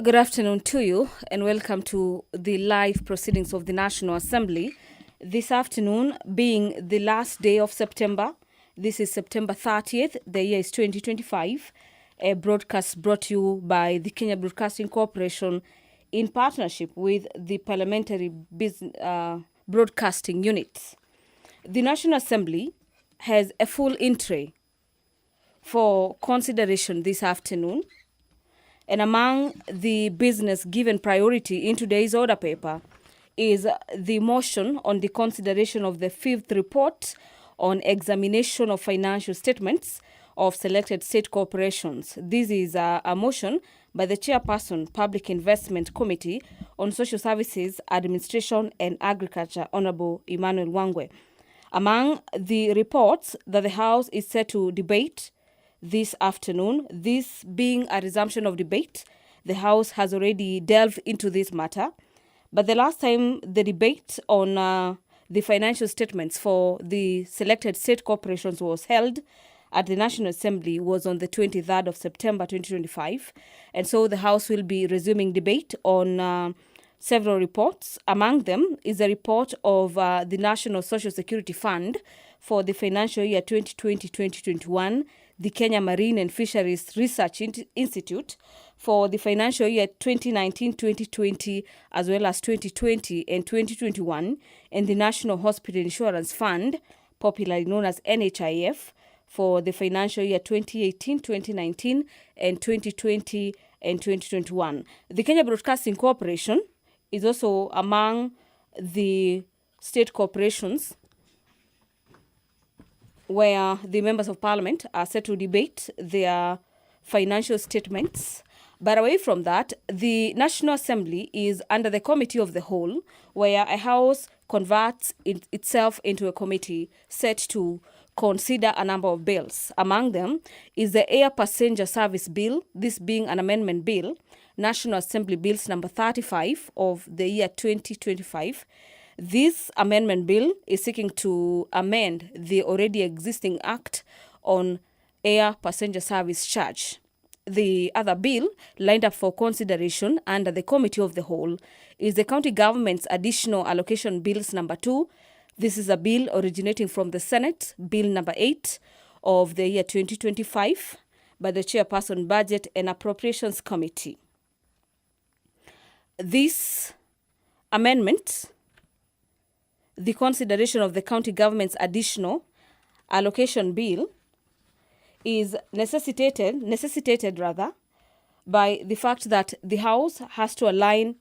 Good afternoon to you and welcome to the live proceedings of the National Assembly. This afternoon being the last day of September, this is September 30th, the year is 2025, a broadcast brought to you by the Kenya Broadcasting Corporation in partnership with the Parliamentary Broadcasting Units. The National Assembly has a full entry for consideration this afternoon. And among the business given priority in today's order paper is the motion on the consideration of the fifth report on examination of financial statements of selected state corporations. This is a motion by the Chairperson, Public Investment Committee on Social Services, Administration and Agriculture, Honorable Emmanuel Wangwe. Among the reports that the House is set to debate this afternoon, this being a resumption of debate, the House has already delved into this matter. But the last time the debate on the financial statements for the selected state corporations was held at the National Assembly was on the 23rd of September 2025. And so the House will be resuming debate on several reports. Among them is a report of the National Social Security Fund for the financial year 2020-2021, the Kenya Marine and Fisheries Research Institute for the financial year 2019-2020, as well as 2020 and 2021, and the National Hospital Insurance Fund, popularly known as NHIF, for the financial year 2018-2019 and 2020 and 2021. The Kenya Broadcasting Corporation is also among the state corporations where the members of parliament are set to debate their financial statements. But away from that, the National Assembly is under the Committee of the Whole, where a house converts itself into a committee set to consider a number of bills. Among them is the Air Passenger Service Bill, this being an amendment bill, National Assembly Bills number 35 of the year 2025. This amendment bill is seeking to amend the already existing Act on Air Passenger Service Charge. The other bill lined up for consideration under the Committee of the Whole is the County Government's Additional Allocation Bills number 2. This is a bill originating from the Senate, Bill number 8 of the year 2025 by the Chairperson Budget and Appropriations Committee. This amendment, the consideration of the county government's additional allocation bill, is necessitated by the fact that the House has to align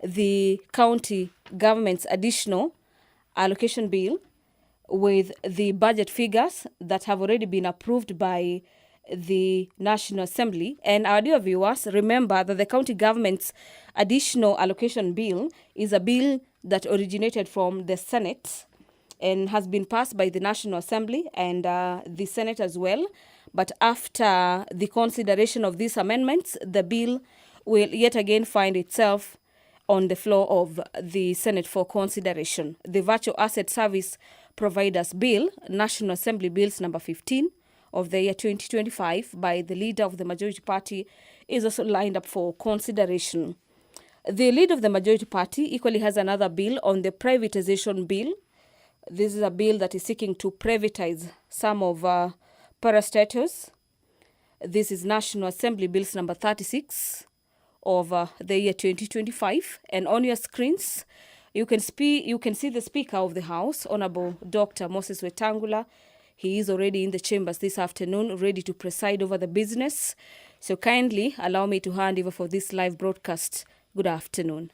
the county government's additional allocation bill with the budget figures that have already been approved by the National Assembly. And our dear viewers, remember that the county government's additional allocation bill is a bill that originated from the Senate and has been passed by the National Assembly and the Senate as well. But after the consideration of these amendments, the bill will yet again find itself on the floor of the Senate for consideration. The Virtual Asset Service Providers Bill, National Assembly Bills number 15 of the year 2025 by the leader of the majority party, is also lined up for consideration. The leader of the majority party equally has another bill on the privatization bill. This is a bill that is seeking to privatize some of parastatals. This is National Assembly Bills number 36 of the year 2025. And on your screens, you can see the Speaker of the House, Honorable Dr. Moses Wetangula. He is already in the chambers this afternoon, ready to preside over the business. So kindly allow me to hand over for this live broadcast. Good afternoon.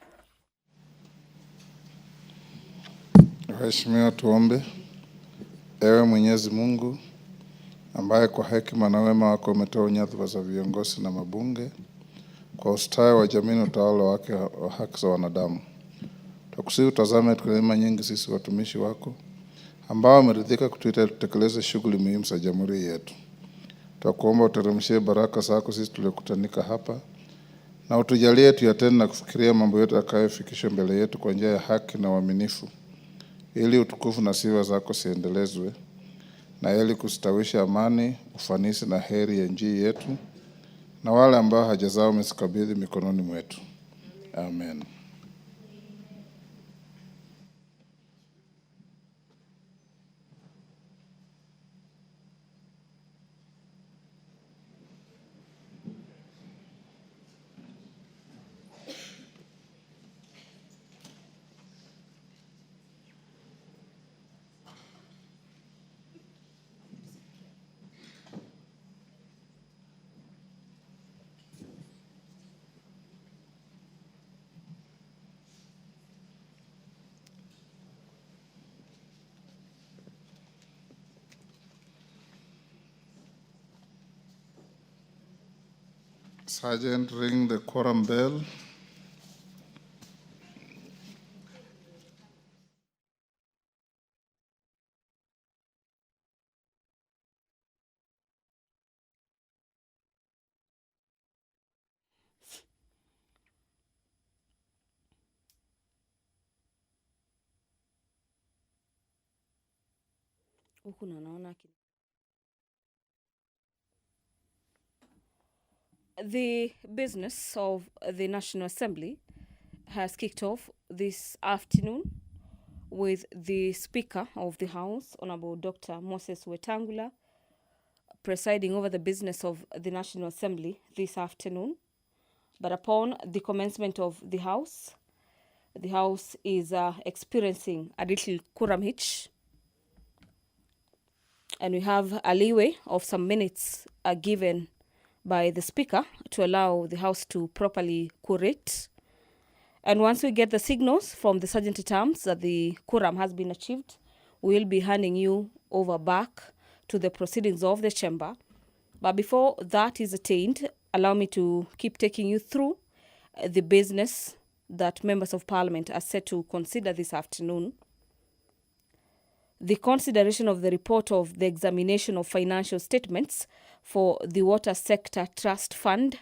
Waheshimiwa, tuombe. Ewe Mwenyezi Mungu ambaye kwa hekima na wema wako umetoa nyadhifa za viongozi na mabunge kwa ustawi wa jamii na utawala wake wa haki za wanadamu, tukusihi utazame neema nyingi sisi watumishi wako ambao wameridhika kutuita tutekeleze shughuli muhimu za jamhuri yetu. Tukuomba uteremshie baraka zako sisi tuliokutanika hapa na utujalie tuyatende na kufikiria mambo yote yatakayofikishwa mbele yetu kwa njia ya haki na uaminifu, ili utukufu na sifa zako siendelezwe na ili kustawisha amani, ufanisi na heri ya nchi yetu na wale ambao haja zao umezikabidhi mikononi mwetu. Amen. Sergeant, ring the quorum bell. The business of the National Assembly has kicked off this afternoon with the Speaker of the House, Honorable Dr. Moses Wetangula, presiding over the business of the National Assembly this afternoon. But upon the commencement of the House is experiencing a little quorum hitch, and we have a leeway of some minutes given by the Speaker to allow the House to properly quorate. And once we get the signals from the Sergeant-at-Arms that the quorum has been achieved, we'll be handing you over back to the proceedings of the chamber. But before that is attained, allow me to keep taking you through the business that members of Parliament are set to consider this afternoon. The consideration of the report of the examination of financial statements for the Water Sector Trust Fund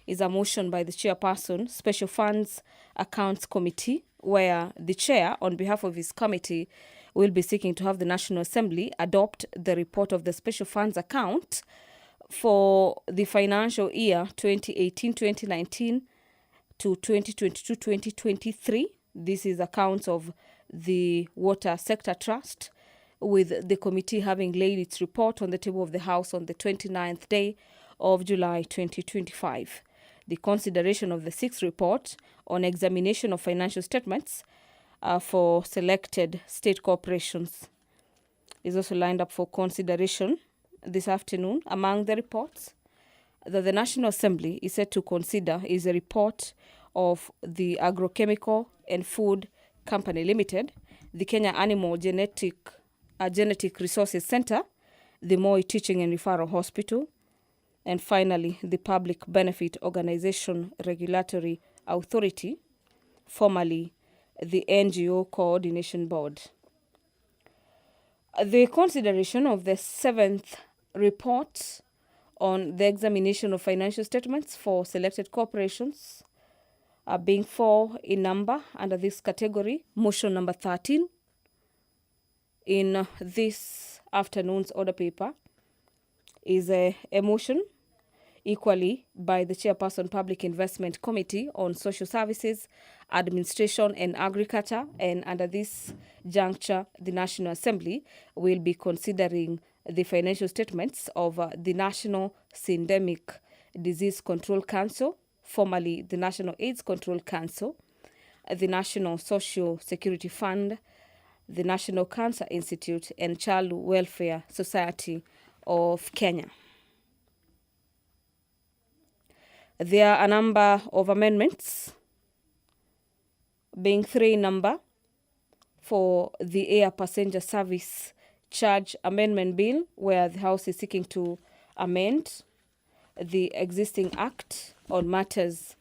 is a motion by the Chairperson, Special Funds Accounts Committee, where the Chair, on behalf of his committee, will be seeking to have the National Assembly adopt the report of the Special Funds Account for the financial year 2018-2019 to 2022-2023. This is accounts of the Water Sector Trust, with the committee having laid its report on the table of the House on the 29th day of July 2025. The consideration of the sixth report on examination of financial statements for selected state corporations is also lined up for consideration this afternoon. Among the reports that the National Assembly is set to consider is a report of the Agrochemical and Food Company Limited, the Kenya Animal Genetic Resources Center, the Moi Teaching and Referral Hospital, and finally the Public Benefit Organization Regulatory Authority, formerly the NGO Coordination Board. The consideration of the seventh report on the examination of financial statements for selected corporations, being 4 in number under this category, motion number 13 in this afternoon's order paper is a motion equally by the Chairperson Public Investment Committee on Social Services, Administration and Agriculture, and under this juncture, the National Assembly will be considering the financial statements of the National Syndemic Disease Control Council, formerly the National AIDS Control Council, the National Social Security Fund, the National Cancer Institute, and Child Welfare Society of Kenya. There are a number of amendments, being 3 in number, for the Air Passenger Service Charge Amendment Bill, where the House is seeking to amend the existing Act on matters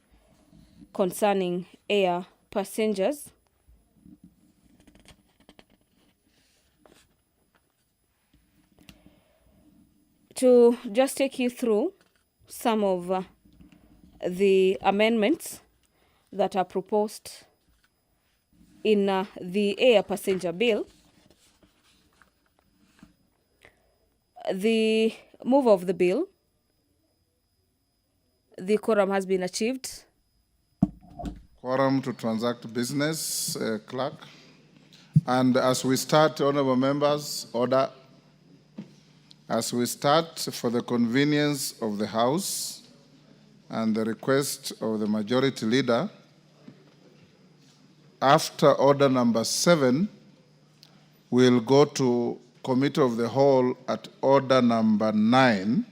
concerning air passengers. To just take you through some of the amendments that are proposed in the Air Passenger Bill, the move of the bill the quorum has been achieved. Quorum to transact business, clerk. And as we start, honorable members, order. As we start, for the convenience of the House and the request of the Majority Leader, after order number 7, we'll go to Committee of the Whole at order number 9.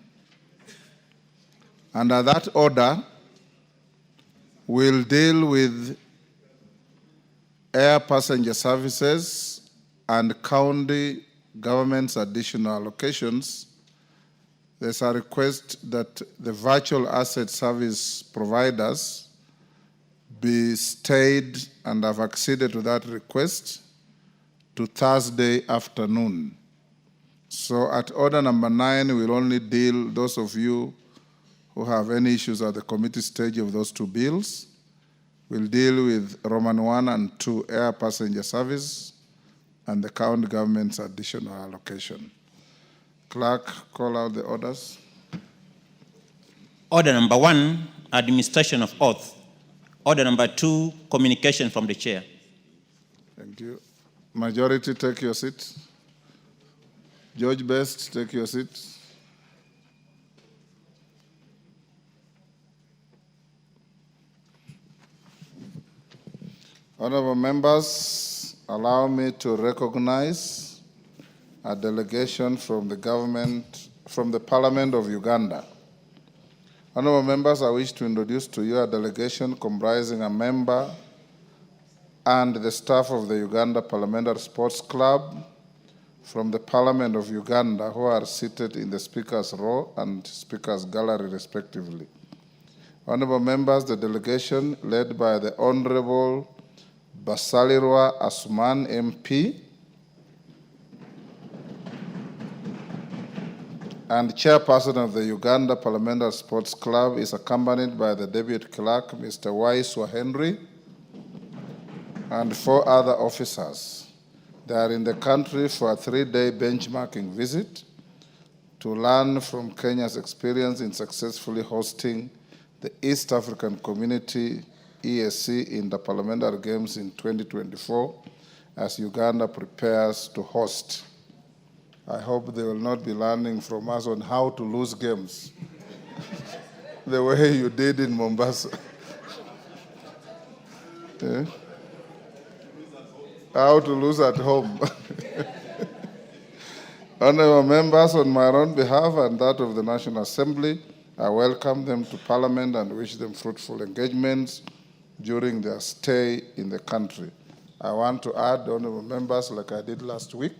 Under that order, we'll deal with air passenger services and county government's additional allocations. There's a request that the virtual asset service providers be stayed, and I've acceded to that request, to Thursday afternoon. So at order number 9, we'll only deal, those of you who have any issues at the committee stage of those two bills, we'll deal with Roman 1 and 2, air passenger service, and the county government's additional allocation. Clerk, call out the orders. Order number 1, administration of oath. Order number 2, communication from the chair. Thank you. Majority, take your seat. George Best, take your seat. Honorable members, allow me to recognize a delegation from the government, from the Parliament of Uganda. Honorable members, I wish to introduce to you a delegation comprising a member and the staff of the Uganda Parliamentary Sports Club from the Parliament of Uganda, who are seated in the Speaker's row and Speaker's gallery respectively. Honorable members, the delegation led by the Honorable Basalirwa Asuman MP and chairperson of the Uganda Parliamentary Sports Club is accompanied by the Deputy Clerk, Mr. Waiswa Henry, and 4 other officers. They are in the country for a 3-day benchmarking visit to learn from Kenya's experience in successfully hosting the East African Community ESC Interparliamentary Games in 2024 as Uganda prepares to host. I hope they will not be learning from us on how to lose games the way you did in Mombasa. Yeah? How to lose at home. Honorable members, on my own behalf and that of the National Assembly, I welcome them to Parliament and wish them fruitful engagements during their stay in the country. I want to add, honorable members, like I did last week,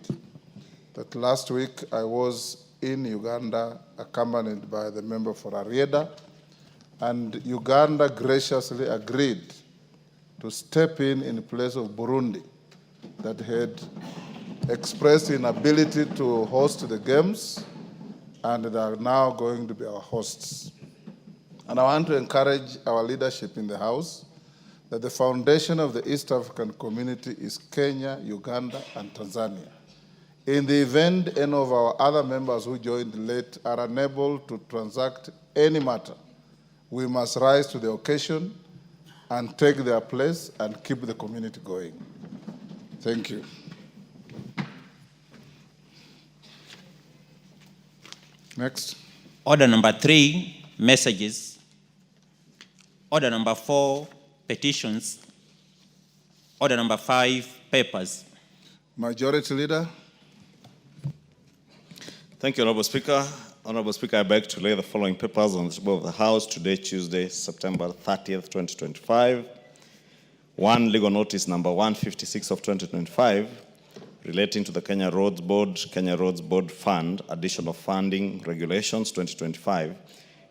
that last week I was in Uganda accompanied by the member for Arieda, and Uganda graciously agreed to step in place of Burundi that had expressed inability to host the games, and they are now going to be our hosts. And I want to encourage our leadership in the House that the foundation of the East African community is Kenya, Uganda, and Tanzania. In the event any of our other members who joined late are unable to transact any matter, we must rise to the occasion and take their place and keep the community going. Thank you. Next. Order number 3, messages. Order number 4, petitions. Order number 5, papers. Majority Leader. Thank you, Honorable Speaker. Honorable Speaker, I beg to lay the following papers on the table of the House today, Tuesday, September 30th, 2025. 1, legal notice number 156 of 2025, relating to the Kenya Roads Board Fund, additional funding regulations 2025,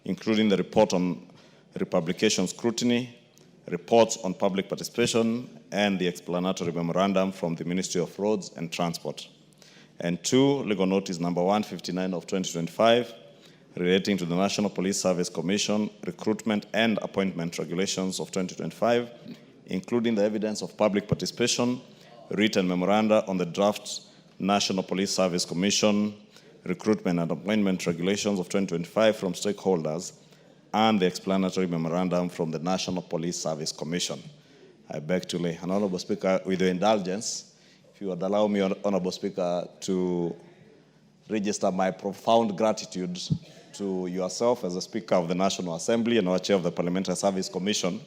including the report on republication scrutiny, reports on public participation, and the explanatory memorandum from the Ministry of Roads and Transport. And 2, legal notice number 159 of 2025, relating to the National Police Service Commission recruitment and appointment regulations of 2025, including the evidence of public participation, written memoranda on the draft National Police Service Commission recruitment and appointment regulations of 2025 from stakeholders, and the explanatory memorandum from the National Police Service Commission. I beg to lay. And Honorable Speaker, with your indulgence, if you would allow me, Honorable Speaker, to register my profound gratitude to yourself as the Speaker of the National Assembly and our Chair of the Parliamentary Service Commission,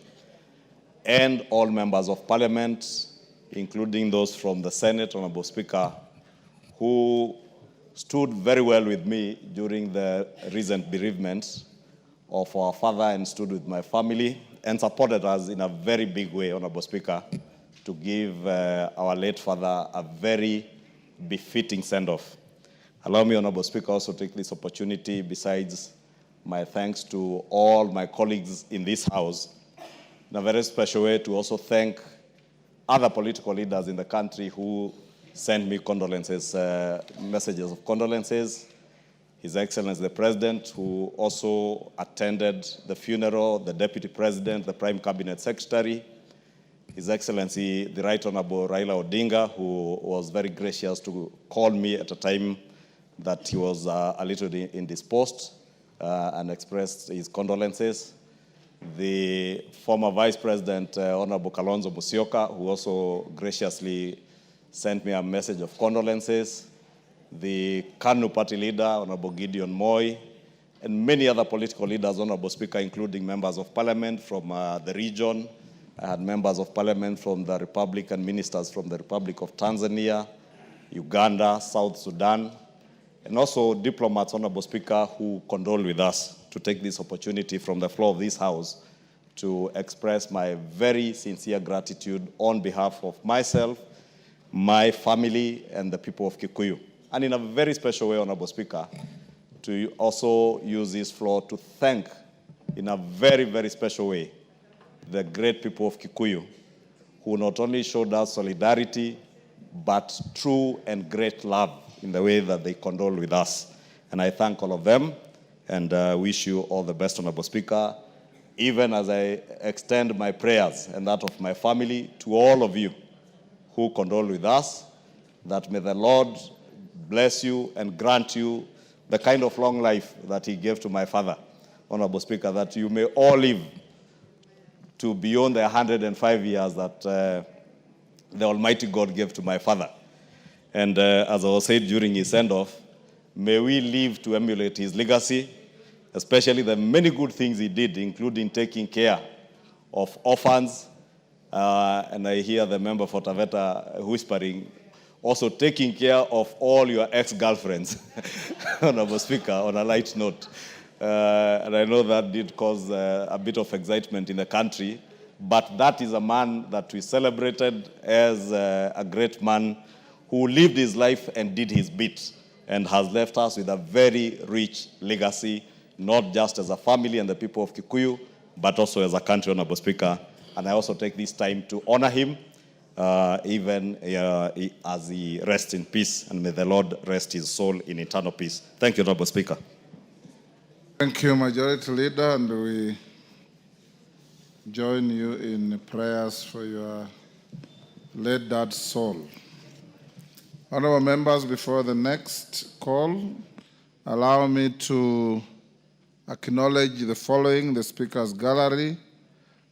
and all members of Parliament, including those from the Senate, Honorable Speaker, who stood very well with me during the recent bereavement of our father and stood with my family and supported us in a very big way, Honorable Speaker, to give our late father a very befitting send-off. Allow me, Honorable Speaker, also take this opportunity, besides my thanks to all my colleagues in this House, in a very special way to also thank other political leaders in the country who sent me condolences, messages of condolences. His Excellency the President, who also attended the funeral, the Deputy President, the Prime Cabinet Secretary, His Excellency the Right Honorable Raila Odinga, who was very gracious to call me at a time that he was a little indisposed and expressed his condolences. The former Vice President, Honorable Kalonzo Musyoka, who also graciously sent me a message of condolences. The KANU party leader, Honorable Gideon Moi, and many other political leaders, Honorable Speaker, including members of Parliament from the region. I had members of Parliament from the Republic and ministers from the Republic of Tanzania, Uganda, South Sudan, and also diplomats, Honorable Speaker, who condole with us. To take this opportunity from the floor of this House to express my very sincere gratitude on behalf of myself, my family, and the people of Kikuyu. And in a very special way, Honorable Speaker, to also use this floor to thank, in a very, very special way, the great people of Kikuyu, who not only showed us solidarity, but true and great love in the way that they condole with us. And I thank all of them, and wish you all the best, Honorable Speaker, even as I extend my prayers and that of my family to all of you who condole with us, that may the Lord bless you and grant you the kind of long life that he gave to my father, Honorable Speaker, that you may all live to beyond the 105 years that the Almighty God gave to my father. And as I was said during his send-off, may we live to emulate his legacy, especially the many good things he did, including taking care of orphans. And I hear the member for Taveta whispering, also taking care of all your ex-girlfriends, Honorable Speaker, on a light note. And I know that did cause a bit of excitement in the country, but that is a man that we celebrated as a great man who lived his life and did his bit, and has left us with a very rich legacy, not just as a family and the people of Kikuyu, but also as a country, Honorable Speaker. And I also take this time to honor him, even as he rests in peace, and may the Lord rest his soul in eternal peace. Thank you, Honorable Speaker. Thank you, Majority Leader, and we join you in prayers for your late dad's soul. Honorable members, before the next call, allow me to acknowledge the following: the Speaker's Gallery,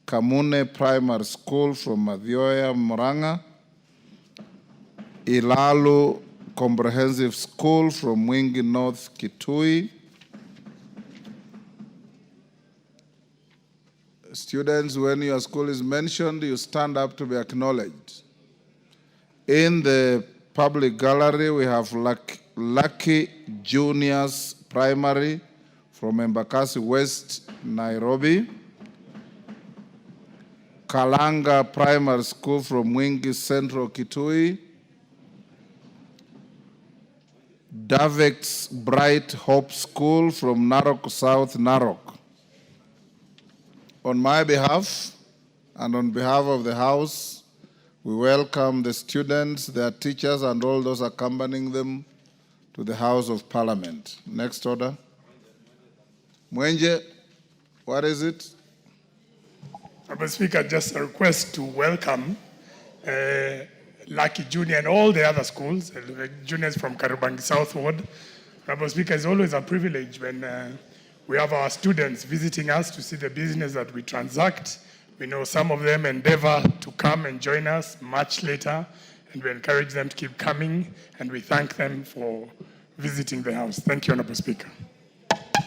Kamune Primary School from Mathioya, Murang'a, Ilalu Comprehensive School from Mwingi North, Kitui. Students, when your school is mentioned, you stand up to be acknowledged. In the public gallery, we have Lucky Juniors Primary from Embakasi West, Nairobi. Kalanga Primary School from Mwingi Central, Kitui. Davex Bright Hope School from Narok South, Narok. On my behalf and on behalf of the House, we welcome the students, their teachers, and all those accompanying them to the House of Parliament. Next order. Mwenje, what is it? Mr. Speaker, just a request to welcome Lucky Junior and all the other schools, juniors from Kariobangi South Ward. Mr. Speaker, it's always a privilege when We have our students visiting us to see the business that we transact. We know some of them endeavor to come and join us much later, and we encourage them to keep coming, and we thank them for visiting the house. Thank you, Honorable Speaker.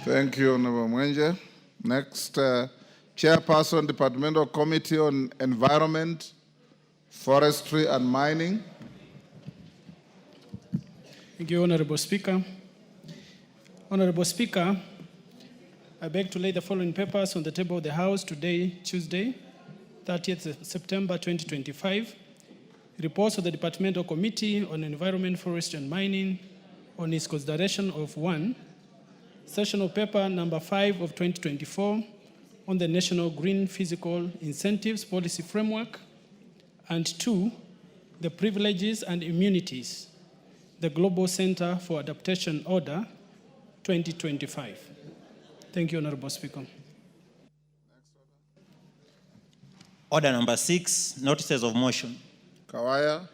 Thank you, Honorable Mwenje. Next, Chairperson, Departmental Committee on Environment, Forestry and Mining. Thank you, Honorable Speaker. Honorable Speaker, I beg to lay the following papers on the table of the House today, Tuesday, 30th September 2025. Reports of the Departmental Committee on Environment, Forestry and Mining on its consideration of 1, Sessional Paper number 5 of 2024 on the National Green Physical Incentives Policy Framework, and 2, the Privileges and Immunities, the Global Center for Adaptation Order 2025. Thank you, Honorable Speaker. Order number 6, notices of motion. Kawaya,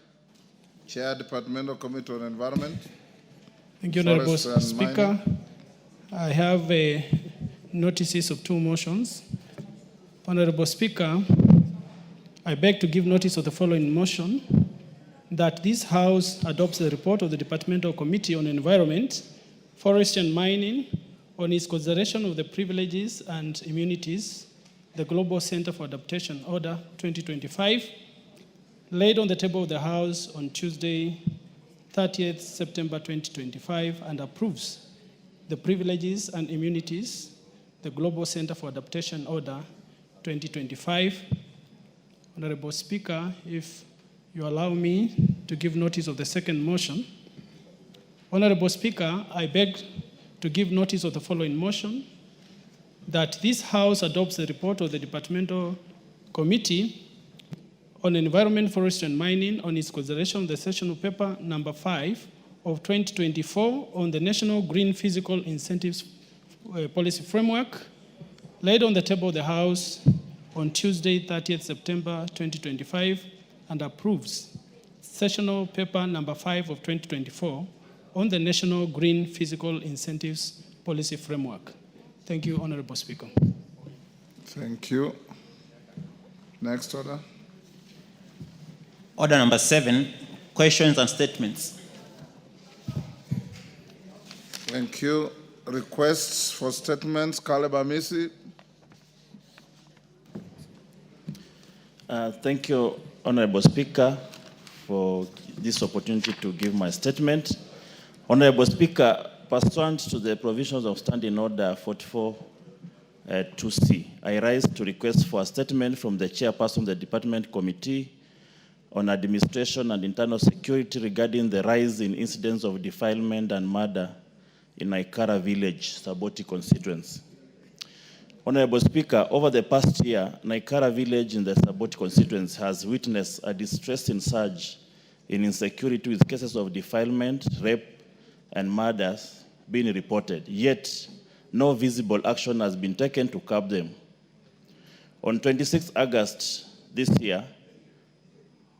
Chair, Departmental Committee on Environment. Thank you, Honorable Forestry and Speaker. Mining. I have notices of 2 motions. Honorable Speaker, I beg to give notice of the following motion, that this House adopts the report of the Departmental Committee on Environment, Forestry and Mining on its consideration of the Privileges and Immunities, the Global Center for Adaptation Order 2025, laid on the table of the House on Tuesday, 30th September 2025, and approves the Privileges and Immunities, the Global Center for Adaptation Order 2025. Honorable Speaker, if you allow me to give notice of the second motion. Honorable Speaker, I beg to give notice of the following motion, that this House adopts the report of the Departmental Committee on Environment, Forestry and Mining on its consideration of the Sessional Paper number 5 of 2024 on the National Green Physical Incentives Policy Framework, laid on the table of the House on Tuesday, 30th September 2025, and approves Sessional Paper number 5 of 2024 on the National Green Physical Incentives Policy Framework. Thank you, Honorable Speaker. Thank you. Next order. Order number 7, questions and statements. Thank you. Requests for statements. Caleb Amisi. Thank you, Honorable Speaker, for this opportunity to give my statement. Honorable Speaker, pursuant to the provisions of Standing Order 44 2C, I rise to request for a statement from the Chairperson of the Department Committee on Administration and Internal Security regarding the rise in incidents of defilement and murder in Naikara Village, Saboti constituency. Honorable Speaker, over the past year, Naikara Village in the Saboti constituency has witnessed a distressing surge in insecurity with cases of defilement, rape, and murders being reported, yet no visible action has been taken to curb them. On 26 August this year,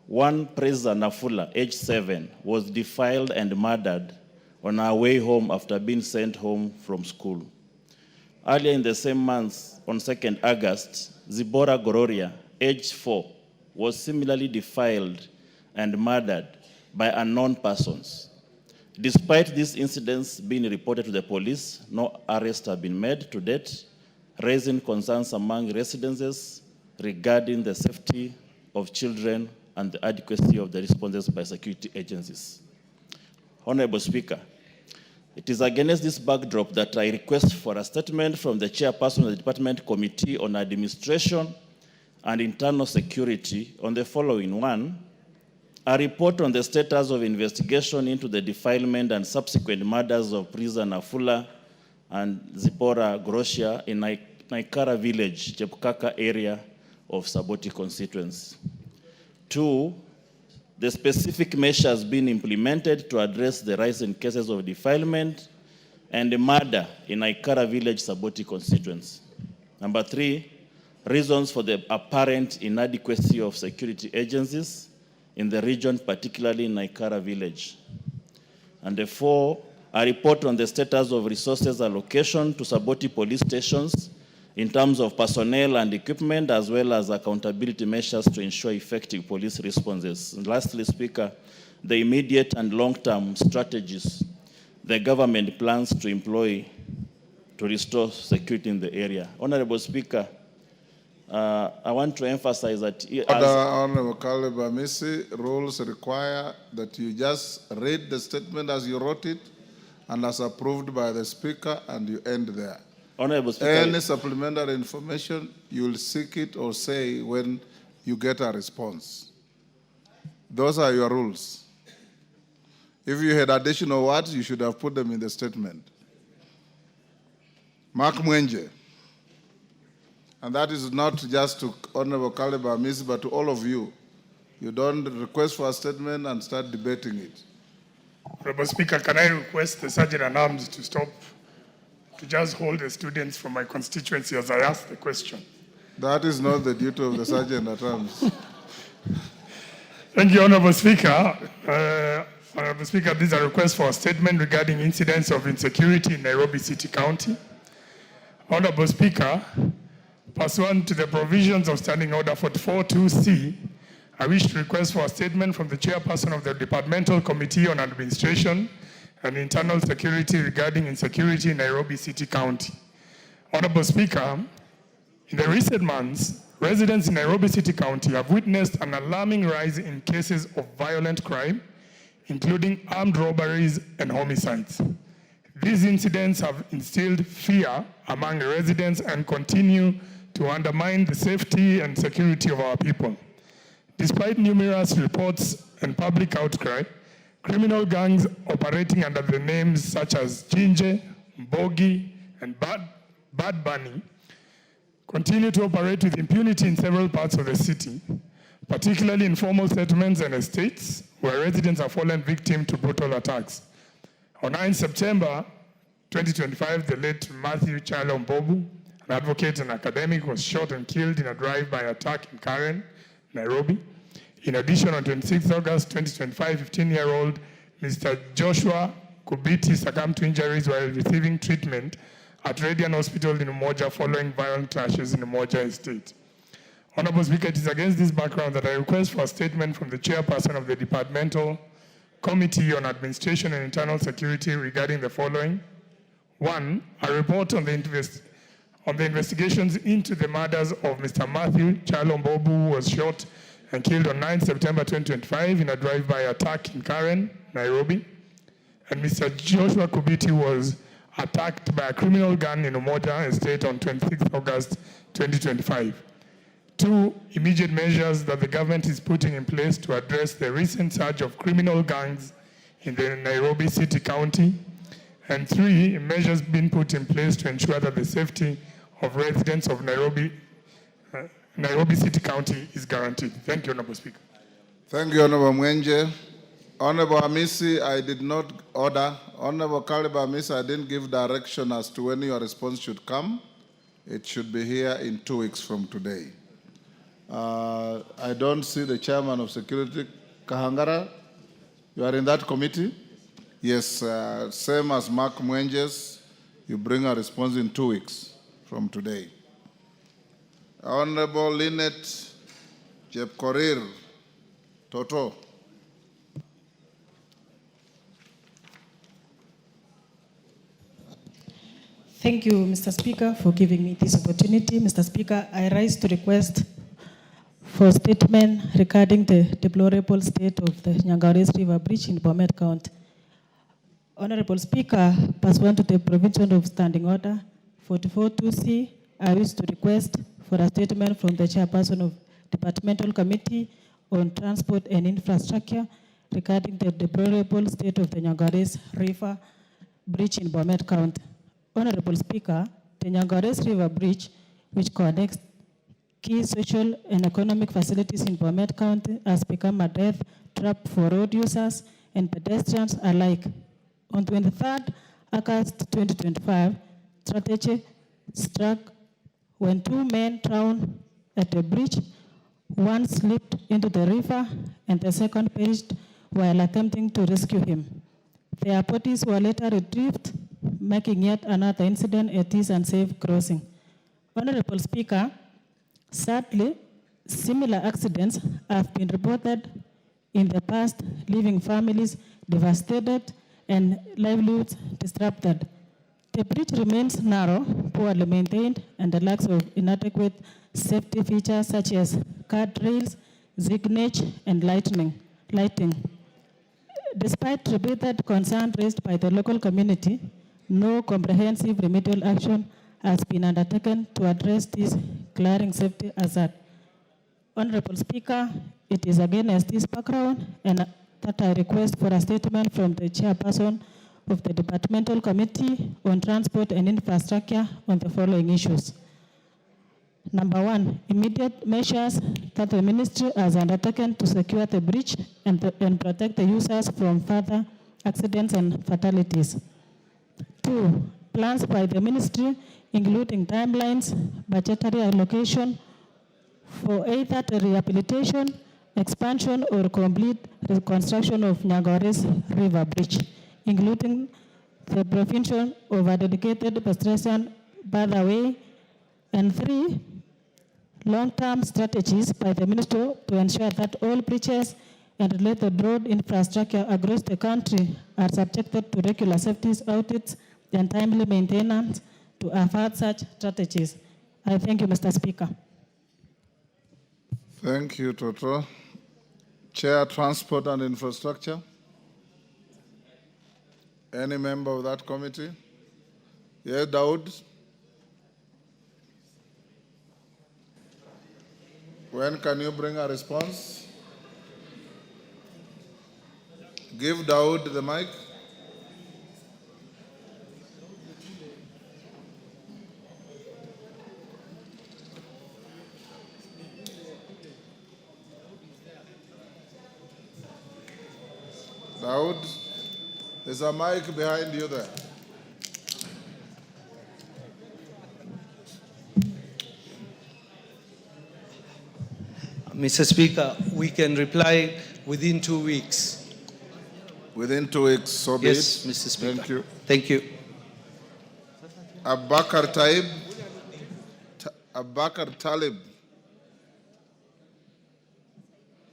one Preza Nafula, aged 7, was defiled and murdered on her way home after being sent home from school. Earlier in the same month, on 2nd August, Zibora Gororia, aged 4, was similarly defiled and murdered by unknown persons. Despite these incidents being reported to the police, no arrests have been made to date, raising concerns among residents regarding the safety of children and the adequacy of the responses by security agencies. Honorable Speaker, it is against this backdrop that I request for a statement from the Chairperson of the Department Committee on Administration and Internal Security on the following: 1, a report on the status of investigation into the defilement and subsequent murders of Preza Nafula and Zipora Grocia in Naikara Village, Chepkaka area of Saboti constituency. 2, the specific measures being implemented to address the rise in cases of defilement and murder in Naikara Village, Saboti constituency. Number 3, reasons for the apparent inadequacy of security agencies in the region, particularly in Naikara Village. And 4, a report on the status of resources allocation to Saboti police stations in terms of personnel and equipment, as well as accountability measures to ensure effective police responses. And lastly, Speaker, the immediate and long-term strategies the government plans to employ to restore security in the area. Honorable Speaker, I want to emphasize that Honorable Caleb Amisi, rules require that you just read the statement as you wrote it and as approved by the Speaker, and you end there. Honorable Speaker, Any supplementary information, you'll seek it or say when you get a response. Those are your rules. If you had additional words, you should have put them in the statement. Mark Mwenje. And that is not just to Honorable Caleb Amisi, but to all of you. You don't request for a statement and start debating it. Honorable Speaker, can I request the Sergeant at Arms to stop, to just hold the students from my constituency as I ask the question? That is not the duty of the Sergeant at Arms. Thank you, Honorable Speaker. Honorable Speaker, this is a request for a statement regarding incidents of insecurity in Nairobi City County. Honorable Speaker, pursuant to the provisions of Standing Order 44-2C, I wish to request for a statement from the Chairperson of the Departmental Committee on Administration and Internal Security regarding insecurity in Nairobi City County. Honorable Speaker, in the recent months, residents in Nairobi City County have witnessed an alarming rise in cases of violent crime, including armed robberies and homicides. These incidents have instilled fear among residents and continue to undermine the safety and security of our people. Despite numerous reports and public outcry, criminal gangs operating under the names such as Jinje, Mbogi, and Bad Bunny continue to operate with impunity in several parts of the city, particularly in formal settlements and estates where residents have fallen victim to brutal attacks. On 9 September 2025, the late Matthew Chalo Mbobu, an advocate and academic, was shot and killed in a drive-by attack in Karen, Nairobi. In addition, on 26 August 2025, 15-year-old Mr. Joshua Kubiti succumbed to injuries while receiving treatment at Radiant Hospital in Umoja following violent clashes in Umoja Estate. Honorable Speaker, it is against this background that I request for a statement from the Chairperson of the Departmental Committee on Administration and Internal Security regarding the following. 1, a report on the investigations into the murders of Mr. Matthew Chalo Mbobu, who was shot and killed on 9 September 2025 in a drive-by attack in Karen, Nairobi. And Mr. Joshua Kubiti was attacked by a criminal gang in Umoja Estate on 26 August 2025. 2, immediate measures that the government is putting in place to address the recent surge of criminal gangs in the Nairobi City County. And 3, measures being put in place to ensure that the safety of residents of Nairobi City County is guaranteed. Thank you, Honorable Speaker. Thank you, Honorable Mwenje. Honorable Amisi, I did not order. Honorable Caleb Amisi, I didn't give direction as to when your response should come. It should be here in 2 weeks from today. I don't see the chairman of security. Kahangara, you are in that committee? Yes, same as Mark Mwenjes. You bring a response in 2 weeks from today. Honorable Lynette Jepkorir, Toto. Thank you, Mr. Speaker, for giving me this opportunity. Mr. Speaker, I rise to request for a statement regarding the deplorable state of the Nyangares River Bridge in Bomet County. Honorable Speaker, pursuant to the provision of Standing Order 44-2C, I wish to request for a statement from the Chairperson of Departmental Committee on Transport and Infrastructure regarding the deplorable state of the Nyangares River Bridge in Bomet County. Honorable Speaker, the Nyangares River Bridge, which connects key social and economic facilities in Bomet County, has become a death trap for road users and pedestrians alike. On 23rd August 2025, strategy struck when 2 men drowned at the bridge. One slipped into the river and the second perished while attempting to rescue him. Their bodies were later retrieved, making yet another incident at this unsafe crossing. Honorable Speaker, sadly, similar accidents have been reported in the past, leaving families devastated and livelihoods disrupted. The bridge remains narrow, poorly maintained, and lacks of inadequate safety features such as guardrails, signage, and lighting. Despite repeated concerns raised by the local community, no comprehensive remedial action has been undertaken to address this glaring safety hazard. Honorable Speaker, it is against this background and that I request for a statement from the chairperson of the Departmental Committee on Transport and Infrastructure on the following issues. Number one, immediate measures that the ministry has undertaken to secure the bridge and protect the users from further accidents and fatalities. Two, plans by the ministry, including timelines, budgetary allocation for either the rehabilitation, expansion, or complete reconstruction of Nyangore's River Bridge, including the provision of a dedicated pedestrian pathway. And three, long-term strategies by the ministry to ensure that all bridges and related road infrastructure across the country are subjected to regular safety audits and timely maintenance to avert such strategies. I thank you, Mr. Speaker. Thank you, Toto. Chair, Transport and Infrastructure. Any member of that committee? Yes, Daud. When can you bring a response? Give Daud the mic. Daud, there's a mic behind you there. Mr. Speaker, we can reply within 2 weeks. Within 2 weeks, so be Yes, it. Mr. Speaker. Thank you. Thank you. Abakar Taib. Abakar Talib.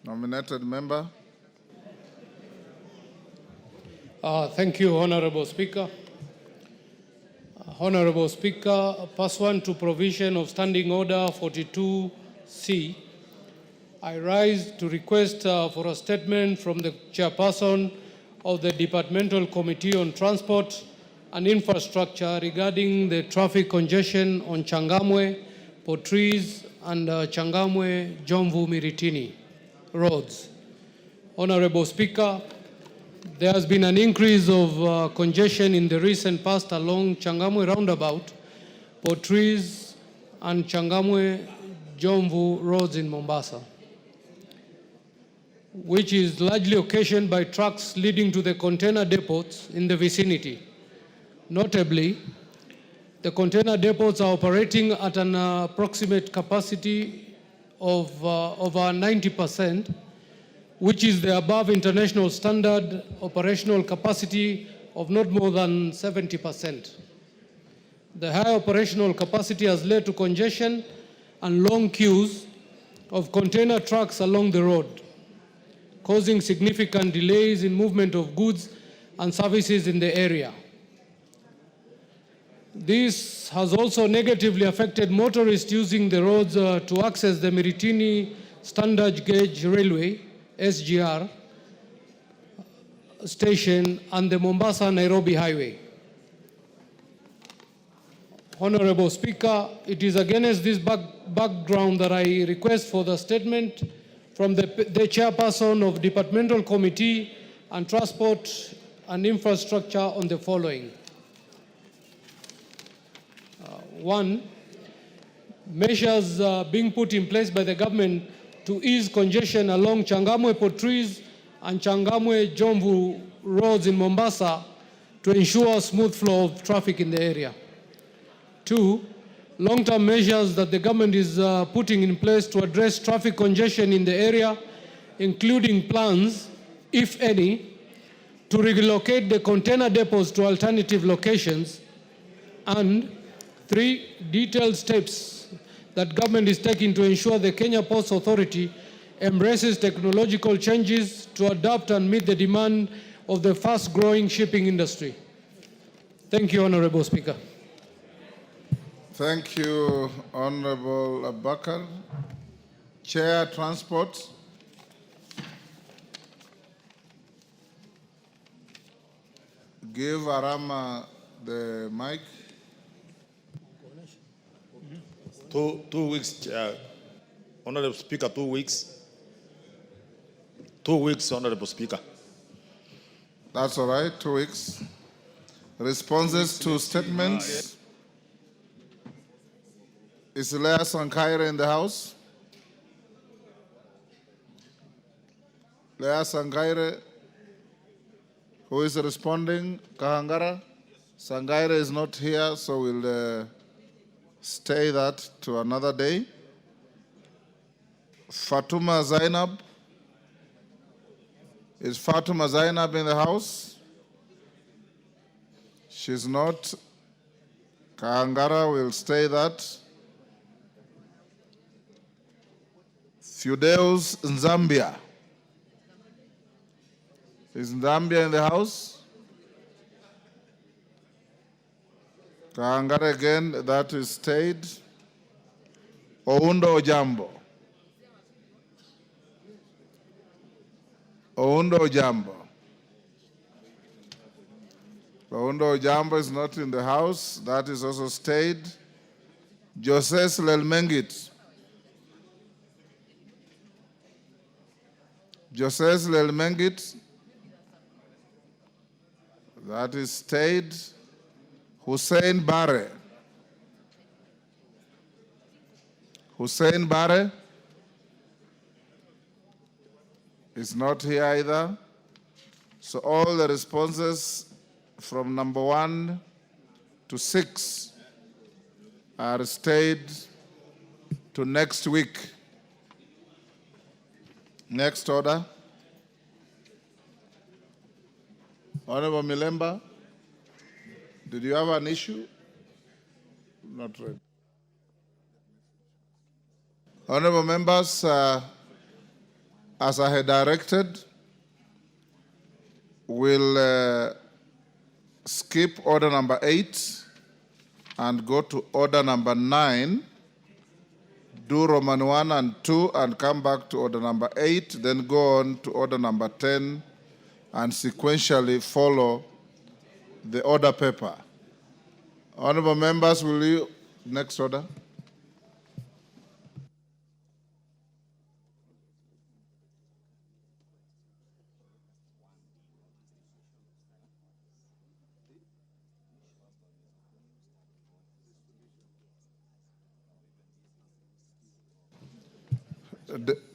Nominated member. Thank you, Honorable Speaker. Honorable Speaker, pursuant to provision of Standing Order 42C, I rise to request for a statement from the chairperson of the Departmental Committee on Transport and Infrastructure regarding the traffic congestion on Changamwe, Portrees, and Changamwe, Jomvu, Miritini roads. Honorable Speaker, there has been an increase of congestion in the recent past along Changamwe roundabout, Portrees, and Changamwe, Jomvu roads in Mombasa, which is largely occasioned by trucks leading to the container depots in the vicinity. Notably, the container depots are operating at an approximate capacity of over 90%, which is the above international standard operational capacity of not more than 70%. The high operational capacity has led to congestion and long queues of container trucks along the road, causing significant delays in movement of goods and services in the area. This has also negatively affected motorists using the roads to access the Miritini Standard Gauge Railway, SGR, station and the Mombasa-Nairobi Highway. Honorable Speaker, it is against this background that I request for the statement from the chairperson of Departmental Committee on Transport and Infrastructure on the following. One, measures being put in place by the government to ease congestion along Changamwe Portrees and Changamwe Jomvu roads in Mombasa to ensure smooth flow of traffic in the area. Two, long-term measures that the government is putting in place to address traffic congestion in the area, including plans, if any, to relocate the container depots to alternative locations, and 3, detailed steps that government is taking to ensure the Kenya Ports Authority embraces technological changes to adapt and meet the demand of the fast-growing shipping industry. Thank you, Honorable Speaker. Thank you, Honorable Abakar. Chair, Transport. Give Arama the mic. 2 weeks, Chair. Honorable Speaker, 2 weeks. 2 weeks, Honorable Speaker. That's all right, 2 weeks. Responses to statements. Is Lea Sankaire in the house? Lea Sankaire, who is responding? Kahangara? Sankaire is not here, so we'll stay that to another day. Fatuma Zainab. Is Fatuma Zainab in the house? She's not. Kahangara will stay that. Fideus Nzambia. Is Nzambia in the house? Kahangara again, that is stayed. Oundo Ojambo. Oundo Ojambo. Oundo Ojambo is not in the house. That is also stayed. Joses Lelmengit. Joses Lelmengit. That is stayed. Hussein Bare. Hussein Bare is not here either. So all the responses from number 1 to 6 are stayed to next week. Next order. Honorable Milemba, did you have an issue? Not ready. Honorable members, as I had directed, we'll skip order number 8 and go to order number 9, do Roman 1 and 2 and come back to order number 8, then go on to order number 10 and sequentially follow the order paper. Honorable members, will you, next order.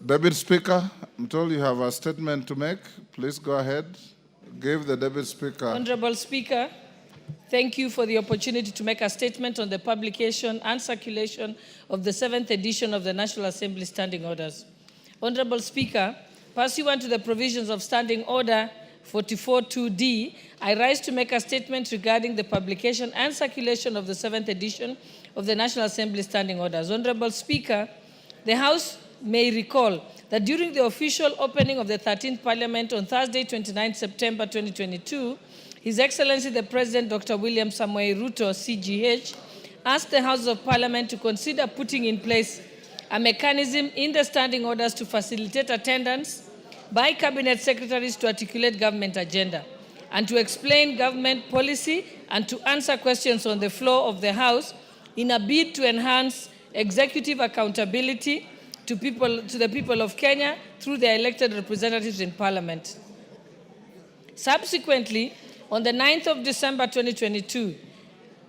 Deputy Speaker, I'm told you have a statement to make. Please go ahead. Give the Deputy Speaker. Honorable Speaker, thank you for the opportunity to make a statement on the publication and circulation of the 7th edition of the National Assembly Standing Orders. Honorable Speaker, pursuant to the provisions of Standing Order 44.2d, I rise to make a statement regarding the publication and circulation of the 7th edition of the National Assembly Standing Orders. Honorable Speaker, the House may recall that during the official opening of the 13th Parliament on Thursday, 29 September 2022, His Excellency the President, Dr. William Samoei Ruto, CGH, asked the House of Parliament to consider putting in place a mechanism in the standing orders to facilitate attendance by cabinet secretaries to articulate government agenda and to explain government policy and to answer questions on the floor of the House in a bid to enhance executive accountability to the people of Kenya through their elected representatives in Parliament. Subsequently, on the 9th of December 2022,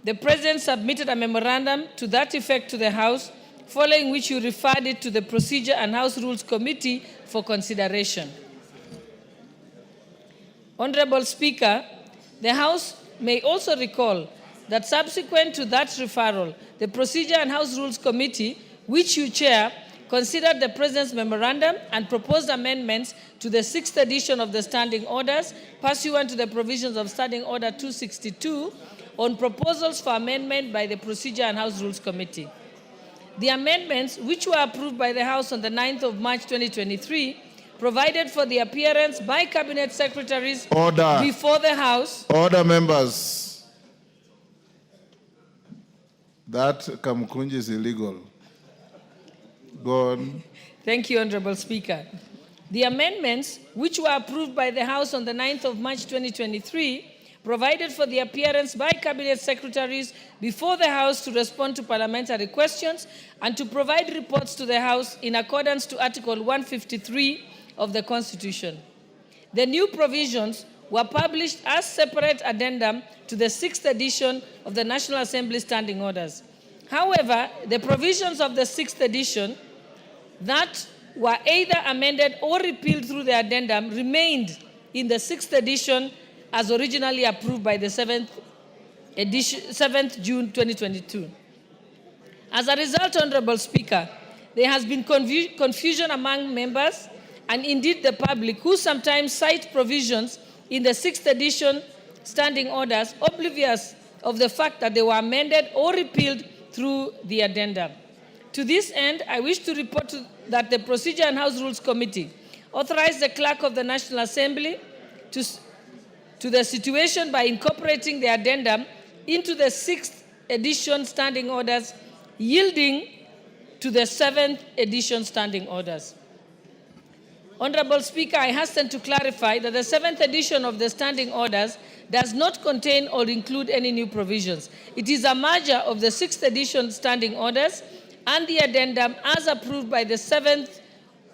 the President submitted a memorandum to that effect to the House, following which he referred it to the Procedure and House Rules Committee for consideration. Honorable Speaker, the House may also recall that subsequent to that referral, the Procedure and House Rules Committee, which you chair, considered the President's memorandum and proposed amendments to the 6th edition of the Standing Orders pursuant to the provisions of Standing Order 262 on proposals for amendment by the Procedure and House Rules Committee. The amendments, which were approved by the House on the 9th of March 2023, provided for the appearance by Cabinet Secretaries before the House. Order, members. That Kamkunji is illegal. Go on. Thank you, Honorable Speaker. The amendments, which were approved by the House on the 9th of March 2023, provided for the appearance by Cabinet Secretaries before the House to respond to parliamentary questions and to provide reports to the House in accordance to Article 153 of the Constitution. The new provisions were published as separate addendum to the 6th edition of the National Assembly Standing Orders. However, the provisions of the 6th edition that were either amended or repealed through the addendum remained in the 6th edition as originally approved by the 7th June 2022. As a result, Honorable Speaker, there has been confusion among members and indeed the public who sometimes cite provisions in the 6th edition standing orders oblivious of the fact that they were amended or repealed through the addendum. To this end, I wish to report that the Procedure and House Rules Committee authorized the Clerk of the National Assembly to the situation by incorporating the addendum into the 6th edition standing orders, yielding to the 7th edition standing orders. Honorable Speaker, I hasten to clarify that the 7th edition of the standing orders does not contain or include any new provisions. It is a merger of the 6th edition standing orders and the addendum as approved by the 7th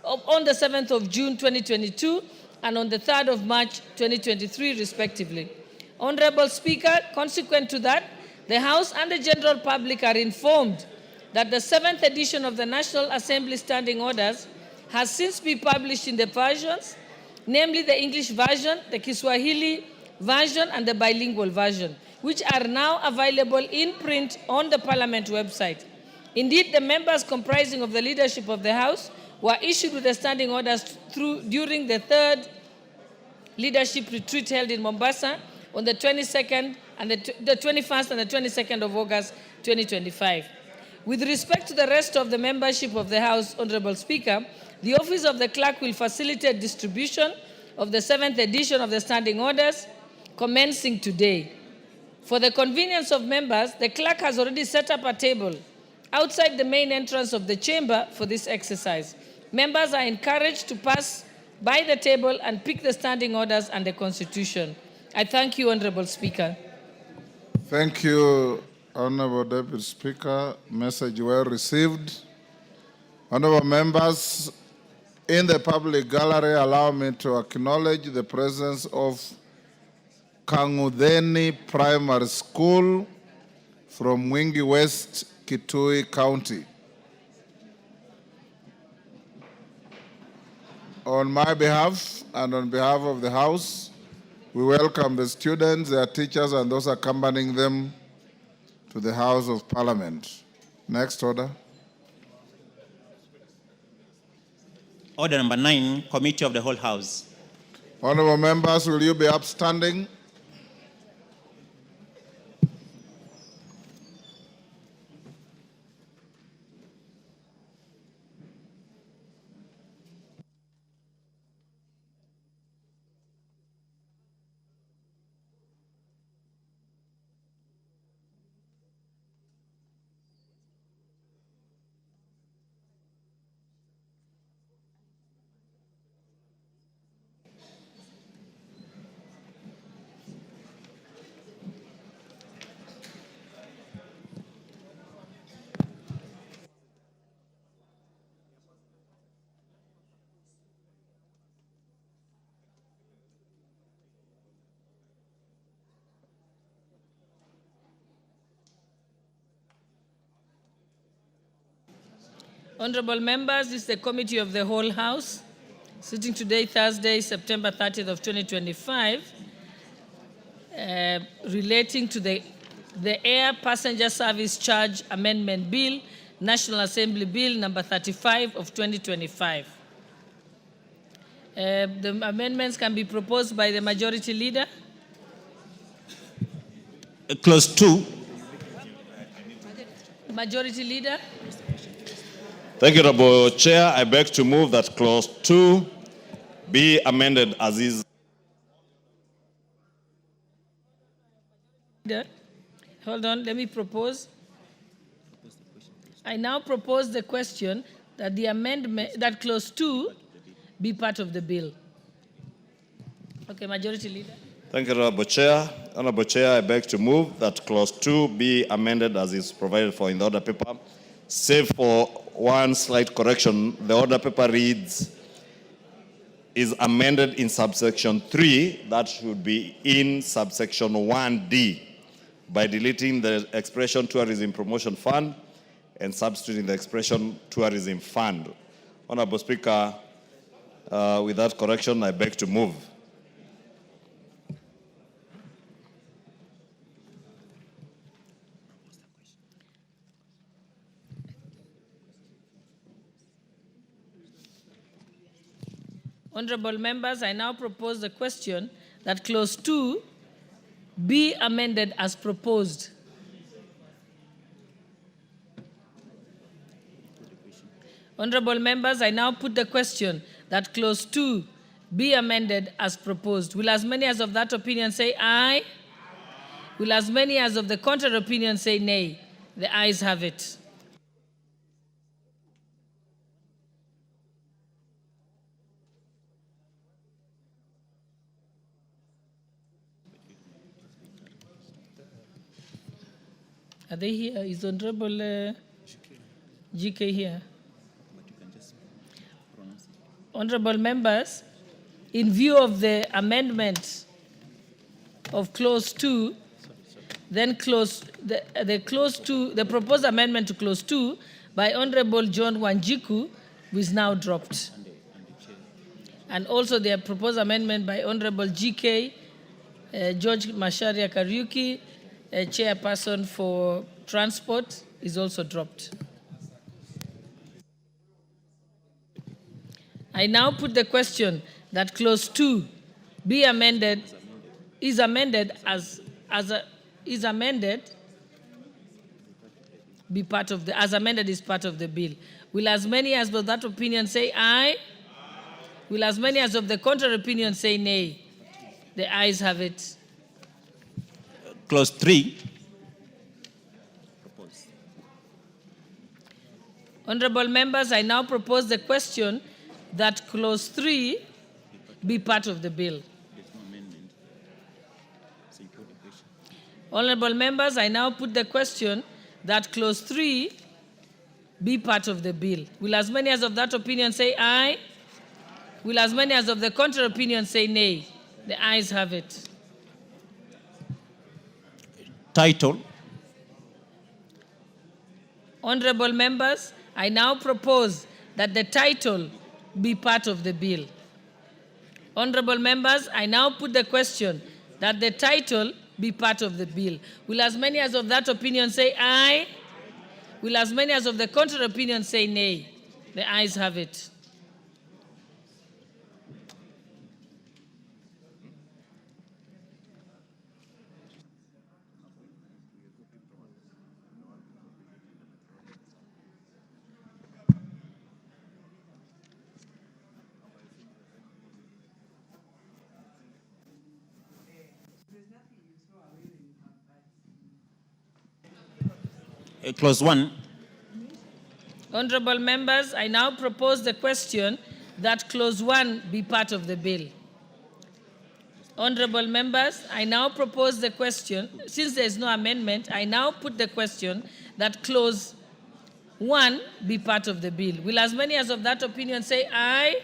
on the 7th of June 2022 and on the 3rd of March 2023, respectively. Honorable Speaker, consequent to that, the House and the general public are informed that the 7th edition of the National Assembly Standing Orders has since been published in the versions, namely the English version, the Kiswahili version, and the bilingual version, which are now available in print on the Parliament website. Indeed, the members comprising of the leadership of the House were issued with the standing orders during the 3rd leadership retreat held in Mombasa on the 22nd and the 21st and the 22nd of August 2025. With respect to the rest of the membership of the House, Honorable Speaker, the Office of the Clerk will facilitate distribution of the 7th edition of the standing orders commencing today. For the convenience of members, the Clerk has already set up a table outside the main entrance of the chamber for this exercise. Members are encouraged to pass by the table and pick the standing orders and the Constitution. I thank you, Honorable Speaker. Thank you, Honorable Deputy Speaker. Message well received. Honorable members, in the public gallery, allow me to acknowledge the presence of Kangudheni Primary School from Mwingi West, Kitui County. On my behalf and on behalf of the House, we welcome the students, their teachers, and those accompanying them to the House of Parliament. Next order. Order number 9, Committee of the Whole House. Honorable members, will you be upstanding? Honorable members, this is the Committee of the Whole House, sitting today, Thursday, September 30th of 2025, relating to the Air Passenger Service Charge Amendment Bill, National Assembly Bill number 35 of 2025. The amendments can be proposed by the Majority Leader. Clause 2. Majority Leader. Thank you, Honorable Chair. I beg to move that Clause 2 be amended as is. Hold on, let me propose. I now propose the question that the amendment, that Clause 2 be part of the bill. Okay, Majority Leader. Thank you, Honorable Chair. Honorable Chair, I beg to move that Clause 2 be amended as is provided for in the order paper. Save for one slight correction, the order paper reads, is amended in subsection 3, that should be in subsection 1D, by deleting the expression Tourism Promotion Fund and substituting the expression Tourism Fund. Honorable Speaker, with that correction, I beg to move. Honorable members, I now propose the question that Clause 2 be amended as proposed. Honorable members, I now put the question that Clause 2 be amended as proposed. Will as many as of that opinion say aye? Will as many as of the contrary opinion say nay? The ayes have it. Are they here? Is Honorable GK here? Honorable members, in view of the amendment of Clause 2, then the proposed amendment to Clause 2 by Honorable John Wanjiku is now dropped. And also the proposed amendment by Honorable GK, George Masharia Kariuki, chairperson for transport, is also dropped. I now put the question that Clause 2 be amended, is amended, be part of the, as amended is part of the bill. Will as many as of that opinion say aye? Will as many as of the contrary opinion say nay? The ayes have it. Clause 3. Honorable members, I now propose the question that Clause 3 be part of the bill. Honorable members, I now put the question that Clause 3 be part of the bill. Will as many as of that opinion say aye? Will as many as of the contrary opinion say nay? The ayes have it. Title. Honorable members, I now propose that the title be part of the bill. Honorable members, I now put the question that the title be part of the bill. Will as many as of that opinion say aye? Will as many as of the contrary opinion say nay? The ayes have it. Clause 1. Honorable members, I now propose the question that Clause 1 be part of the bill. Honorable members, I now propose the question, since there is no amendment, I now put the question that Clause 1 be part of the bill. Will as many as of that opinion say aye?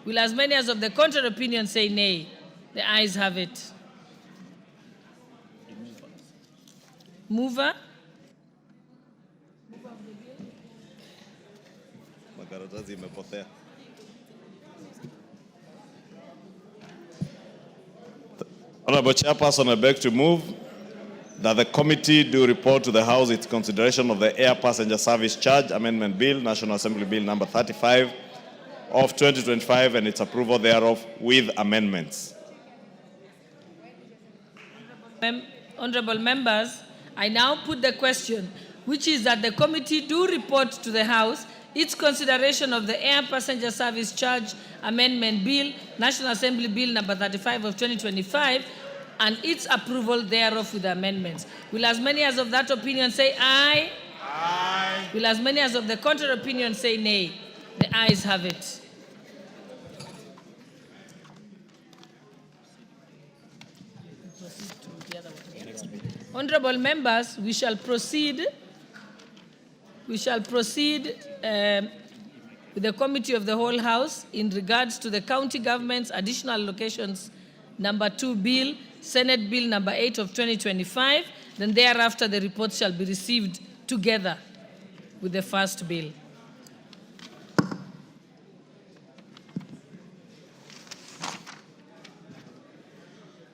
Will as many as of the contrary opinion say nay? The ayes have it. Mover. Makaratasi imepotea. Honorable Chairperson, I beg to move that the committee do report to the House its consideration of the Air Passenger Service Charge Amendment Bill, National Assembly Bill number 35 of 2025, and its approval thereof with amendments. Honorable members, I now put the question, which is that the committee do report to the House its consideration of the Air Passenger Service Charge Amendment Bill, National Assembly Bill number 35 of 2025, and its approval thereof with amendments. Will as many as of that opinion say aye? Aye. Will as many as of the contrary opinion say nay? The ayes have it. Honorable members, we shall proceed with the Committee of the Whole House in regards to the County Government's Additional Allocations number 2 Bill, Senate Bill number 8 of 2025. Then thereafter the reports shall be received together with the first bill.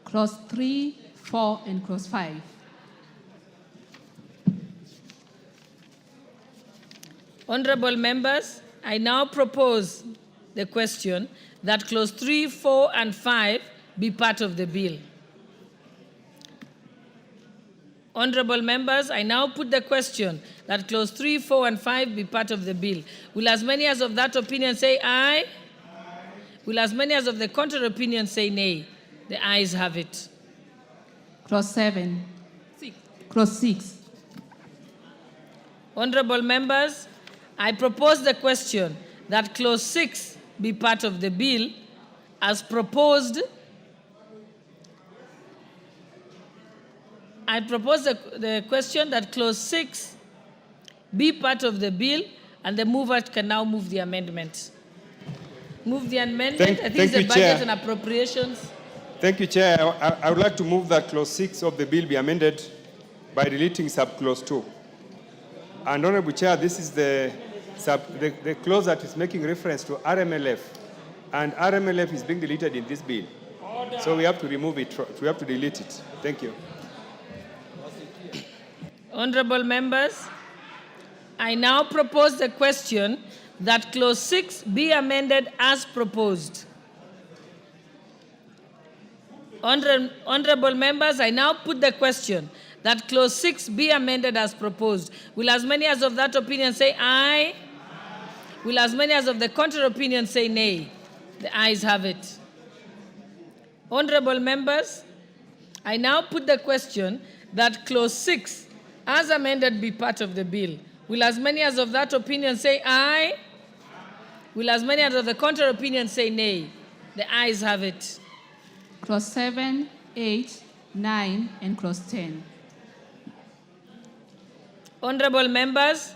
Clause 3, 4, and clause 5. Honorable members, I now propose the question that clause 3, 4, and 5 be part of the bill. Honorable members, I now put the question that clause 3, 4, and 5 be part of the bill. Will as many as of that opinion say aye? Aye. Will as many as of the contrary opinion say nay? The ayes have it. Clause 7. Clause 6. Honorable members, I propose the question that clause 6 be part of the bill as proposed. I propose the question that clause 6 be part of the bill, and the mover can now move the amendment. Move the amendment. I think it's the budget Chair. and appropriations. Thank you, Chair. I would like to move that clause 6 of the bill be amended by deleting subclause 2. And Honorable Chair, this is the clause that is making reference to RMLF, and RMLF is being deleted in this bill. Order. So we have to remove it. We have to delete it. Thank you. Honorable members, I now propose the question that clause 6 be amended as proposed. Honorable members, I now put the question that clause 6 be amended as proposed. Will as many as of that opinion say aye? Aye. Will as many as of the contrary opinion say nay? The ayes have it. Honorable members, I now put the question that clause 6 as amended be part of the bill. Will as many as of that opinion say aye? Aye. Will as many as of the contrary opinion say nay? The ayes have it. Clause 7, 8, 9, and clause 10. Honorable members,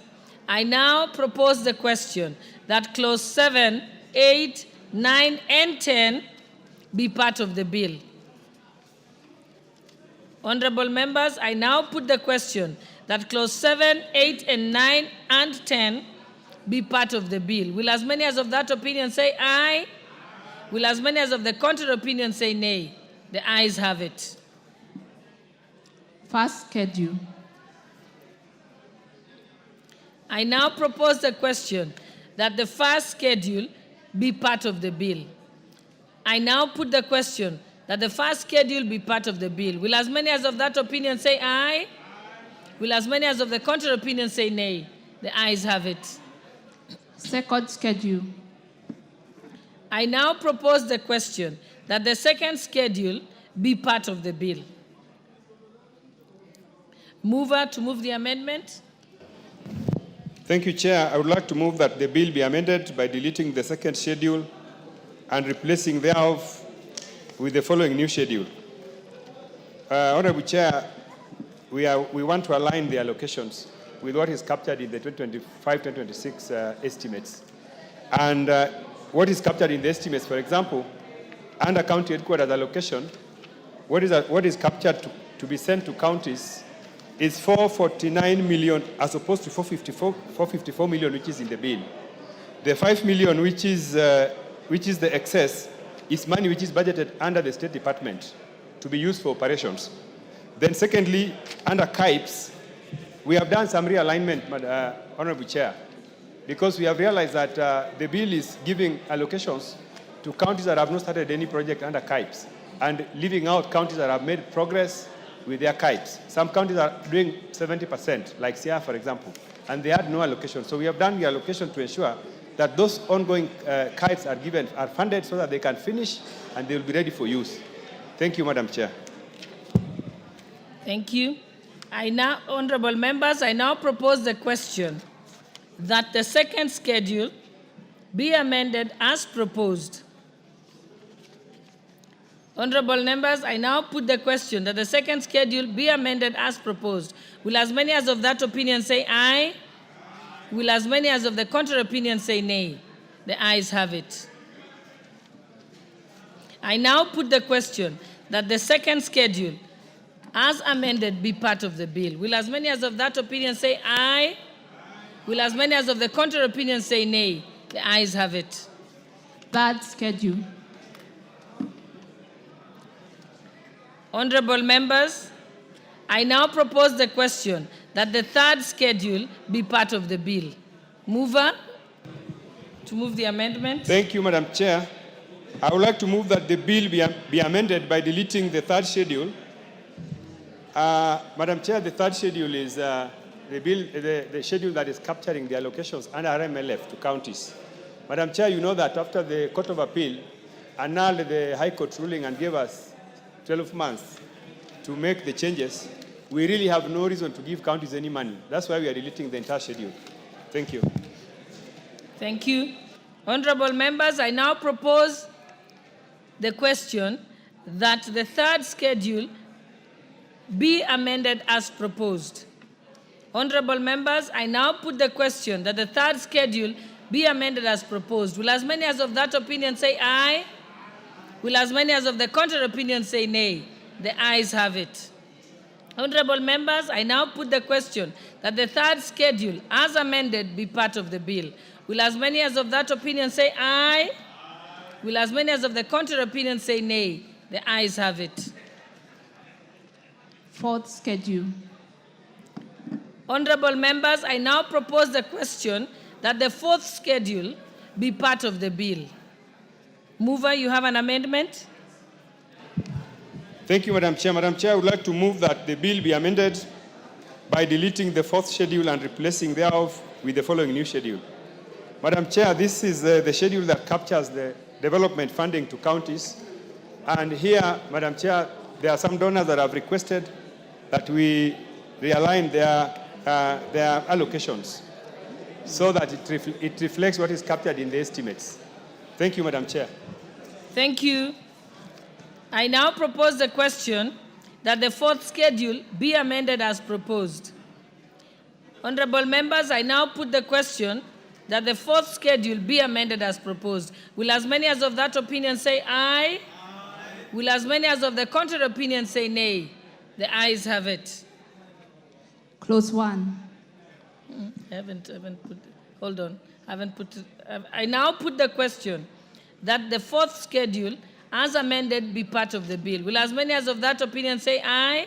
I now propose the question that clause 7, 8, 9, and 10 be part of the bill. Honorable members, I now put the question that clause 7, 8, and 9, and 10 be part of the bill. Will as many as of that opinion say aye? Will as many as of the contrary opinion say nay? The ayes have it. First schedule. I now propose the question that the first schedule be part of the bill. I now put the question that the first schedule be part of the bill. Will as many as of that opinion say aye? Aye. Will as many as of the contrary opinion say nay? The ayes have it. Second schedule. I now propose the question that the second schedule be part of the bill. Mover to move the amendment. Thank you, Chair. I would like to move that the bill be amended by deleting the second schedule and replacing thereof with the following new schedule. Honorable Chair, we want to align the allocations with what is captured in the 2025-2026 estimates. And what is captured in the estimates, for example, under county headquarters allocation, what is captured to be sent to counties is 449 million as opposed to 454 million, which is in the bill. The 5 million, which is the excess, is money which is budgeted under the State Department to be used for operations. Then secondly, under KIPES, we have done some realignment, Honorable Chair, because we have realized that the bill is giving allocations to counties that have not started any project under KIPES and leaving out counties that have made progress with their KIPES. Some counties are doing 70%, like Sierra, for example, and they had no allocation. So we have done the allocation to ensure that those ongoing KIPES are funded so that they can finish and they will be ready for use. Thank you, Madam Chair. Thank you. Honorable members, I now propose the question that the second schedule be amended as proposed. Honorable members, I now put the question that the second schedule be amended as proposed. Will as many as of that opinion say aye? Will as many as of the contrary opinion say nay? The ayes have it. I now put the question that the second schedule as amended be part of the bill. Will as many as of that opinion say aye? Will as many as of the contrary opinion say nay? The ayes have it. Third schedule. Honorable members, I now propose the question that the third schedule be part of the bill. Mover, to move the amendment. Thank you, Madam Chair. I would like to move that the bill be amended by deleting the third schedule. Madam Chair, the third schedule is the schedule that is capturing the allocations under RMLF to counties. Madam Chair, you know that after the Court of Appeal annulled the High Court ruling and gave us 12 months to make the changes, we really have no reason to give counties any money. That's why we are deleting the entire schedule. Thank you. Thank you. Honorable members, I now propose the question that the third schedule be amended as proposed. Honorable members, I now put the question that the third schedule be amended as proposed. Will as many as of that opinion say aye? Will as many as of the contrary opinion say nay? The ayes have it. Honorable members, I now put the question that the third schedule as amended be part of the bill. Will as many as of that opinion say aye? Will as many as of the contrary opinion say nay? The ayes have it. Fourth schedule. Honorable members, I now propose the question that the fourth schedule be part of the bill. Mover, you have an amendment? Thank you, Madam Chair. Madam Chair, I would like to move that the bill be amended by deleting the fourth schedule and replacing thereof with the following new schedule. Madam Chair, this is the schedule that captures the development funding to counties. And here, Madam Chair, there are some donors that have requested that we realign their allocations so that it reflects what is captured in the estimates. Thank you, Madam Chair. Thank you. I now propose the question that the fourth schedule be amended as proposed. Honorable members, I now put the question that the fourth schedule be amended as proposed. Will as many as of that opinion say aye? Will as many as of the contrary opinion say nay? The ayes have it. Clause 1. Hold on. I now put the question that the fourth schedule as amended be part of the bill. Will as many as of that opinion say aye?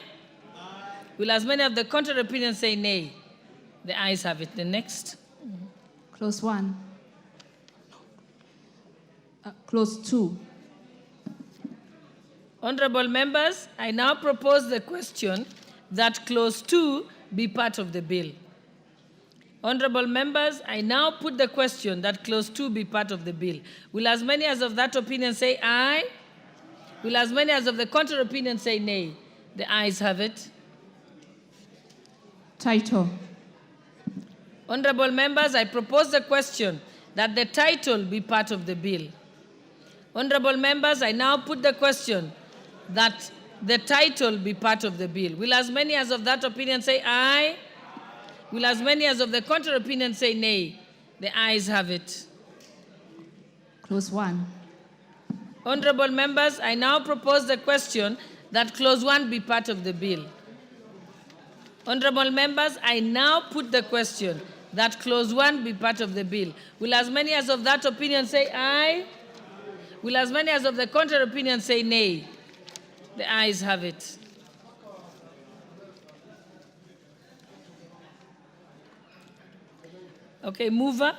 Will as many of the contrary opinion say nay? The ayes have it. The next. Clause 1. Clause 2. Honorable members, I now propose the question that clause 2 be part of the bill. Honorable members, I now put the question that clause 2 be part of the bill. Will as many as of that opinion say aye? Will as many as of the contrary opinion say nay? The ayes have it. Title. Honorable members, I propose the question that the title be part of the bill. Honorable members, I now put the question that the title be part of the bill. Will as many as of that opinion say aye? Will as many as of the contrary opinion say nay? The ayes have it. Clause 1. Honorable members, I now propose the question that clause 1 be part of the bill. Honorable members, I now put the question that clause 1 be part of the bill. Will as many as of that opinion say aye? Will as many as of the contrary opinion say nay? The ayes have it. Okay, mover.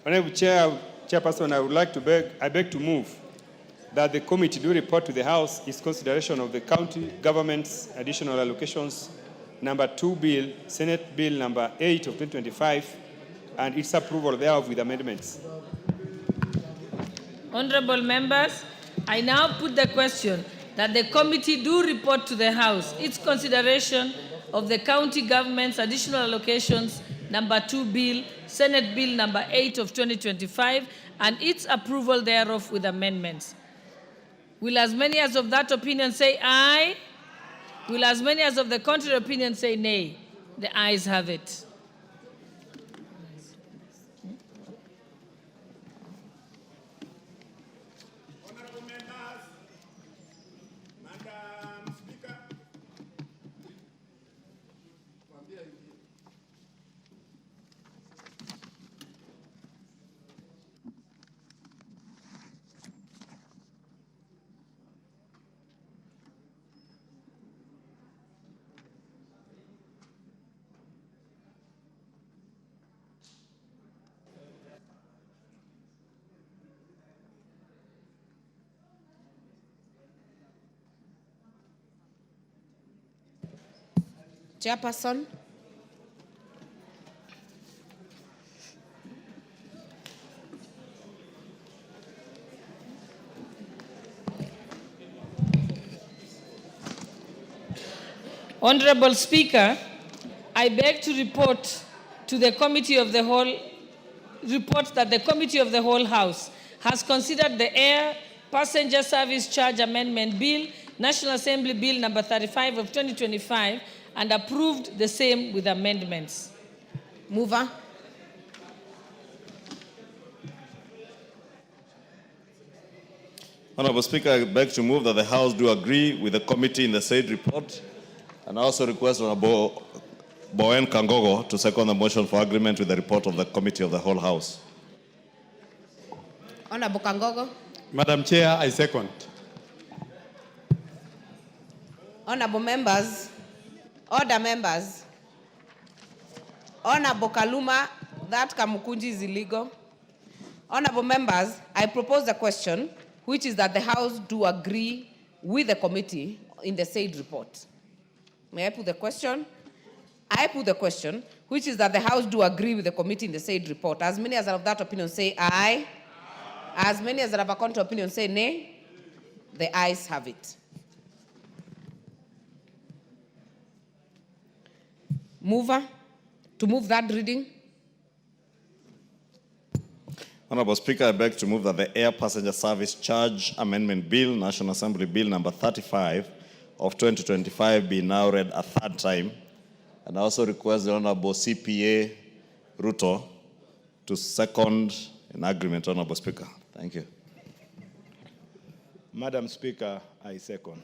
Honorable Chairperson, I beg to move that the committee do report to the House its consideration of the county government's additional allocations number 2 bill, Senate Bill number 8 of 2025, and its approval thereof with amendments. Honorable members, I now put the question that the committee do report to the House its consideration of the county government's additional allocations number 2 bill, Senate Bill number 8 of 2025, and its approval thereof with amendments. Will as many as of that opinion say aye? Will as many as of the contrary opinion say nay? The ayes have it. Chairperson. Honorable Speaker, I beg to report to the Committee of the Whole, that the Committee of the Whole House has considered the Air Passenger Service Charge Amendment Bill, National Assembly Bill number 35 of 2025, and approved the same with amendments. Mover. Honorable Speaker, I beg to move that the House do agree with the committee in the said report, and I also request Honorable Bowen Kangogo to second the motion for agreement with the report of the Committee of the Whole House. Honorable Kangogo. Madam Chair, I second. Honorable members, order members. Honorable Kaluma, that Kamukunji is illegal. Honorable members, I propose the question, which is that the House do agree with the committee in the said report. May I put the question? I put the question, which is that the House do agree with the committee in the said report. As many as are of that opinion say aye. As many as are of a contrary opinion say nay. The ayes have it. Mover, to move that reading. Honorable Speaker, I beg to move that the Air Passenger Service Charge Amendment Bill, National Assembly Bill number 35 of 2025 be now read a third time. And I also request the Honorable CPA Ruto to second in agreement, Honorable Speaker. Thank you. Madam Speaker, I second.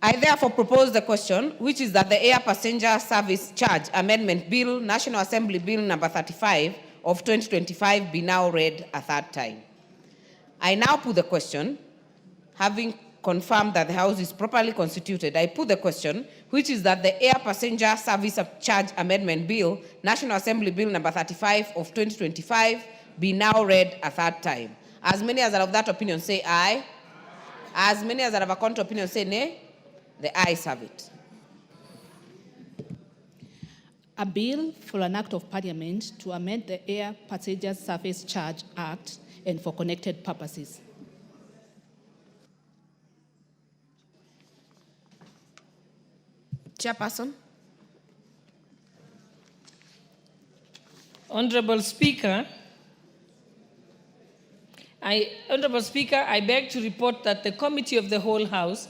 I therefore propose the question, which is that the Air Passenger Service Charge Amendment Bill, National Assembly Bill number 35 of 2025 be now read a third time. I now put the question, having confirmed that the House is properly constituted, I put the question, which is that the Air Passenger Service Charge Amendment Bill, National Assembly Bill number 35 of 2025 be now read a third time. As many as are of that opinion say aye. As many as are of a contrary opinion say nay. The ayes have it. A bill for an act of parliament to amend the Air Passenger Service Charge Act and for connected purposes. Chairperson. Honorable Speaker, I beg to report that the Committee of the Whole House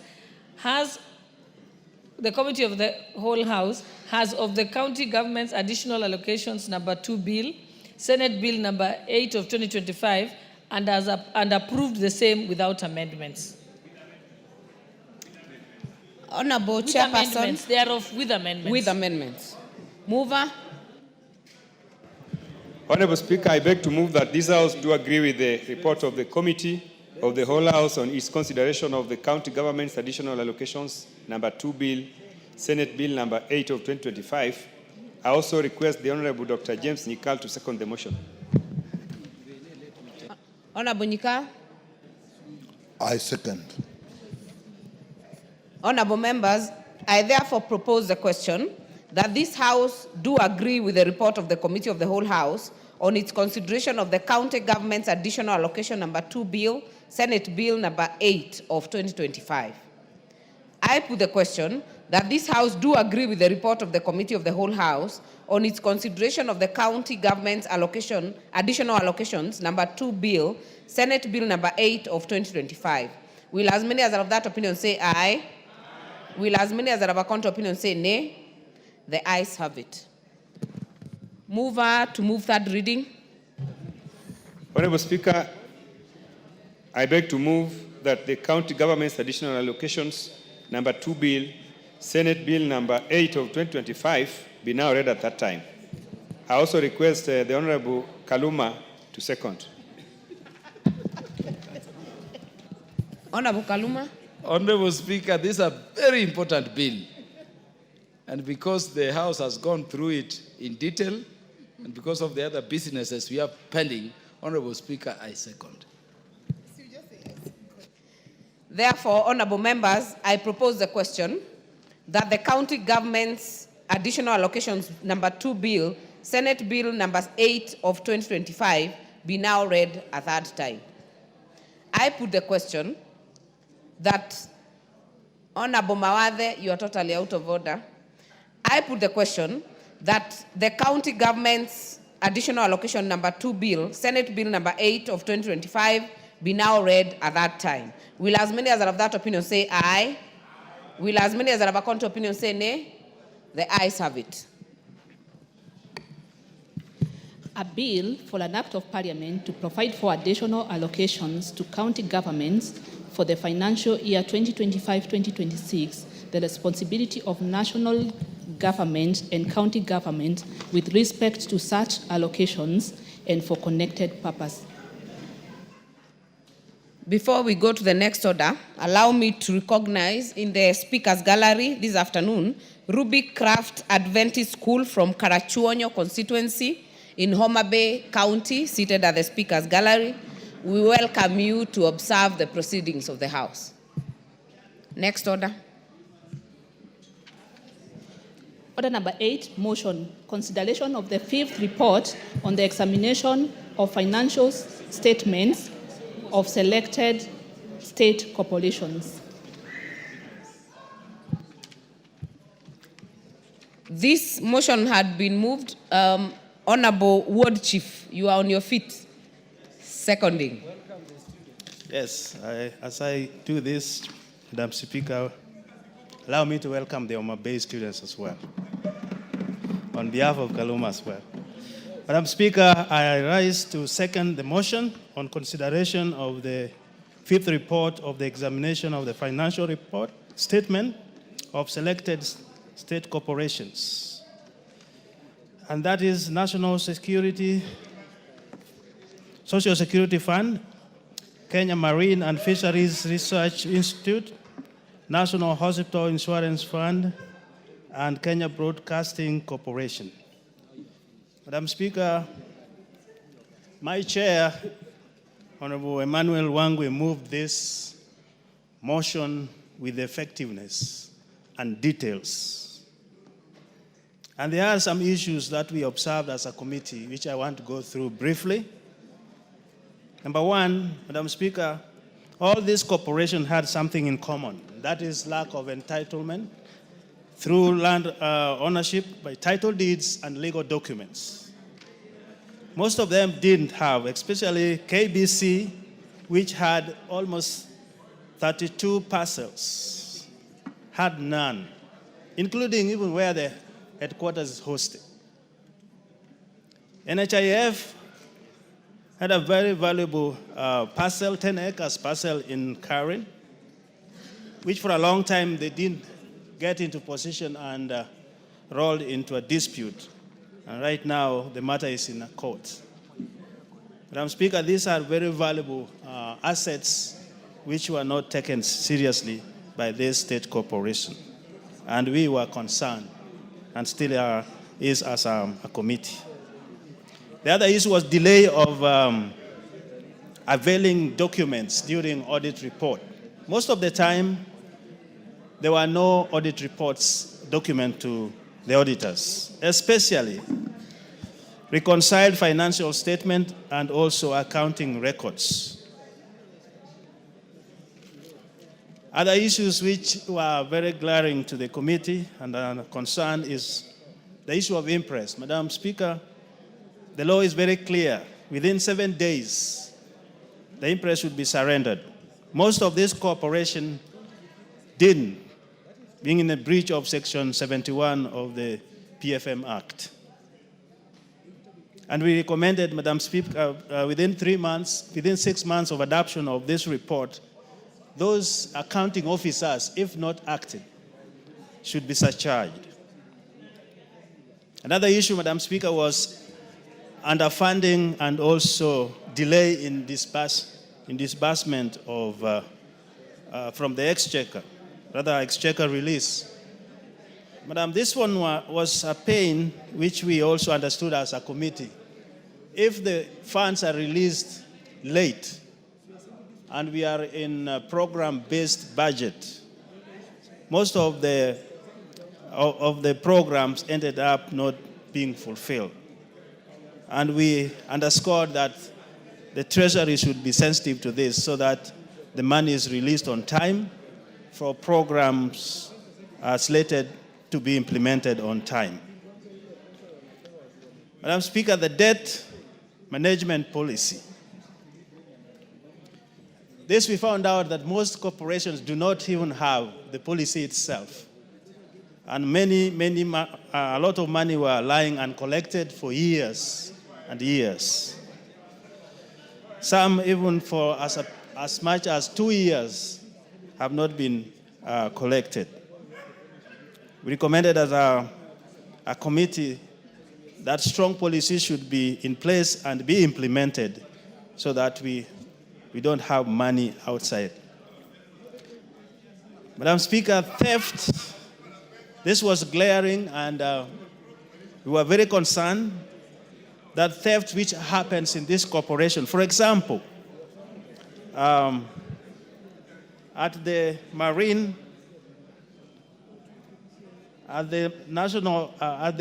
has of the county government's additional allocations number 2 bill, Senate Bill number 8 of 2025, and approved the same without amendments. Honorable Chairperson. Thereof with amendments. With amendments. Mover. Honorable Speaker, I beg to move that this House do agree with the report of the Committee of the whole House on its consideration of the County Government's Additional Allocations Number 2 Bill, Senate Bill Number 8 of 2025. I also request the Honorable Dr. James Nikal to second the motion. Honorable Nyika. I second. Honorable members, I therefore propose the question that this House do agree with the report of the Committee of the whole House on its consideration of the County Government's Additional Allocation Number 2 Bill, Senate Bill Number 8 of 2025. I put the question that this House do agree with the report of the Committee of the whole House on its consideration of the County Government's Additional Allocations Number 2 Bill, Senate Bill Number 8 of 2025. Will as many as are of that opinion say aye? Will as many as are of a counter opinion say nay? The ayes have it. Mover to move third reading. Honorable Speaker, I beg to move that the County Government's Additional Allocations Number 2 Bill, Senate Bill Number 8 of 2025 be now read at that time. I also request the Honorable Kaluma to second. Honorable Kaluma. Honorable Speaker, this is a very important bill. And because the House has gone through it in detail, and because of the other businesses we have pending, Honorable Speaker, I second. Therefore, honorable members, I propose the question that the County Government's Additional Allocations Number 2 Bill, Senate Bill Number 8 of 2025, be now read a third time. I put the question that, Honorable Mawathe, you are totally out of order. I put the question that the County Government's Additional Allocation Number 2 Bill, Senate Bill Number 8 of 2025, be now read at that time. Will as many as are of that opinion say aye? Will as many as are of a counter opinion say nay? The ayes have it. A bill for an act of parliament to provide for additional allocations to county governments for the financial year 2025-2026, the responsibility of national government and county government with respect to such allocations and for connected purpose. Before we go to the next order, allow me to recognize in the speakers gallery this afternoon, Ruby Craft Adventist School from Karachuonyo constituency in Homa Bay County, seated at the speakers gallery. We welcome you to observe the proceedings of the House. Next order. Order number 8, motion, consideration of the 5th report on the examination of financial statements of selected state corporations. This motion had been moved. Honorable Ward Chief, you are on your feet. Seconding. Yes, as I do this, Madam Speaker, allow me to welcome the Homa Bay students as well, on behalf of Kaluma as well. Madam Speaker, I rise to second the motion on consideration of the 5th report of the examination of the financial report statement of selected state corporations. And that is National Security, Social Security Fund, Kenya Marine and Fisheries Research Institute, National Hospital Insurance Fund, and Kenya Broadcasting Corporation. Madam Speaker, my chair, Honorable Emmanuel Wangwe, moved this motion with effectiveness and details. And there are some issues that we observed as a committee, which I want to go through briefly. Number one, Madam Speaker, all these corporations had something in common. That is lack of entitlement through land ownership by title deeds and legal documents. Most of them didn't have, especially KBC, which had almost 32 parcels, had none, including even where the headquarters is hosted. NHIF had a very valuable parcel, 10 acres parcel in Karen, which for a long time they didn't get into position and rolled into a dispute. And right now, the matter is in a court. Madam Speaker, these are very valuable assets which were not taken seriously by this state corporation. And we were concerned, and still is as a committee. The other issue was delay of availing documents during audit report. Most of the time, there were no audit reports document to the auditors, especially reconciled financial statement and also accounting records. Other issues which were very glaring to the committee and a concern is the issue of interest. Madam Speaker, the law is very clear. Within 7 days, the interest should be surrendered. Most of this corporation didn't, being in a breach of Section 71 of the PFM Act. And we recommended, Madam Speaker, within 6 months of adoption of this report, those accounting officers, if not acted, should be surcharged. Another issue, Madam Speaker, was underfunding and also delay in disbursement of from the exchequer, rather exchequer release. Madam, this one was a pain which we also understood as a committee. If the funds are released late and we are in a program-based budget, most of the programs ended up not being fulfilled. And we underscored that the Treasury should be sensitive to this so that the money is released on time for programs slated to be implemented on time. Madam Speaker, the debt management policy. This we found out that most corporations do not even have the policy itself. And a lot of money were lying uncollected for years and years. Some even for as much as 2 years have not been collected. We recommended as a committee that strong policies should be in place and be implemented so that we don't have money outside. Madam Speaker, theft, this was glaring, and we were very concerned that theft which happens in this corporation. For example, at the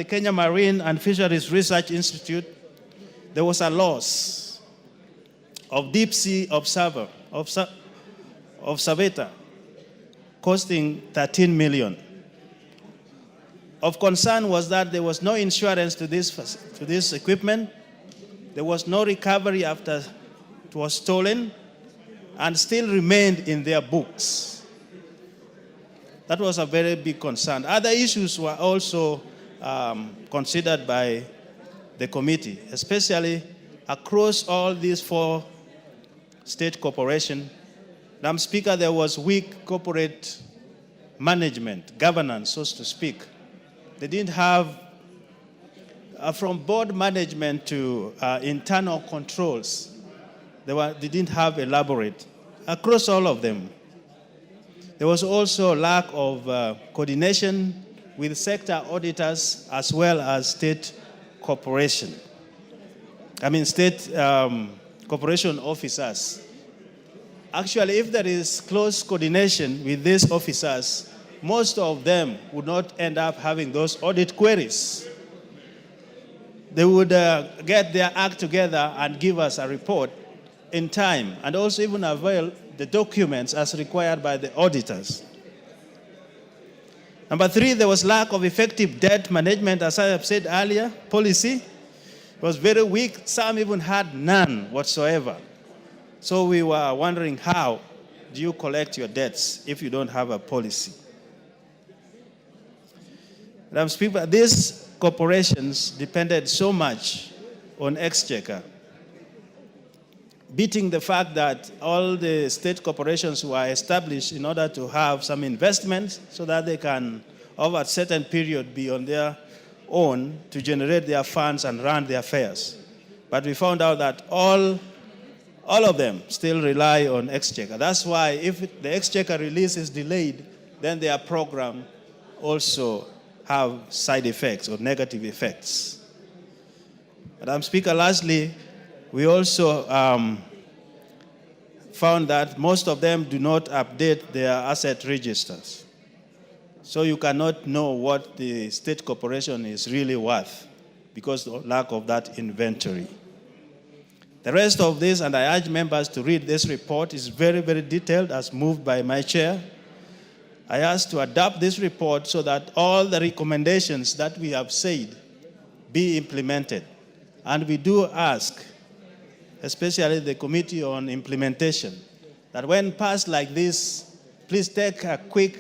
Kenya Marine and Fisheries Research Institute, there was a loss of deep sea observator costing 13 million. Of concern was that there was no insurance to this equipment. There was no recovery after it was stolen and still remained in their books. That was a very big concern. Other issues were also considered by the committee, especially across all these 4 state corporations. Madam Speaker, there was weak corporate management, governance, so to speak. They didn't have, from board management to internal controls, they didn't have elaborate, across all of them. There was also lack of coordination with sector auditors as well as state corporation officers. Actually, if there is close coordination with these officers, most of them would not end up having those audit queries. They would get their act together and give us a report in time, and also even avail the documents as required by the auditors. Number 3, there was lack of effective debt management, as I have said earlier. Policy was very weak. Some even had none whatsoever. So we were wondering, how do you collect your debts if you don't have a policy? Madam Speaker, these corporations depended so much on exchequer, beating the fact that all the state corporations were established in order to have some investments so that they can, over a certain period, be on their own to generate their funds and run their affairs. But we found out that all of them still rely on exchequer. That's why if the exchequer release is delayed, then their program also have side effects or negative effects. Madam Speaker, lastly, we also found that most of them do not update their asset registers. So you cannot know what the state corporation is really worth because of lack of that inventory. The rest of this, and I urge members to read this report, is very, very detailed as moved by my chair. I ask to adopt this report so that all the recommendations that we have said be implemented. And we do ask, especially the Committee on Implementation, that when passed like this, please take a quick,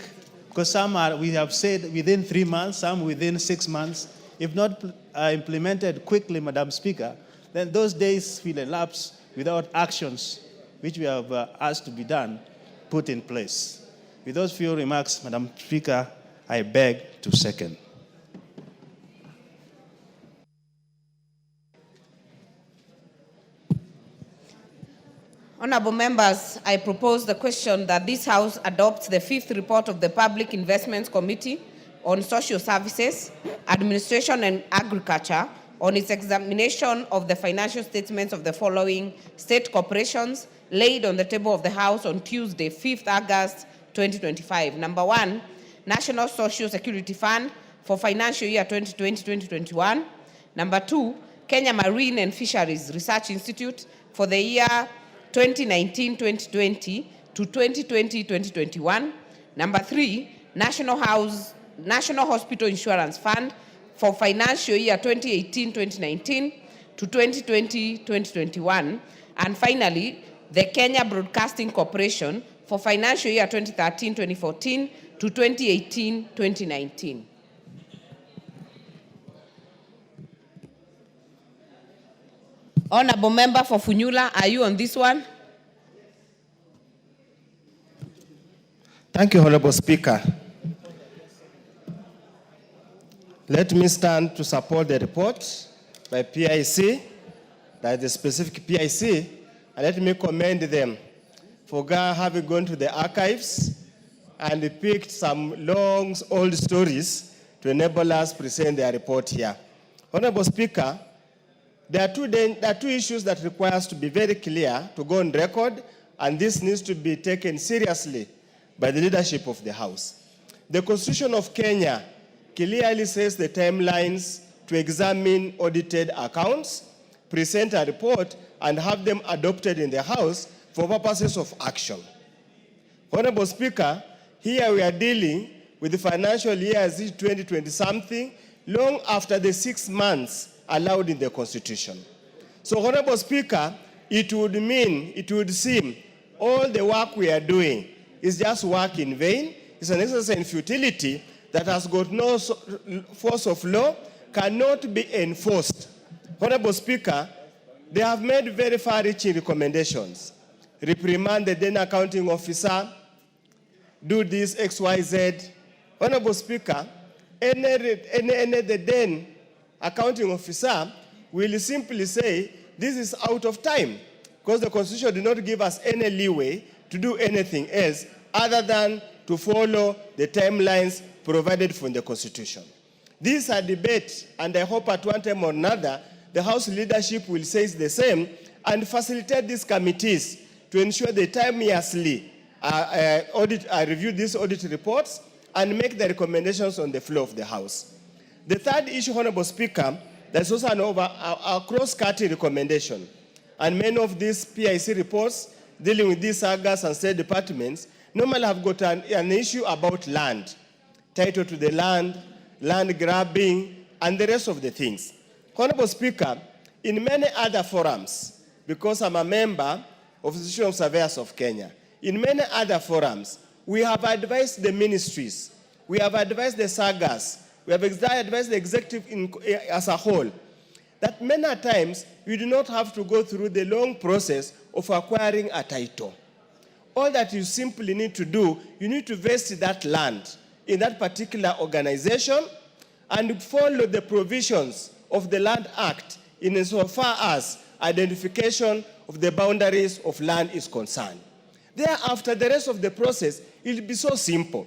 because some are, we have said within 3 months, some within 6 months. If not implemented quickly, Madam Speaker, then those days will elapse without actions which we have asked to be done, put in place. With those few remarks, Madam Speaker, I beg to second. Honourable members, I propose the question that this House adopts the 5th report of the Public Investments Committee on Social Services, Administration and Agriculture on its examination of the financial statements of the following state corporations laid on the table of the House on Tuesday, 5th August 2025. Number 1, National Social Security Fund for financial year 2020-2021. Number 2, Kenya Marine and Fisheries Research Institute for the year 2019-2020 to 2020-2021. Number 3, National Hospital Insurance Fund for financial year 2018-2019 to 2020-2021. And finally, the Kenya Broadcasting Corporation for financial year 2013-2014 to 2018-2019. Honourable Member for Funyula, are you on this one? Thank you, Honourable Speaker. Let me stand to support the report by PIC, that is the specific PIC, and let me commend them for having gone to the archives and picked some long, old stories to enable us present their report here. Honourable Speaker, there are two issues that require us to be very clear, to go on record, and this needs to be taken seriously by the leadership of the House. The Constitution of Kenya clearly says the timelines to examine audited accounts, present a report, and have them adopted in the House for purposes of action. Honourable Speaker, here we are dealing with the financial year 2020-something, long after the 6 months allowed in the Constitution. So, Honourable Speaker, it would seem all the work we are doing is just work in vain. It's an exercise in futility that has got no force of law, cannot be enforced. Honourable Speaker, they have made very far-reaching recommendations. Reprimand the then accounting officer, do this XYZ. Honourable Speaker, the then accounting officer will simply say, this is out of time, because the Constitution did not give us any leeway to do anything else other than to follow the timelines provided for in the Constitution. These are debates, and I hope at one time or another, the House leadership will say the same and facilitate these committees to ensure they timeously review these audit reports and make the recommendations on the floor of the House. The third issue, Honourable Speaker, there's also a cross-cutting recommendation. And many of these PIC reports dealing with these sagas and state departments normally have got an issue about land, title to the land grabbing, and the rest of the things. Honourable Speaker, in many other forums, because I'm a member of the Institution of Surveyors of Kenya, in many other forums, we have advised the ministries, we have advised the sagas, we have advised the executive as a whole, that many times you do not have to go through the long process of acquiring a title. All that you simply need to do, you need to vest that land in that particular organization, and follow the provisions of the Land Act insofar as identification of the boundaries of land is concerned. Thereafter, the rest of the process will be so simple.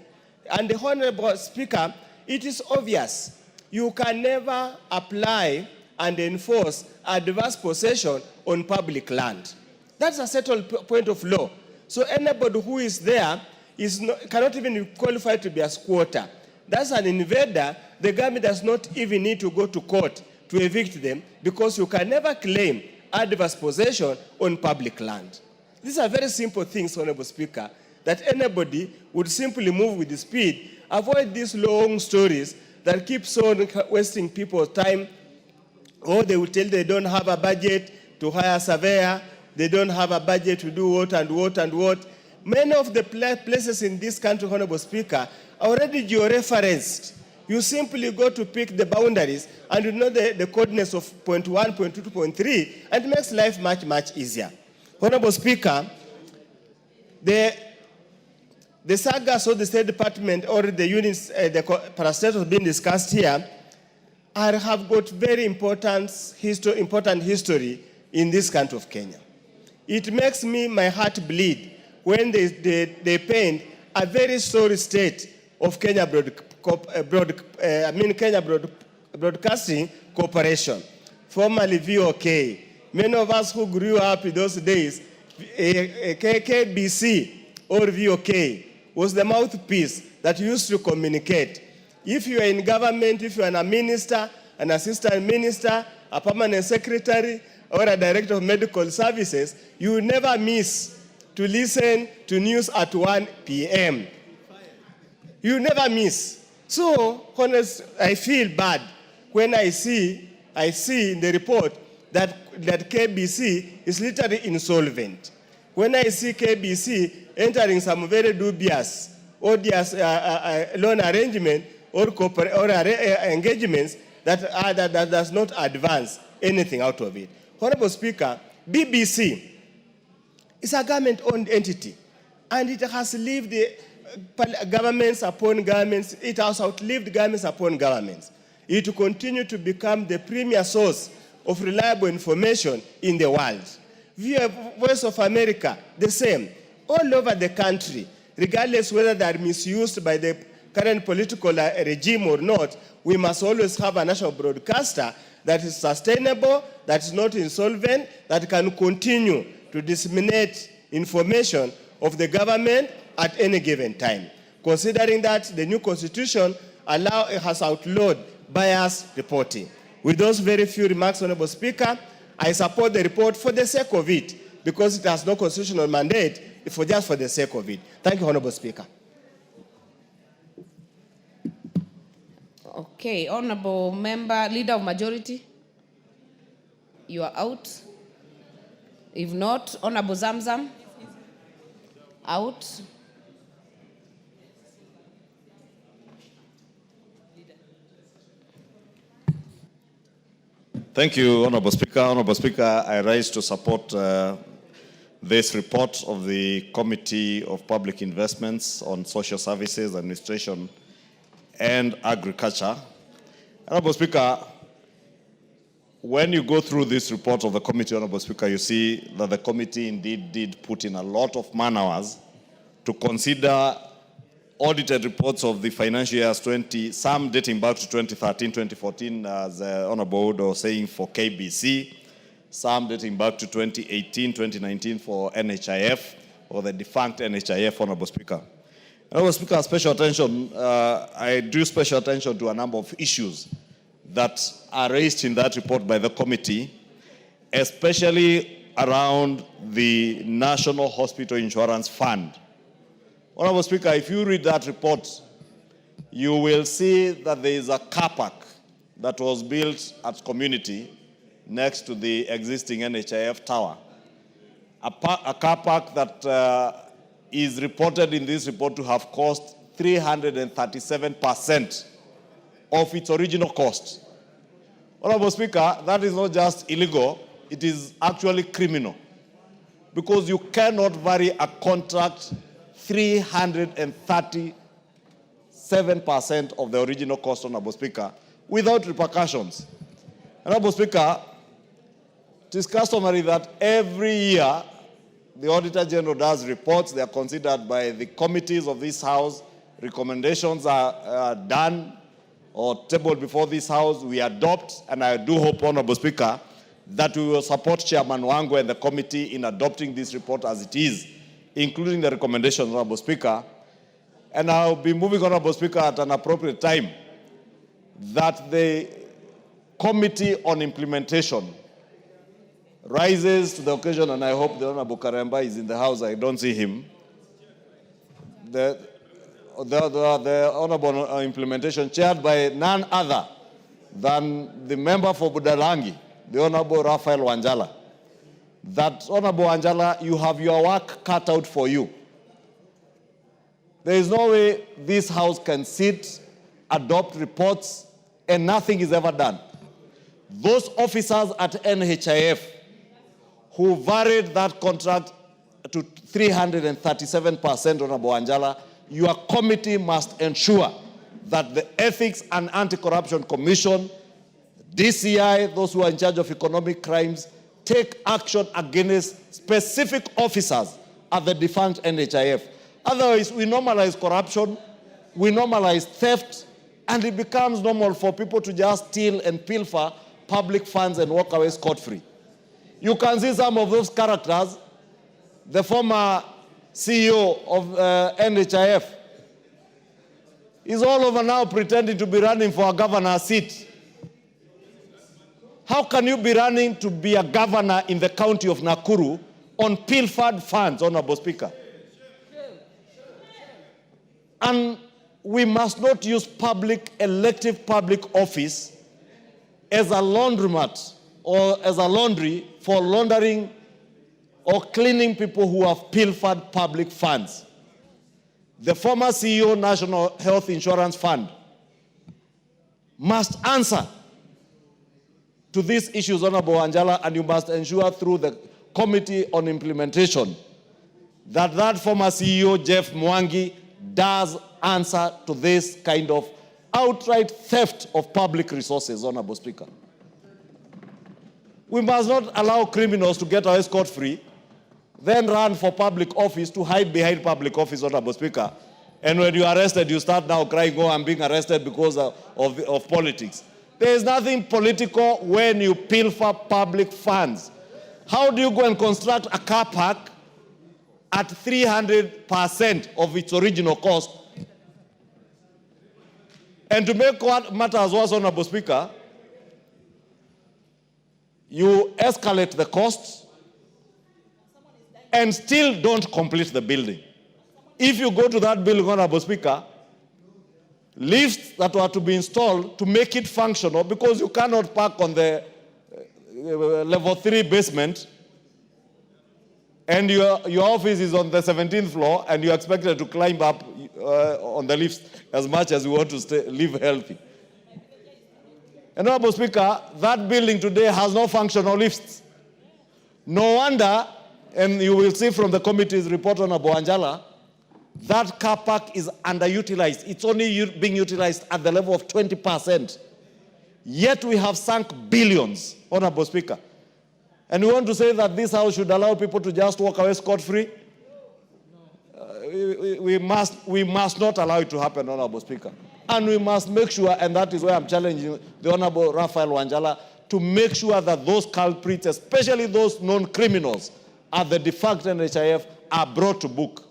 And the Honorable Speaker, it is obvious you can never apply and enforce adverse possession on public land. That's a settled point of law. So anybody who is there cannot even qualify to be a squatter. That's an invader. The government does not even need to go to court to evict them because you can never claim adverse possession on public land. These are very simple things, Honorable Speaker, that anybody would simply move with the speed, avoid these long stories that keeps on wasting people's time, or they will tell they don't have a budget to hire a surveyor, they don't have a budget to do what and what and what. Many of the places in this country, Honorable Speaker, are already georeferenced. You simply go to pick the boundaries and you know the coordinates of point 1, point 2 to point 3, and it makes life much, much easier. Honorable Speaker, the sagas of the State Department or the units, the parastatals being discussed here, have got very important history in this country of Kenya. It makes my heart bleed when they paint a very sorry state of Kenya Broadcasting Corporation, formerly VOK. Many of us who grew up in those days, KBC or VOK was the mouthpiece that used to communicate. If you are in government, if you are a minister, an assistant minister, a permanent secretary, or a director of medical services, you will never miss to listen to news at 1 p.m. You never miss. So, honestly, I feel bad when I see in the report that KBC is literally insolvent. When I see KBC entering some very dubious, odious loan arrangement or engagements that does not advance anything out of it. Honorable Speaker, BBC is a government-owned entity, and it has lived governments upon governments. It has outlived governments upon governments. It will continue to become the premier source of reliable information in the world. Voice of America, the same. All over the country, regardless whether they are misused by the current political regime or not, we must always have a national broadcaster that is sustainable, that is not insolvent, that can continue to disseminate information of the government at any given time. Considering that the new constitution has outlawed bias reporting. With those very few remarks, Honorable Speaker, I support the report for the sake of it, because it has no constitutional mandate, just for the sake of it. Thank you, Honorable Speaker. Okay, Honorable Member, Leader of Majority, you are out. If not, Honorable Zamzam, out. Thank you, Honorable Speaker. Honorable Speaker, I rise to support this report of the Committee of Public Investments on Social Services, Administration, and Agriculture. Honorable Speaker, when you go through this report of the committee, Honorable Speaker, you see that the committee indeed did put in a lot of man-hours to consider audited reports of the financial years some dating back to 2013, 2014, as Honorable Odo was saying, for KBC, some dating back to 2018, 2019 for NHIF, or the defunct NHIF, Honorable Speaker. Honorable Speaker, I drew special attention to a number of issues that are raised in that report by the committee, especially around the National Hospital Insurance Fund. Honorable Speaker, if you read that report, you will see that there is a car park that was built at community next to the existing NHIF tower. A car park that is reported in this report to have cost 337% of its original cost. Honorable Speaker, that is not just illegal, it is actually criminal, because you cannot vary a contract 337% of the original cost, Honorable Speaker, without repercussions. Honorable Speaker, it is customary that every year the Auditor General does reports. They are considered by the committees of this House. Recommendations are done or tabled before this House. We adopt, and I do hope, Honorable Speaker, that we will support Chairman Wangwe and the committee in adopting this report as it is, including the recommendations, Honorable Speaker. And I'll be moving, Honorable Speaker, at an appropriate time, that the Committee on Implementation rises to the occasion, and I hope the Honorable Karemba is in the House. I don't see him. The Honorable Implementation, chaired by none other than the member for Budalangi, the Honorable Raphael Wanjala. That, Honorable Wanjala, you have your work cut out for you. There is no way this House can sit, adopt reports, and nothing is ever done. Those officers at NHIF who varied that contract to 337%, Honorable Wanjala, your committee must ensure that the Ethics and Anti-Corruption Commission, DCI, those who are in charge of economic crimes, take action against specific officers at the defunct NHIF. Otherwise, we normalize corruption, we normalize theft, and it becomes normal for people to just steal and pilfer public funds and walk away scot-free. You can see some of those characters. The former CEO of NHIF is all over now pretending to be running for a governor's seat. How can you be running to be a governor in the county of Nakuru on pilfered funds, Honorable Speaker? And we must not use elective public office as a laundromat or as a laundry for laundering or cleaning people who have pilfered public funds. The former CEO, National Health Insurance Fund, must answer to these issues, Honorable Wanjala, and you must ensure through the Committee on Implementation that that former CEO, Jeff Mwangi, does answer to this kind of outright theft of public resources, Honorable Speaker. We must not allow criminals to get away scot-free, then run for public office to hide behind public office, Honorable Speaker. And when you are arrested, you start now crying, oh, I'm being arrested because of politics. There is nothing political when you pilfer public funds. How do you go and construct a car park at 300% of its original cost? And to make what matters worse, Honorable Speaker, you escalate the costs and still don't complete the building. If you go to that building, Honorable Speaker, lifts that were to be installed to make it functional, because you cannot park on the level 3 basement, and your office is on the 17th floor, and you're expected to climb up on the lifts as much as you want to live healthy. And Honorable Speaker, that building today has no functional lifts. No wonder, and you will see from the committee's report, Honorable Wanjala, that car park is underutilized. It's only being utilized at the level of 20%. Yet we have sunk billions, Honorable Speaker. And we want to say that this House should allow people to just walk away scot-free? We must not allow it to happen, Honorable Speaker. And we must make sure, and that is why I'm challenging the Honorable Raphael Wanjala, to make sure that those culprits, especially those known criminals at the defunct NHIF, are brought to book.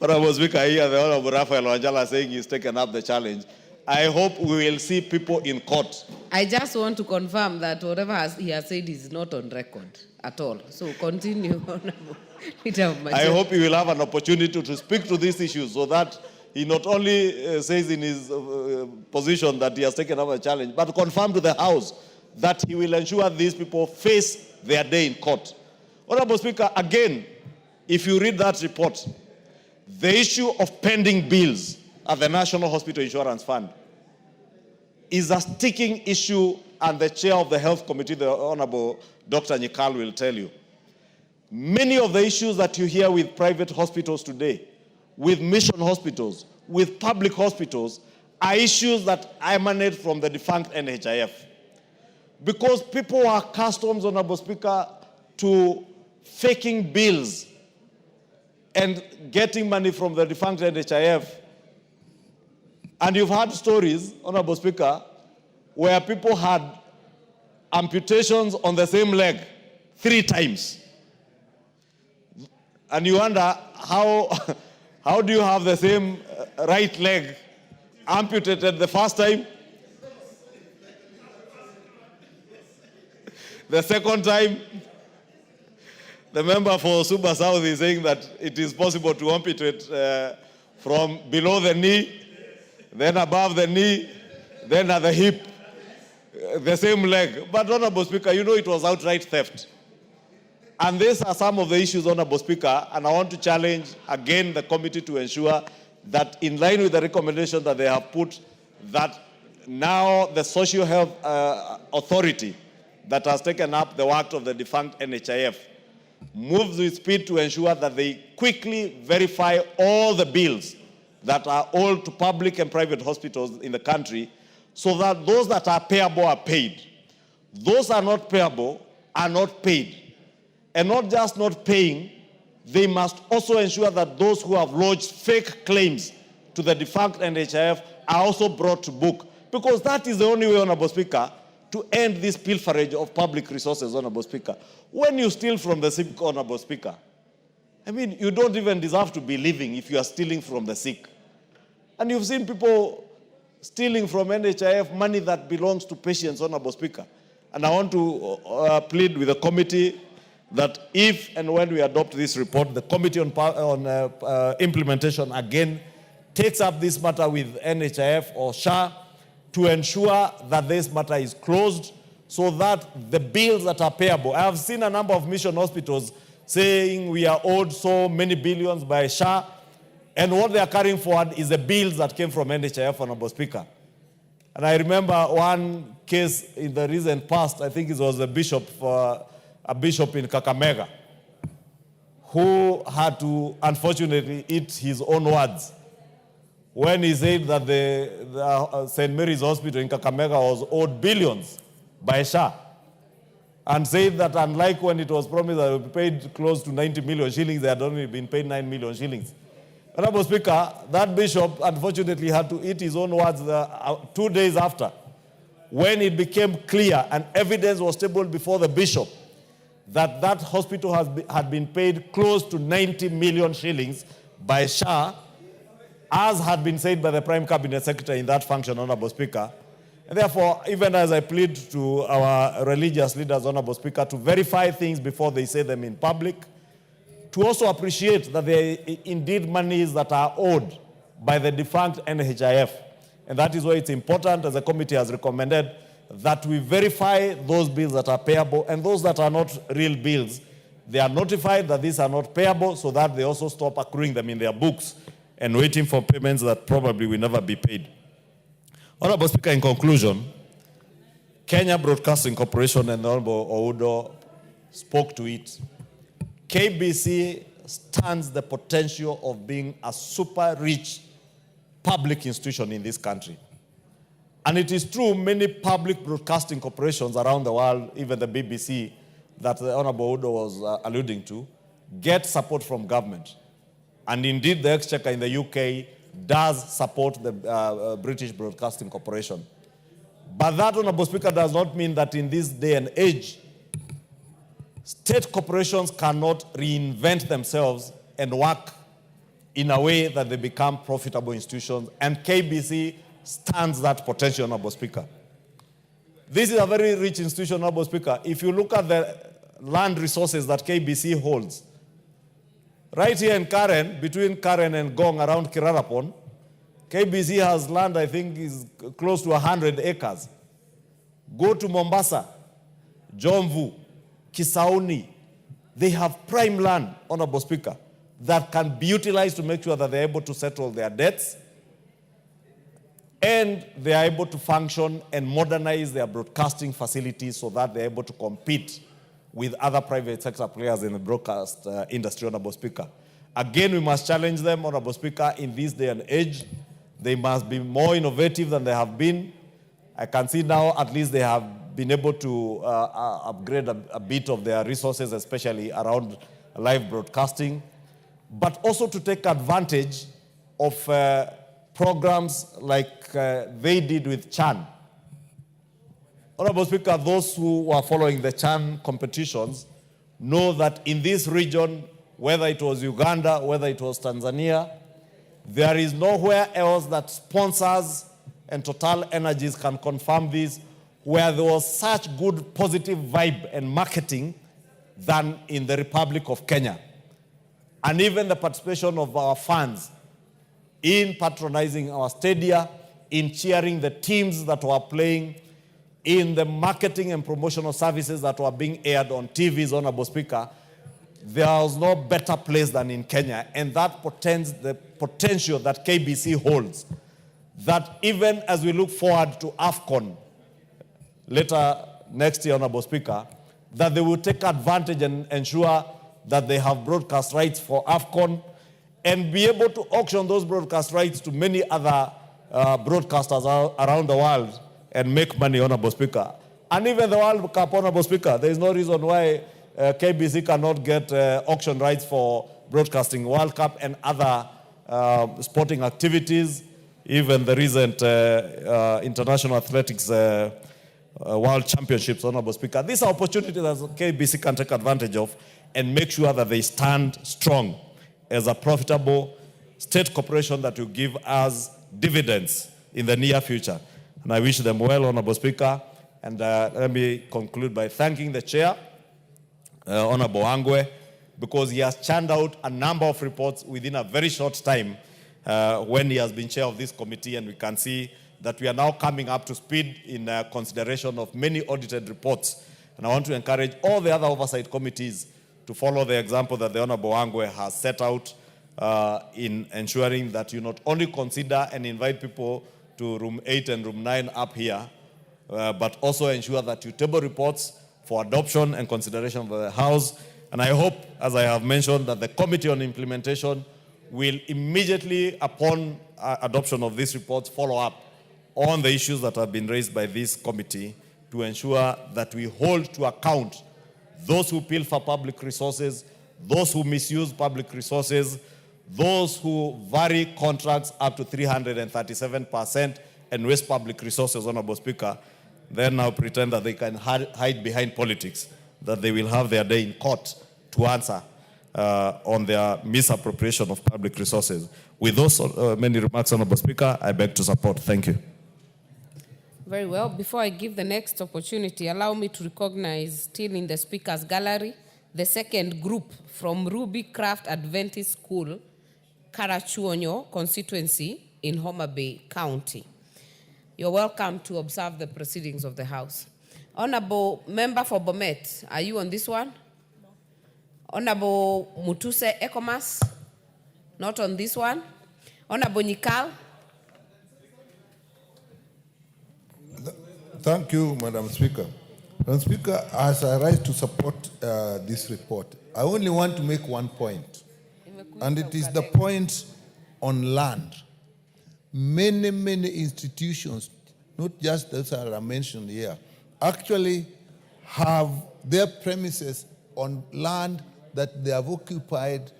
Honorable Speaker, I hear the Honorable Raphael Wanjala saying he's taken up the challenge. I hope we will see people in court. I just want to confirm that whatever he has said is not on record at all. So continue, Honorable Leader of Majority. I hope he will have an opportunity to speak to these issues so that he not only says in his position that he has taken up a challenge, but confirm to the House that he will ensure these people face their day in court. Honorable Speaker, again, if you read that report, the issue of pending bills at the National Hospital Insurance Fund is a sticking issue, and the chair of the Health Committee, the Honorable Dr. Nyikal, will tell you. Many of the issues that you hear with private hospitals today, with mission hospitals, with public hospitals are issues that emanate from the defunct NHIF. Because people are accustomed, Honorable Speaker, to faking bills and getting money from the defunct NHIF. And you've heard stories, Honorable Speaker, where people had amputations on the same leg 3 times. And you wonder, how do you have the same right leg amputated the first time, the second time? The member for Suba South is saying that it is possible to amputate from below the knee, then above the knee, then at the hip, the same leg. But, Honorable Speaker, you know it was outright theft. And these are some of the issues, Honorable Speaker, and I want to challenge again the committee to ensure that, in line with the recommendation that they have put, that now the Social Health Authority that has taken up the work of the defunct NHIF moves with speed to ensure that they quickly verify all the bills that are owed to public and private hospitals in the country, so that those that are payable are paid. Those are not payable are not paid. And not just not paying, they must also ensure that those who have lodged fake claims to the defunct NHIF are also brought to book. Because that is the only way, Honorable Speaker, to end this pilferage of public resources, Honorable Speaker. When you steal from the sick, Honorable Speaker, I mean, you don't even deserve to be living if you are stealing from the sick. And you've seen people stealing from NHIF money that belongs to patients, Honorable Speaker. And I want to plead with the committee that if and when we adopt this report, the Committee on Implementation again takes up this matter with NHIF or SHA to ensure that this matter is closed, so that the bills that are payable. I have seen a number of mission hospitals saying we are owed so many billions by SHA, and what they are carrying forward is the bills that came from NHIF, Honorable Speaker. And I remember one case in the recent past, I think it was a bishop in Kakamega, who had to, unfortunately, eat his own words when he said that the St. Mary's Hospital in Kakamega was owed billions by SHA, and said that unlike when it was promised that it would be paid close to 90 million shillings, they had only been paid 9 million shillings. Honorable Speaker, that bishop unfortunately had to eat his own words 2 days after, when it became clear and evidence was tabled before the bishop that that hospital had been paid close to 90 million shillings by SHA, as had been said by the Prime Cabinet Secretary in that function, Honorable Speaker. And therefore, even as I plead to our religious leaders, Honorable Speaker, to verify things before they say them in public, to also appreciate that there are indeed monies that are owed by the defunct NHIF. And that is why it's important, as the committee has recommended, that we verify those bills that are payable, and those that are not real bills, they are notified that these are not payable, so that they also stop accruing them in their books and waiting for payments that probably will never be paid. Honorable Speaker, in conclusion, Kenya Broadcasting Corporation and the Honorable Oudo spoke to it. KBC stands the potential of being a super rich public institution in this country. And it is true, many public broadcasting corporations around the world, even the BBC that the Honorable Oudo was alluding to, get support from government. And indeed, the Exchequer in the UK does support the British Broadcasting Corporation. But that, Honorable Speaker, does not mean that in this day and age, state corporations cannot reinvent themselves and work in a way that they become profitable institutions, and KBC stands that potential, Honorable Speaker. This is a very rich institution, Honorable Speaker. If you look at the land resources that KBC holds, right here in Karen, between Karen and Gong, around Kirarapon, KBC has land, I think, is close to 100 acres. Go to Mombasa, Jomvu, Kisauni, they have prime land, Honorable Speaker, that can be utilized to make sure that they're able to settle their debts, and they are able to function and modernize their broadcasting facilities so that they're able to compete with other private sector players in the broadcast industry, Honorable Speaker. Again, we must challenge them, Honorable Speaker, in this day and age. They must be more innovative than they have been. I can see now at least they have been able to upgrade a bit of their resources, especially around live broadcasting, but also to take advantage of programs like they did with Chan. Honorable Speaker, those who are following the Chan competitions know that in this region, whether it was Uganda, whether it was Tanzania, there is nowhere else that sponsors and Total Energies can confirm this, where there was such good positive vibe and marketing than in the Republic of Kenya. And even the participation of our fans in patronizing our stadia, in cheering the teams that were playing, in the marketing and promotional services that were being aired on TVs, Honorable Speaker, there was no better place than in Kenya, and that portends the potential that KBC holds, that even as we look forward to AFCON later next year, Honorable Speaker, that they will take advantage and ensure that they have broadcast rights for AFCON and be able to auction those broadcast rights to many other broadcasters around the world and make money, Honorable Speaker. And even the World Cup, Honorable Speaker, there is no reason why KBC cannot get auction rights for broadcasting World Cup and other sporting activities, even the recent International Athletics World Championships, Honorable Speaker. These are opportunities that KBC can take advantage of and make sure that they stand strong as a profitable state corporation that will give us dividends in the near future. And I wish them well, Honorable Speaker. And let me conclude by thanking the Chair, Honorable Angwe, because he has churned out a number of reports within a very short time when he has been chair of this committee, and we can see that we are now coming up to speed in consideration of many audited reports. And I want to encourage all the other oversight committees to follow the example that the Honorable Angwe has set out in ensuring that you not only consider and invite people to room 8 and room 9 up here, but also ensure that you table reports for adoption and consideration by the House. And I hope, as I have mentioned, that the Committee on Implementation will immediately, upon adoption of these reports, follow up on the issues that have been raised by this committee to ensure that we hold to account those who pilfer public resources, those who misuse public resources, those who vary contracts up to 337% and waste public resources, Honorable Speaker. Then now pretend that they can hide behind politics, that they will have their day in court to answer on their misappropriation of public resources. With those many remarks, Honorable Speaker, I beg to support. Thank you. Very well. Before I give the next opportunity, allow me to recognize, still in the Speaker's Gallery, the second group from Ruby Craft Adventist School, Karachuonyo constituency in Homa Bay County. You're welcome to observe the proceedings of the House. Honorable Member for Bomet, are you on this one? No. Honorable Mutuse Ekomas, not on this one. Honorable Nikal. Thank you, Madam Speaker. Madam Speaker, as I rise to support this report, I only want to make one point, and it is the point on land. Many institutions, not just those that are mentioned here, actually have their premises on land that they have occupied,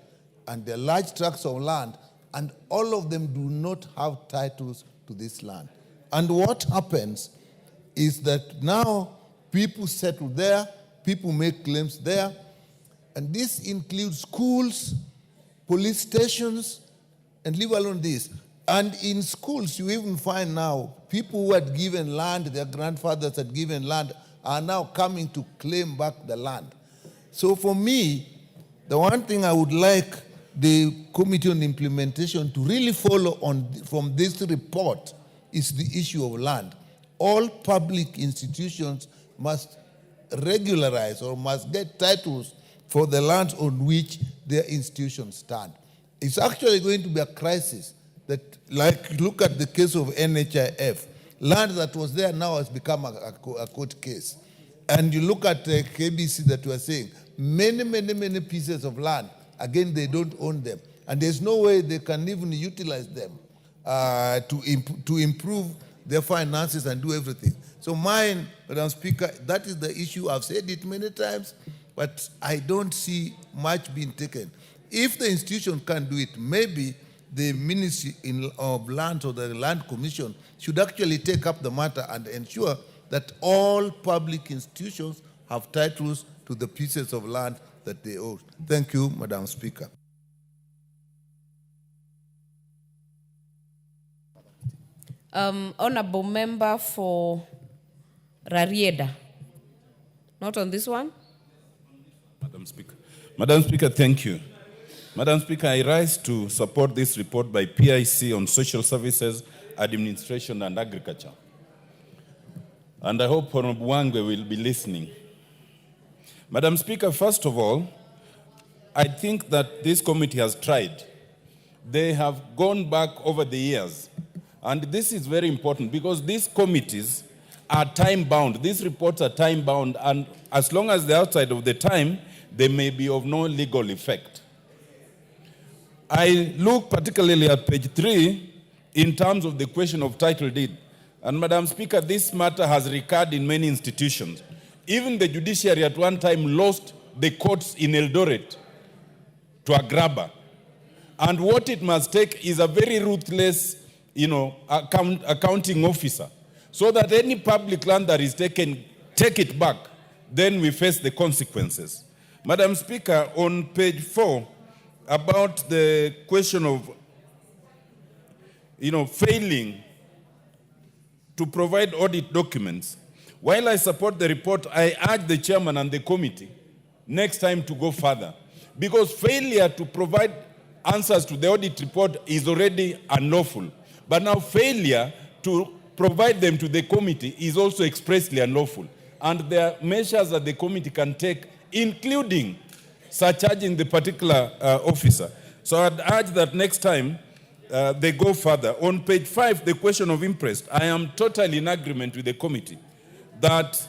and they're large tracts of land, and all of them do not have titles to this land. And what happens is that now people settle there, people make claims there, and this includes schools, police stations, and leave alone this. And in schools, you even find now people who had given land, their grandfathers had given land, are now coming to claim back the land. So for me, the one thing I would like the Committee on Implementation to really follow on from this report is the issue of land. All public institutions must regularize or must get titles for the lands on which their institutions stand. It's actually going to be a crisis that, like, look at the case of NHIF. Land that was there now has become a court case. And you look at KBC that we're saying, many pieces of land again, they don't own them. And there's no way they can even utilize them to improve their finances and do everything. So mine, Madam Speaker, that is the issue. I've said it many times, but I don't see much being taken. If the institution can do it, maybe the Ministry of Land or the Land Commission should actually take up the matter and ensure that all public institutions have titles to the pieces of land that they own. Thank you, Madam Speaker. Honorable member for Rarieda. Not on this one? Madam Speaker, thank you. Madam Speaker, I rise to support this report by PIC on social services, administration, and agriculture. And I hope Honorable Wangwe will be listening. Madam Speaker, first of all, I think that this committee has tried. They have gone back over the years. And this is very important because these committees are time-bound. These reports are time-bound, and as long as they're outside of the time, they may be of no legal effect. I look particularly at page 3 in terms of the question of title deed. And Madam Speaker, this matter has recurred in many institutions. Even the judiciary at one time lost the courts in Eldoret to a grabber. And what it must take is a very ruthless, accounting officer, so that any public land that is taken, take it back, then we face the consequences. Madam Speaker, on page 4, about the question of, failing to provide audit documents, while I support the report, I urge the chairman and the committee next time to go further, because failure to provide answers to the audit report is already unlawful. But now failure to provide them to the committee is also expressly unlawful. And there are measures that the committee can take, including surcharging the particular officer. So I'd urge that next time they go further. On page 5, the question of interest, I am totally in agreement with the committee that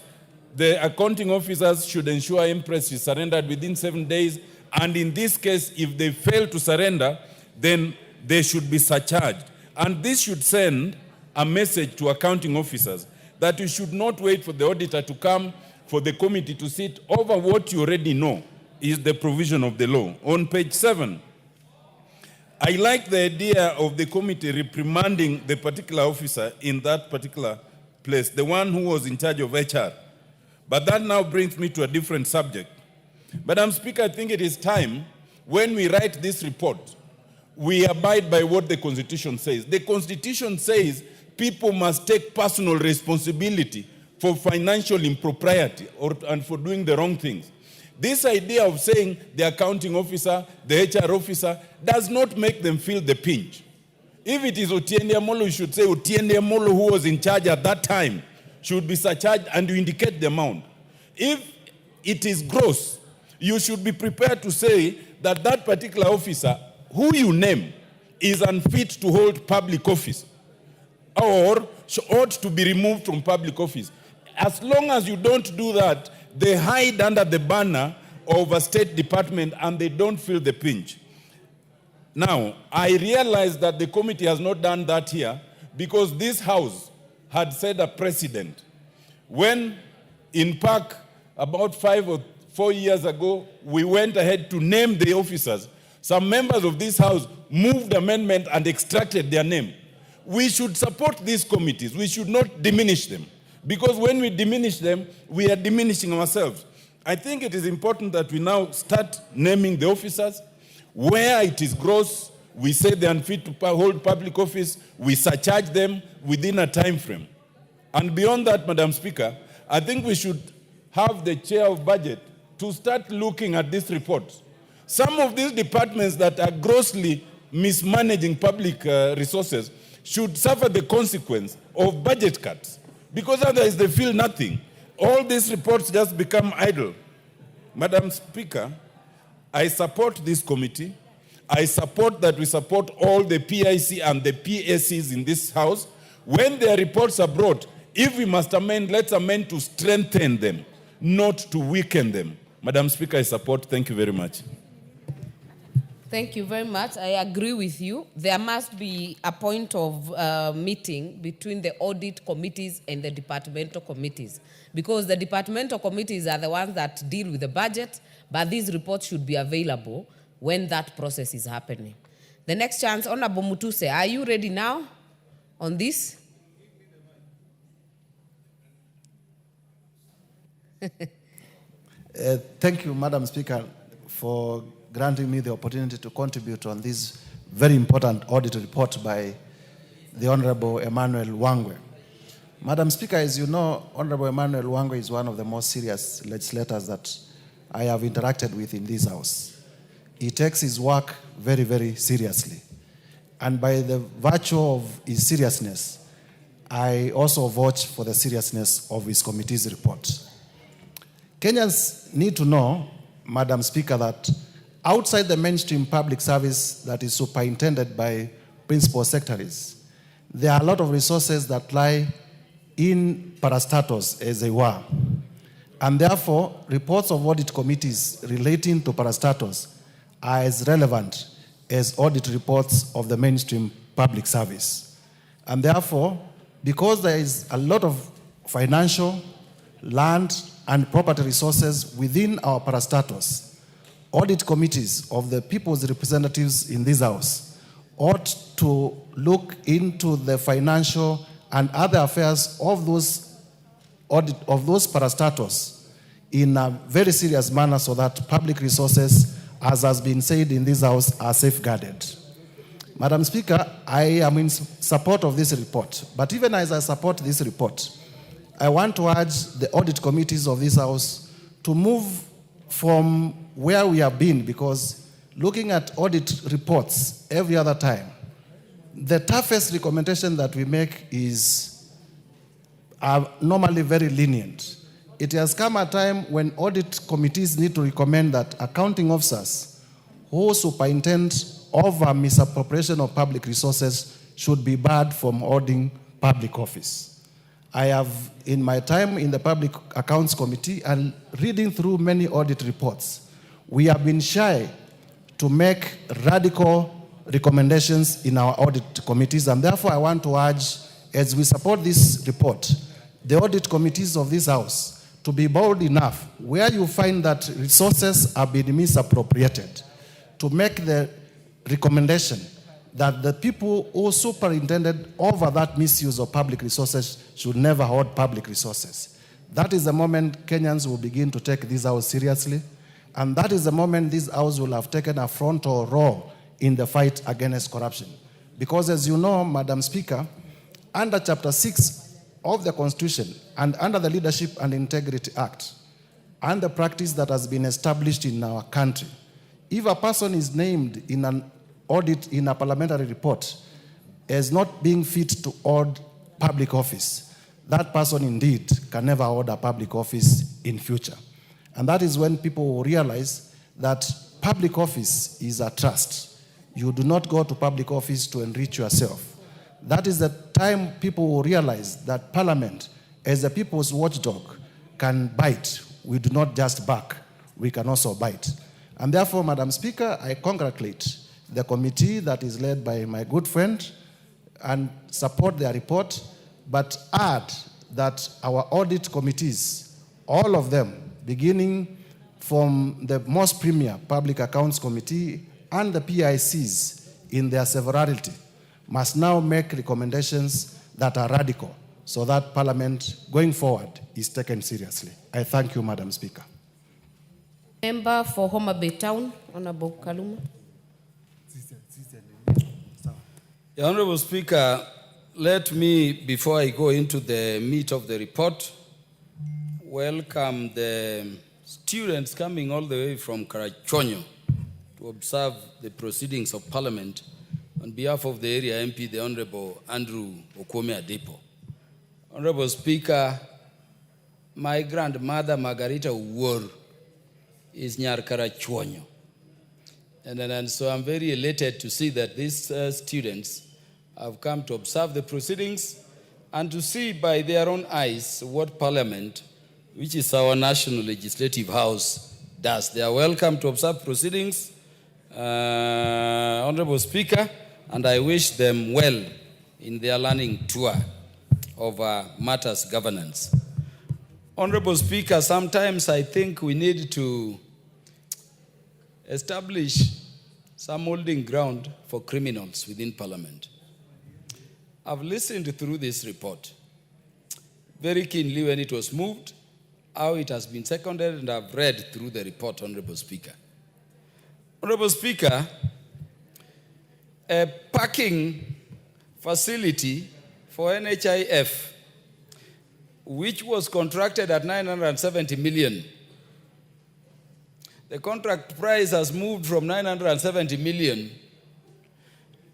the accounting officers should ensure interest is surrendered within 7 days. And in this case, if they fail to surrender, then they should be surcharged. And this should send a message to accounting officers that you should not wait for the auditor to come for the committee to sit over what you already know is the provision of the law. On page 7, I like the idea of the committee reprimanding the particular officer in that particular place, the one who was in charge of HR. But that now brings me to a different subject. Madam Speaker, I think it is time when we write this report, we abide by what the Constitution says. The Constitution says people must take personal responsibility for financial impropriety and for doing the wrong things. This idea of saying the accounting officer, the HR officer, does not make them feel the pinch. If it is Otiende Amolo, you should say Otiende Amolo, who was in charge at that time, should be surcharged, and you indicate the amount. If it is gross, you should be prepared to say that that particular officer, who you name, is unfit to hold public office or ought to be removed from public office. As long as you don't do that, they hide under the banner of a State Department and they don't feel the pinch. Now, I realize that the committee has not done that here because this House had set a precedent. When in Park, about 5 or 4 years ago, we went ahead to name the officers. Some members of this House moved amendment and extracted their name. We should support these committees. We should not diminish them. Because when we diminish them, we are diminishing ourselves. I think it is important that we now start naming the officers. Where it is gross, we say they are unfit to hold public office. We surcharge them within a time frame. And beyond that, Madam Speaker, I think we should have the chair of budget to start looking at this report. Some of these departments that are grossly mismanaging public resources should suffer the consequence of budget cuts, because otherwise they feel nothing. All these reports just become idle. Madam Speaker, I support this committee. I support that we support all the PIC and the PACs in this House. When their reports are brought, if we must amend, let's amend to strengthen them, not to weaken them. Madam Speaker, I support. Thank you very much. Thank you very much. I agree with you. There must be a point of meeting between the audit committees and the departmental committees, because the departmental committees are the ones that deal with the budget, but these reports should be available when that process is happening. The next chance, Honorable Mutuse, are you ready now on this? Thank you, Madam Speaker, for granting me the opportunity to contribute on this very important audit report by the Honorable Emmanuel Wangwe. Madam Speaker, as you know, Honorable Emmanuel Wangwe is one of the most serious legislators that I have interacted with in this House. He takes his work very, very seriously. And by the virtue of his seriousness, I also vouch for the seriousness of his committee's report. Kenyans need to know, Madam Speaker, that outside the mainstream public service that is superintended by principal secretaries, there are a lot of resources that lie in parastatos, as they were. And therefore, reports of audit committees relating to parastatos are as relevant as audit reports of the mainstream public service. And therefore, because there is a lot of financial, land, and property resources within our parastatos, audit committees of the people's representatives in this House ought to look into the financial and other affairs of those parastatos in a very serious manner, so that public resources, as has been said in this House, are safeguarded. Madam Speaker, I am in support of this report, but even as I support this report, I want to urge the audit committees of this House to move from where we have been, because looking at audit reports every other time, the toughest recommendation that we make are normally very lenient. It has come a time when audit committees need to recommend that accounting officers who superintend over misappropriation of public resources should be barred from holding public office. I have, in my time in the Public Accounts Committee and reading through many audit reports, we have been shy to make radical recommendations in our audit committees, and therefore I want to urge, as we support this report, the audit committees of this House to be bold enough, where you find that resources are being misappropriated, to make the recommendation that the people who superintended over that misuse of public resources should never hold public resources. That is the moment Kenyans will begin to take this House seriously, and that is the moment this House will have taken a frontal role in the fight against corruption. Because as you know, Madam Speaker, under Chapter 6 of the Constitution and under the Leadership and Integrity Act, and the practice that has been established in our country, if a person is named in an audit in a parliamentary report as not being fit to hold public office, that person indeed can never hold a public office in future. And that is when people will realize that public office is a trust. You do not go to public office to enrich yourself. That is the time people will realize that Parliament, as the people's watchdog, can bite. We do not just bark, we can also bite. And therefore, Madam Speaker, I congratulate the committee that is led by my good friend and support their report, but add that our audit committees, all of them, beginning from the most premier Public Accounts Committee and the PICs in their severalty, must now make recommendations that are radical, so that Parliament, going forward, is taken seriously. I thank you, Madam Speaker. Member for Homa Bay Town, Honorable Kaluma. Honorable Speaker, let me, before I go into the meat of the report, welcome the students coming all the way from Karachonyo to observe the proceedings of Parliament on behalf of the area MP, the Honorable Andrew Okwome Adepo. Honorable Speaker, my grandmother, Margarita Uwor, is Nyar Karachonyo. And so I'm very elated to see that these students have come to observe the proceedings and to see by their own eyes what Parliament, which is our national legislative house, does. They are welcome to observe proceedings, Honorable Speaker, and I wish them well in their learning tour of matters governance. Honorable Speaker, sometimes I think we need to establish some holding ground for criminals within Parliament. I've listened through this report very keenly when it was moved, how it has been seconded, and I've read through the report, Honorable Speaker. Honorable Speaker, a parking facility for NHIF, which was contracted at 970 million. The contract price has moved from 970 million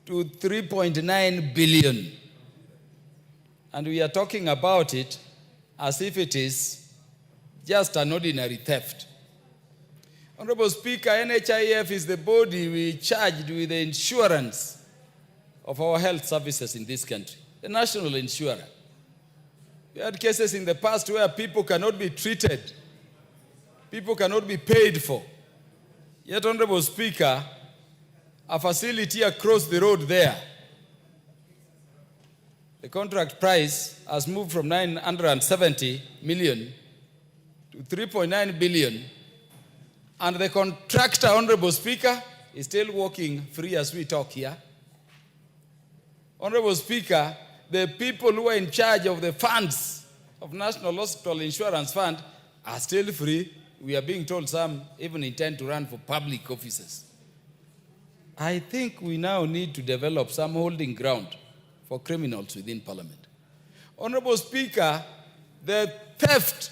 to 3.9 billion. And we are talking about it as if it is just an ordinary theft. Honorable Speaker, NHIF is the body we charged with the insurance of our health services in this country, the national insurer. We had cases in the past where people cannot be treated, people cannot be paid for. Yet, Honorable Speaker, a facility across the road there, the contract price has moved from 970 million to 3.9 billion, and the contractor, Honorable Speaker, is still working free as we talk here. Honorable Speaker, the people who are in charge of the funds of National Hospital Insurance Fund are still free. We are being told some even intend to run for public offices. I think we now need to develop some holding ground for criminals within Parliament. Honorable Speaker, the theft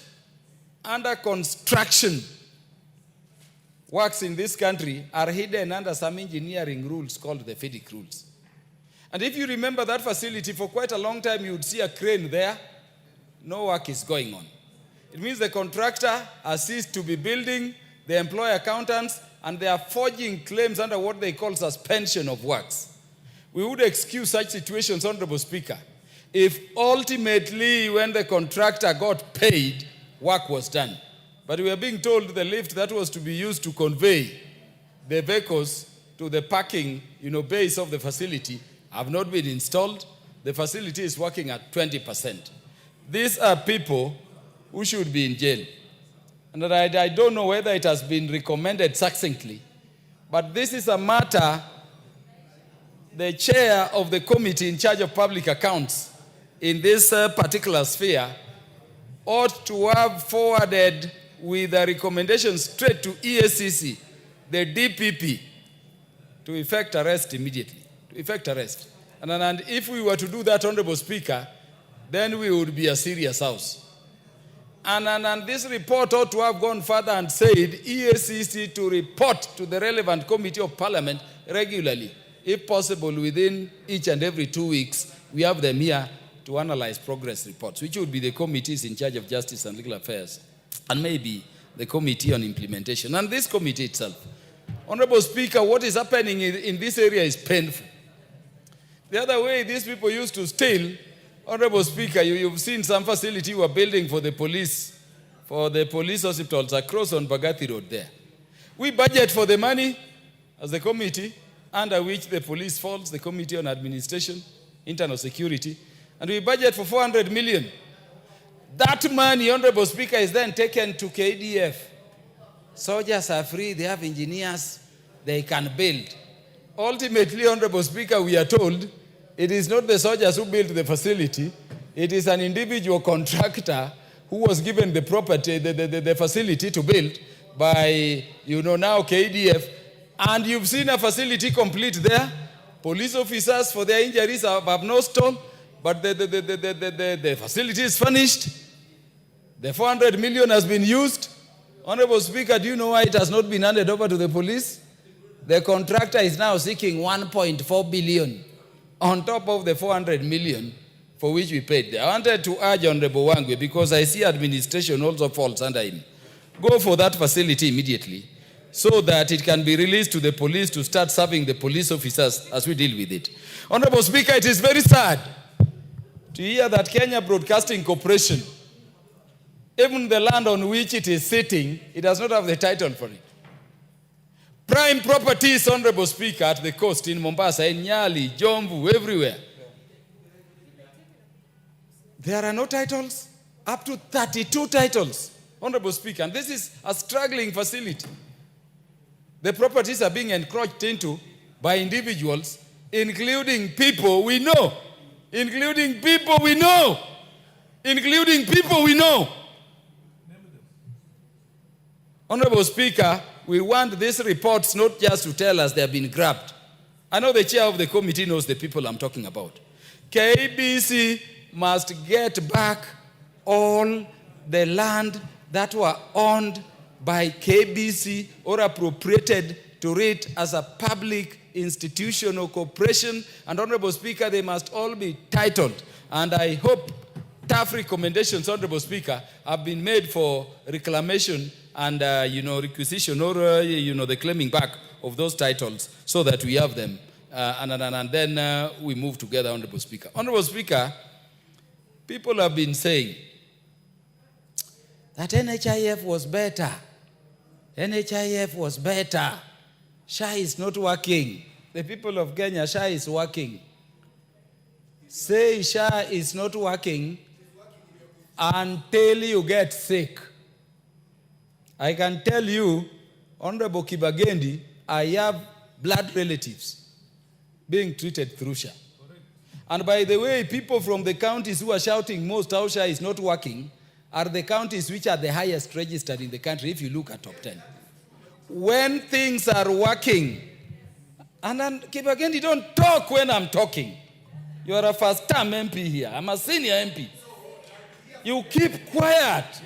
under construction works in this country are hidden under some engineering rules called the FIDIC rules. And if you remember that facility, for quite a long time, you would see a crane there. No work is going on. It means the contractor has ceased to be building, they employ accountants, and they are forging claims under what they call suspension of works. We would excuse such situations, Honorable Speaker, if ultimately when the contractor got paid, work was done. But we are being told the lift that was to be used to convey the vehicles to the parking base of the facility have not been installed. The facility is working at 20%. These are people who should be in jail. And I don't know whether it has been recommended succinctly, but this is a matter the chair of the committee in charge of public accounts in this particular sphere ought to have forwarded with a recommendation straight to EACC, the DPP, to effect arrest immediately, to effect arrest. And if we were to do that, Honorable Speaker, then we would be a serious house. And this report ought to have gone further and said EACC to report to the relevant committee of Parliament regularly. If possible, within each and every 2 weeks, we have them here to analyze progress reports, which would be the committees in charge of justice and legal affairs, and maybe the committee on implementation, and this committee itself. Honorable Speaker, what is happening in this area is painful. The other way these people used to steal, Honorable Speaker, you've seen some facility we are building for the police hospitals across on Bagathi Road there. We budget for the money as the committee under which the police falls, the Committee on Administration, Internal Security, and we budget for 400 million. That money, Honorable Speaker, is then taken to KDF. Soldiers are free, they have engineers, they can build. Ultimately, Honorable Speaker, we are told it is not the soldiers who built the facility, it is an individual contractor who was given the property, the facility to build by, now KDF. And you've seen a facility complete there. Police officers for their injuries have no stone, but the facility is furnished. The 400 million has been used. Honorable Speaker, do you know why it has not been handed over to the police? The contractor is now seeking 1.4 billion on top of the 400 million for which we paid. I wanted to urge Honorable Wangwe, because I see administration also falls under him. Go for that facility immediately, so that it can be released to the police to start serving the police officers as we deal with it. Honorable Speaker, it is very sad to hear that Kenya Broadcasting Corporation, even the land on which it is sitting, it does not have the title for it. prime properties, Honorable Speaker, at the coast in Mombasa, in Nyali, Jomvu, everywhere. There are no titles, up to 32 titles, Honorable Speaker, and this is a struggling facility. The properties are being encroached into by individuals, including people we know, including people we know, including people we know. Honorable Speaker, we want these reports not just to tell us they have been grabbed. I know the chair of the committee knows the people I'm talking about. KBC must get back all the land that were owned by KBC or appropriated to it as a public institution or corporation. And Honorable Speaker, they must all be titled. And I hope tough recommendations, Honorable Speaker, have been made for reclamation and requisition or the claiming back of those titles so that we have them. And then we move together, Honorable Speaker. Honorable Speaker, people have been saying that NHIF was better. NHIF was better. SHA is not working. The people of Kenya, SHA is working. Say SHA is not working until you get sick. I can tell you, Honorable Kibagendi, I have blood relatives being treated through SHA. And by the way, people from the counties who are shouting most how SHA is not working are the counties which are the highest registered in the country, if you look at top 10. When things are working, and then Kibagendi, don't talk when I'm talking. You are a first-time MP here. I'm a senior MP. You keep quiet.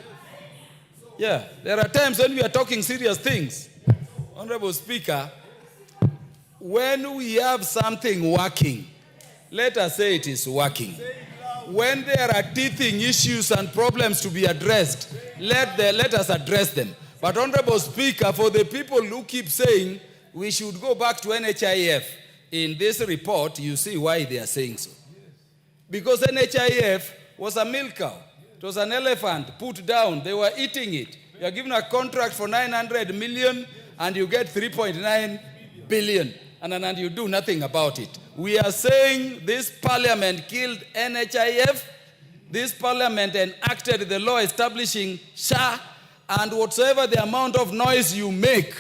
Yeah, there are times when we are talking serious things. Honorable Speaker, when we have something working, let us say it is working. When there are teething issues and problems to be addressed, let us address them. But Honorable Speaker, for the people who keep saying we should go back to NHIF, in this report, you see why they are saying so. Because NHIF was a milk cow. It was an elephant put down. They were eating it. You are given a contract for 900 million and you get 3.9 billion and you do nothing about it. We are saying this parliament killed NHIF. This parliament enacted the law establishing SHA, and whatsoever the amount of noise you make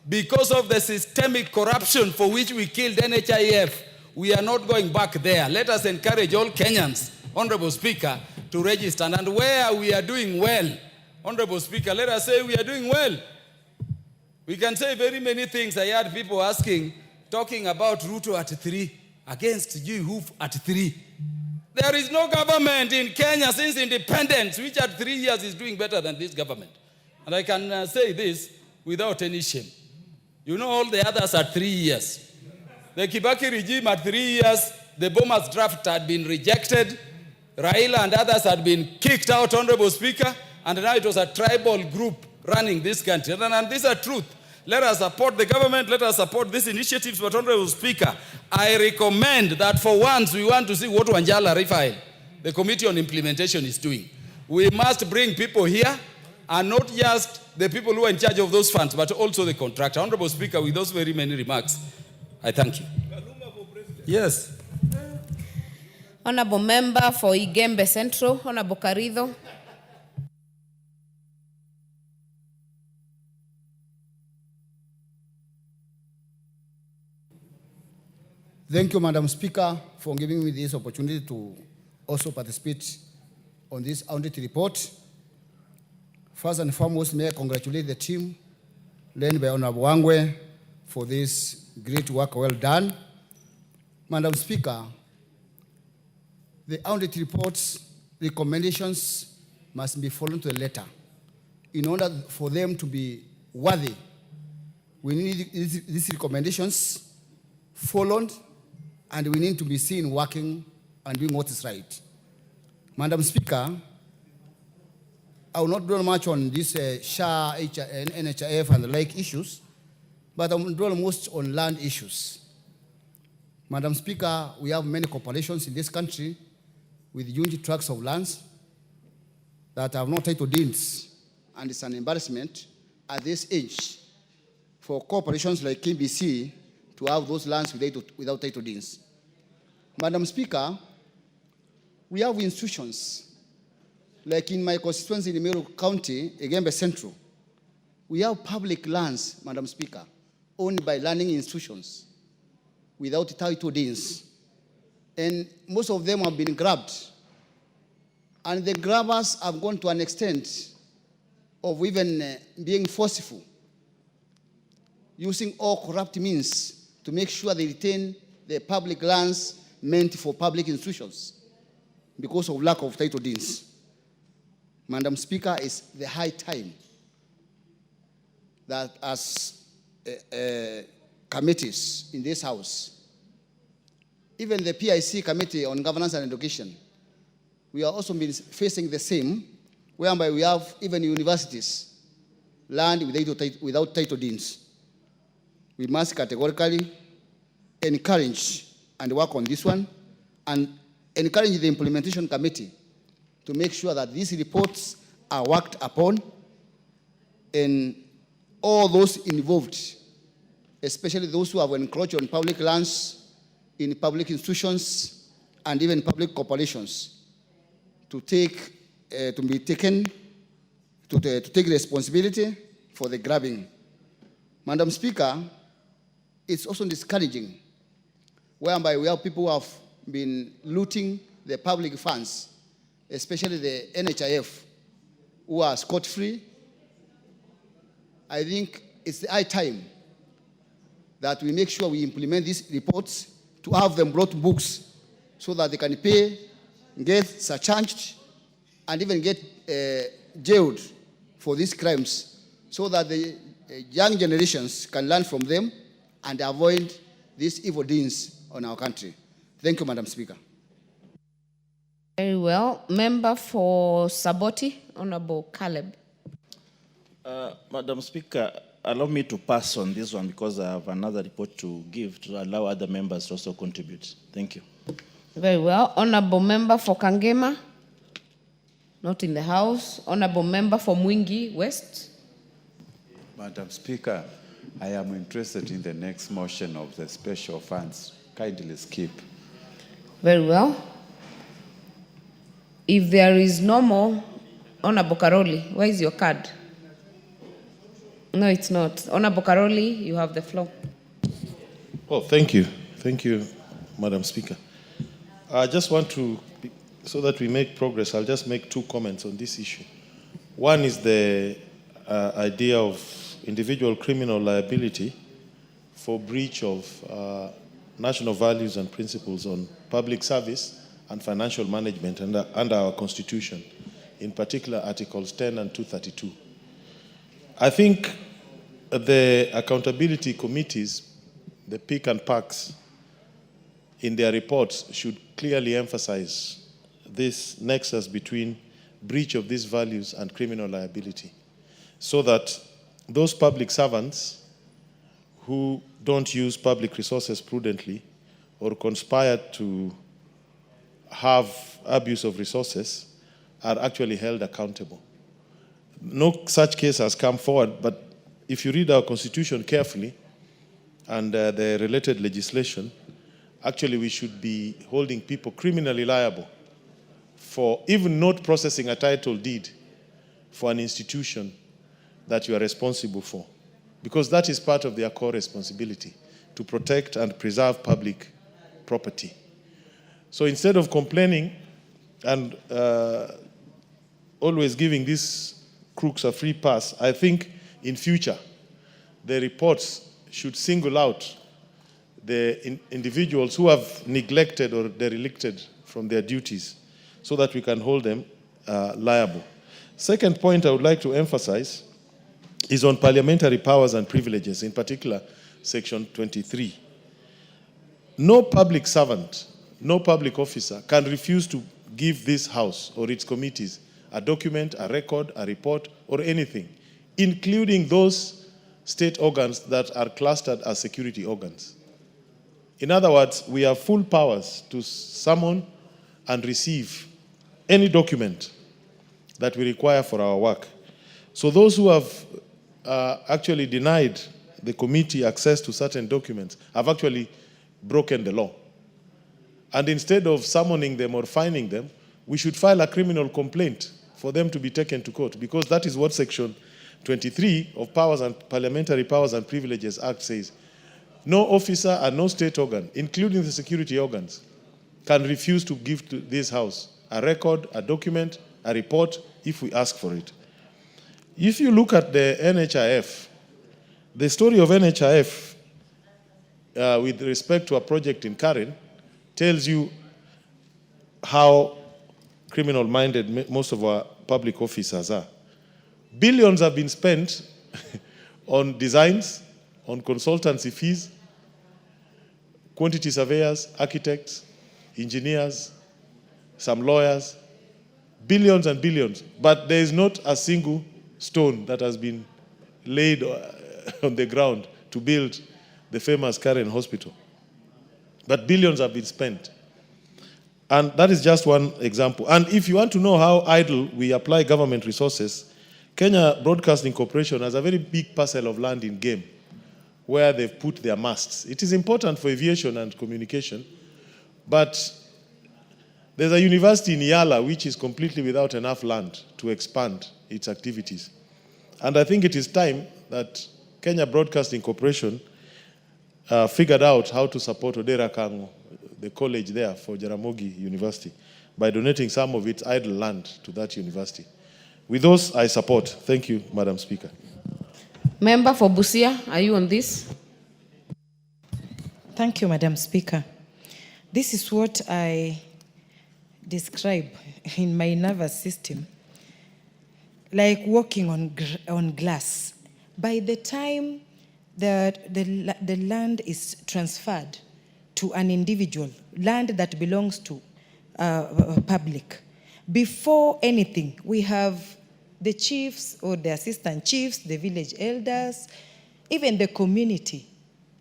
because of the systemic corruption for which we killed NHIF, we are not going back there. Let us encourage all Kenyans, Honorable Speaker, to register. And where we are doing well, Honorable Speaker, let us say we are doing well. We can say very many things. I heard people talking about Ruto at 3, against Hoof at 3. There is no government in Kenya since independence which at 3 years is doing better than this government. And I can say this without any shame. You know, all the others are 3 years. The Kibaki regime at 3 years, the Bomas draft had been rejected. Raila and others had been kicked out, Honorable Speaker, and now it was a tribal group running this country. And these are truth. Let us support the government. Let us support these initiatives. But Honorable Speaker, I recommend that for once we want to see what Wanjala refile, the Committee on Implementation, is doing. We must bring people here, and not just the people who are in charge of those funds, but also the contractor. Honorable Speaker, with those very many remarks, I thank you. Yes. Honorable Member for Igembe Central, Honorable Karido. Thank you, Madam Speaker, for giving me this opportunity to also participate on this audit report. First and foremost, may I congratulate the team led by Honorable Wangwe for this great work well done. Madam Speaker, the audit report's recommendations must be followed to the letter. In order for them to be worthy, we need these recommendations followed, and we need to be seen working and doing what is right. Madam Speaker, I will not dwell much on this SHA, NHIF, and the like issues, but I will dwell most on land issues. Madam Speaker, we have many corporations in this country with huge tracts of lands that have no title deeds, and it's an embarrassment at this age for corporations like KBC to have those lands without title deeds. Madam Speaker, we have institutions, like in my constituency in Meru County, Egembe Central, we have public lands, Madam Speaker, owned by learning institutions without title deeds. And most of them have been grabbed. And the grabbers have gone to an extent of even being forceful, using all corrupt means to make sure they retain the public lands meant for public institutions because of lack of title deeds. Madam Speaker, it's the high time that as committees in this House, even the PIC Committee on Governance and Education, we are also been facing the same, whereby we have even universities, land without title deeds. We must categorically encourage and work on this one and encourage the implementation committee to make sure that these reports are worked upon and all those involved, especially those who have encroached on public lands, in public institutions, and even public corporations, to take responsibility for the grabbing. Madam Speaker, it's also discouraging, whereby we have people who have been looting the public funds, especially the NHIF, who are scot-free. I think it's the high time that we make sure we implement these reports to have them brought books so that they can pay, get surcharged, and even get jailed for these crimes so that the young generations can learn from them and avoid these evil deeds on our country. Thank you, Madam Speaker. Very well. Member for Saboti, Honorable Caleb. Madam Speaker, allow me to pass on this one because I have another report to give to allow other members to also contribute. Thank you. Very well. Honorable Member for Kangema, not in the House. Honorable Member for Mwingi West. Madam Speaker, I am interested in the next motion of the special funds. Kindly skip. Very well. If there is no more, Honorable Karoli, where is your card? No, it's not. Honorable Karoli, you have the floor. Well, thank you. Thank you, Madam Speaker. I just want to, so that we make progress, I'll just make two comments on this issue. One is the idea of individual criminal liability for breach of national values and principles on public service and financial management under our Constitution, in particular Articles 10 and 232. I think the accountability committees, the PIC and PACs, in their reports should clearly emphasize this nexus between breach of these values and criminal liability, so that those public servants who don't use public resources prudently or conspire to have abuse of resources are actually held accountable. No such case has come forward, but if you read our Constitution carefully and the related legislation, actually we should be holding people criminally liable for even not processing a title deed for an institution that you are responsible for, because that is part of their core responsibility, to protect and preserve public property. So instead of complaining and always giving these crooks a free pass, I think in future the reports should single out the individuals who have neglected or derelicted from their duties so that we can hold them liable. Second point I would like to emphasize is on parliamentary powers and privileges, in particular Section 23. No public servant, no public officer can refuse to give this House or its committees a document, a record, a report, or anything, including those state organs that are clustered as security organs. In other words, we have full powers to summon and receive any document that we require for our work. So those who have actually denied the committee access to certain documents have actually broken the law. And instead of summoning them or fining them, we should file a criminal complaint for them to be taken to court, because that is what Section 23 of Parliamentary Powers and Privileges Act says. No officer and no state organ, including the security organs, can refuse to give to this House a record, a document, a report, if we ask for it. If you look at the NHIF, the story of NHIF with respect to a project in Karen tells you how criminal-minded most of our public officers are. Billions have been spent on designs, on consultancy fees, quantity surveyors, architects, engineers, some lawyers, billions and billions, but there is not a single stone that has been laid on the ground to build the famous Karen Hospital. But billions have been spent. And that is just one example. And if you want to know how idle we apply government resources, Kenya Broadcasting Corporation has a very big parcel of land in Game where they've put their masts. It is important for aviation and communication, but there's a university in Yala which is completely without enough land to expand its activities. And I think it is time that Kenya Broadcasting Corporation figured out how to support Odera Kango, the college there for Jaramogi University, by donating some of its idle land to that university. With those, I support. Thank you, Madam Speaker. Member for Busia, are you on this? Thank you, Madam Speaker. This is what I describe in my nervous system, like walking on glass. By the time the land is transferred to an individual, land that belongs to public, before anything, we have the chiefs or the assistant chiefs, the village elders, even the community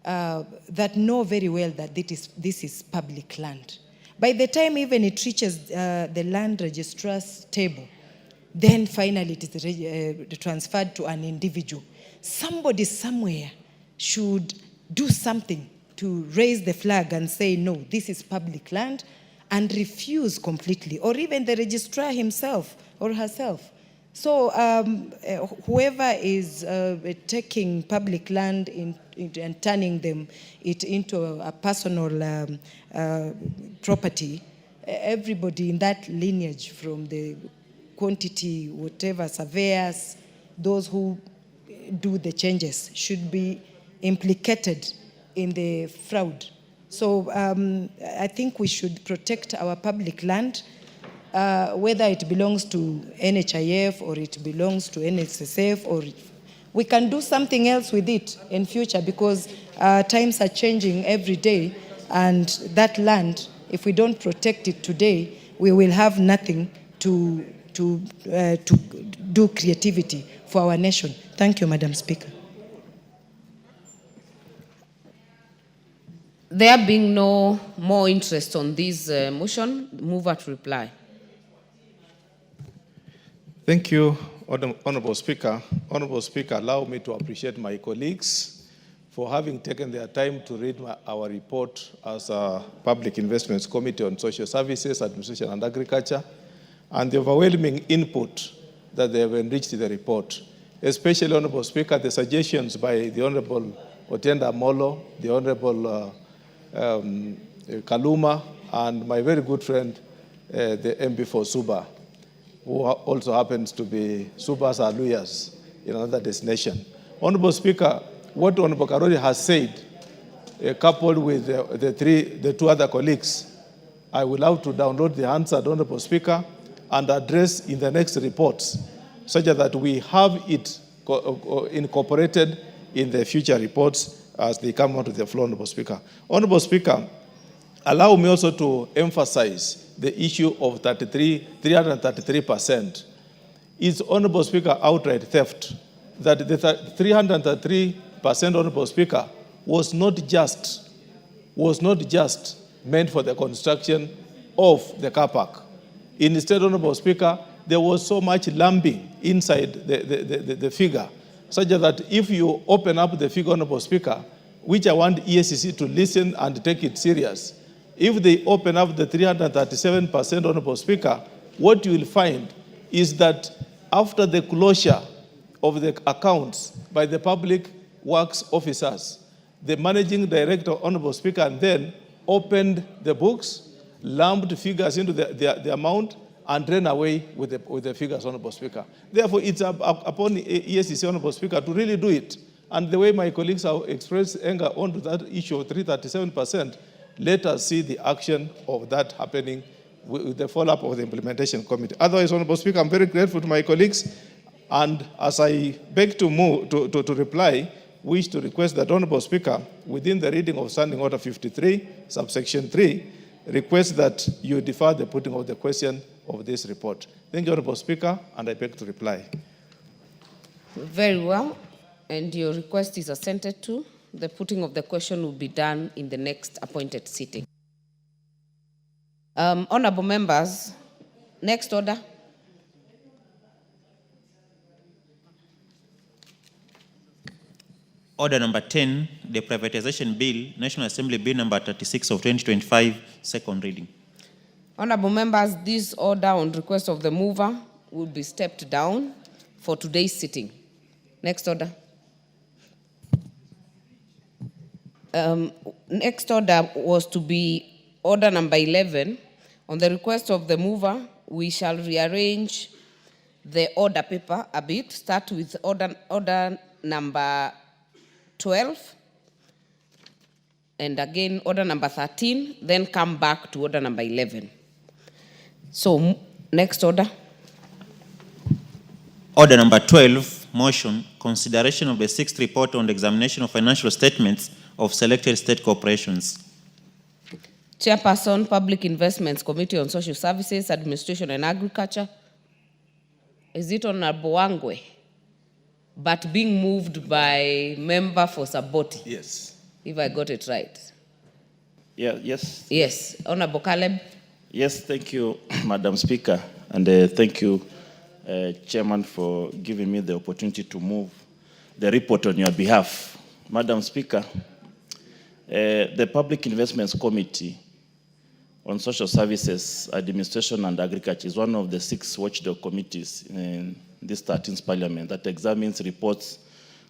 that know very well that this is public land. By the time even it reaches the land registrar's table, then finally it is transferred to an individual. Somebody somewhere should do something to raise the flag and say, no, this is public land, and refuse completely, or even the registrar himself or herself. So whoever is taking public land and turning it into a personal property, everybody in that lineage, from the quantity, whatever, surveyors, those who do the changes, should be implicated in the fraud. So I think we should protect our public land, whether it belongs to NHIF or it belongs to NSSF, or we can do something else with it in future, because times are changing every day, and that land, if we don't protect it today, we will have nothing to do creativity for our nation. Thank you, Madam Speaker. There being no more interest on this motion, mover to reply. Thank you, Honorable Speaker. Honorable Speaker, allow me to appreciate my colleagues for having taken their time to read our report as a Public Investments Committee on Social Services, Administration and Agriculture, and the overwhelming input that they have enriched the report. Especially, Honorable Speaker, the suggestions by the Honorable Otienda Molo, the Honorable Kaluma, and my very good friend, the MP for Suba, who also happens to be Suba's Aluyas in another destination. Honorable Speaker, what Honorable Karori has said, coupled with the two other colleagues, I will have to download the answer, Honorable Speaker, and address in the next reports, such that we have it incorporated in the future reports as they come onto the floor, Honorable Speaker. Honorable Speaker, allow me also to emphasize the issue of 333%. It's, Honorable Speaker, outright theft. That the 333%, Honorable Speaker, was not just meant for the construction of the car park. Instead, Honorable Speaker, there was so much lumping inside the figure such that if you open up the figure, Honorable Speaker, which I want EACC to listen and take it serious, if they open up the 337%, Honorable Speaker, what you will find is that after the closure of the accounts by the public works officers, the managing director, Honorable Speaker, and then opened the books, lumped figures into the amount, and ran away with the figures, Honorable Speaker. Therefore, it's upon EACC, Honorable Speaker, to really do it. And the way my colleagues have expressed anger onto that issue of 337%, let us see the action of that happening with the follow-up of the implementation committee. Otherwise, Honorable Speaker, I'm very grateful to my colleagues. And as I beg to move to reply, wish to request that, Honorable Speaker, within the reading of Standing Order 53, subsection 3, request that you defer the putting of the question of this report. Thank you, Honorable Speaker, and I beg to reply. Very well, and your request is assented to. The putting of the question will be done in the next appointed sitting. Honorable members, next order. Order number 10, the Privatization Bill, National Assembly Bill number 36 of 2025, second reading. Honorable members, this order on request of the mover will be stepped down for today's sitting. Next order. Next order was to be order number 11. On the request of the mover, we shall rearrange the order paper a bit, start with order number 12, and again order number 13, then come back to order number 11. So, next order. Order number 12, motion, consideration of the sixth report on the examination of financial statements of selected state corporations. Chairperson, Public Investments Committee on Social Services, Administration and Agriculture. Is it Honorable Wangwe? But being moved by member for Saboti. Yes. If I got it right. Yeah, yes. Yes. Honorable Caleb. Yes, thank you, Madam Speaker. And thank you, Chairman, for giving me the opportunity to move the report on your behalf. Madam Speaker, the Public Investments Committee on Social Services, Administration and Agriculture is one of the 6 watchdog committees in this 13th Parliament that examines reports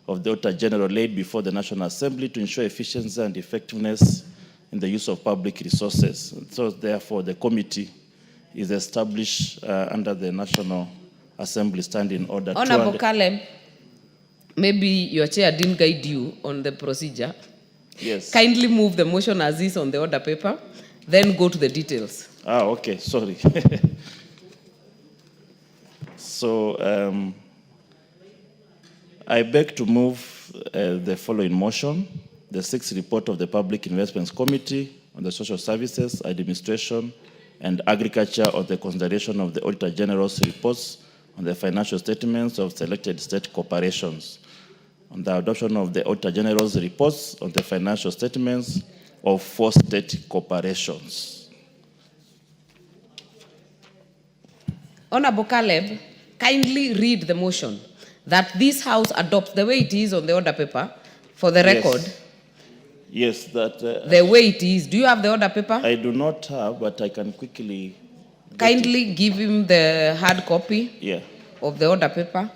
of the Auditor General laid before the National Assembly to ensure efficiency and effectiveness in the use of public resources. So therefore, the committee is established under the National Assembly Standing Order. Honorable Caleb, maybe your chair didn't guide you on the procedure. Yes. Kindly move the motion as is on the order paper, then go to the details. Ah, okay, sorry. So I beg to move the following motion: the 6th report of the Public Investments Committee on the Social Services, Administration and Agriculture on the consideration of the Auditor General's reports on the financial statements of selected state corporations, on the adoption of the Auditor General's reports on the financial statements of 4 state corporations. Honorable Caleb, kindly read the motion that this House adopts the way it is on the order paper for the record. Yes, that... the way it is. Do you have the order paper? I do not have, but I can quickly... Kindly give him the hard copy of the order paper.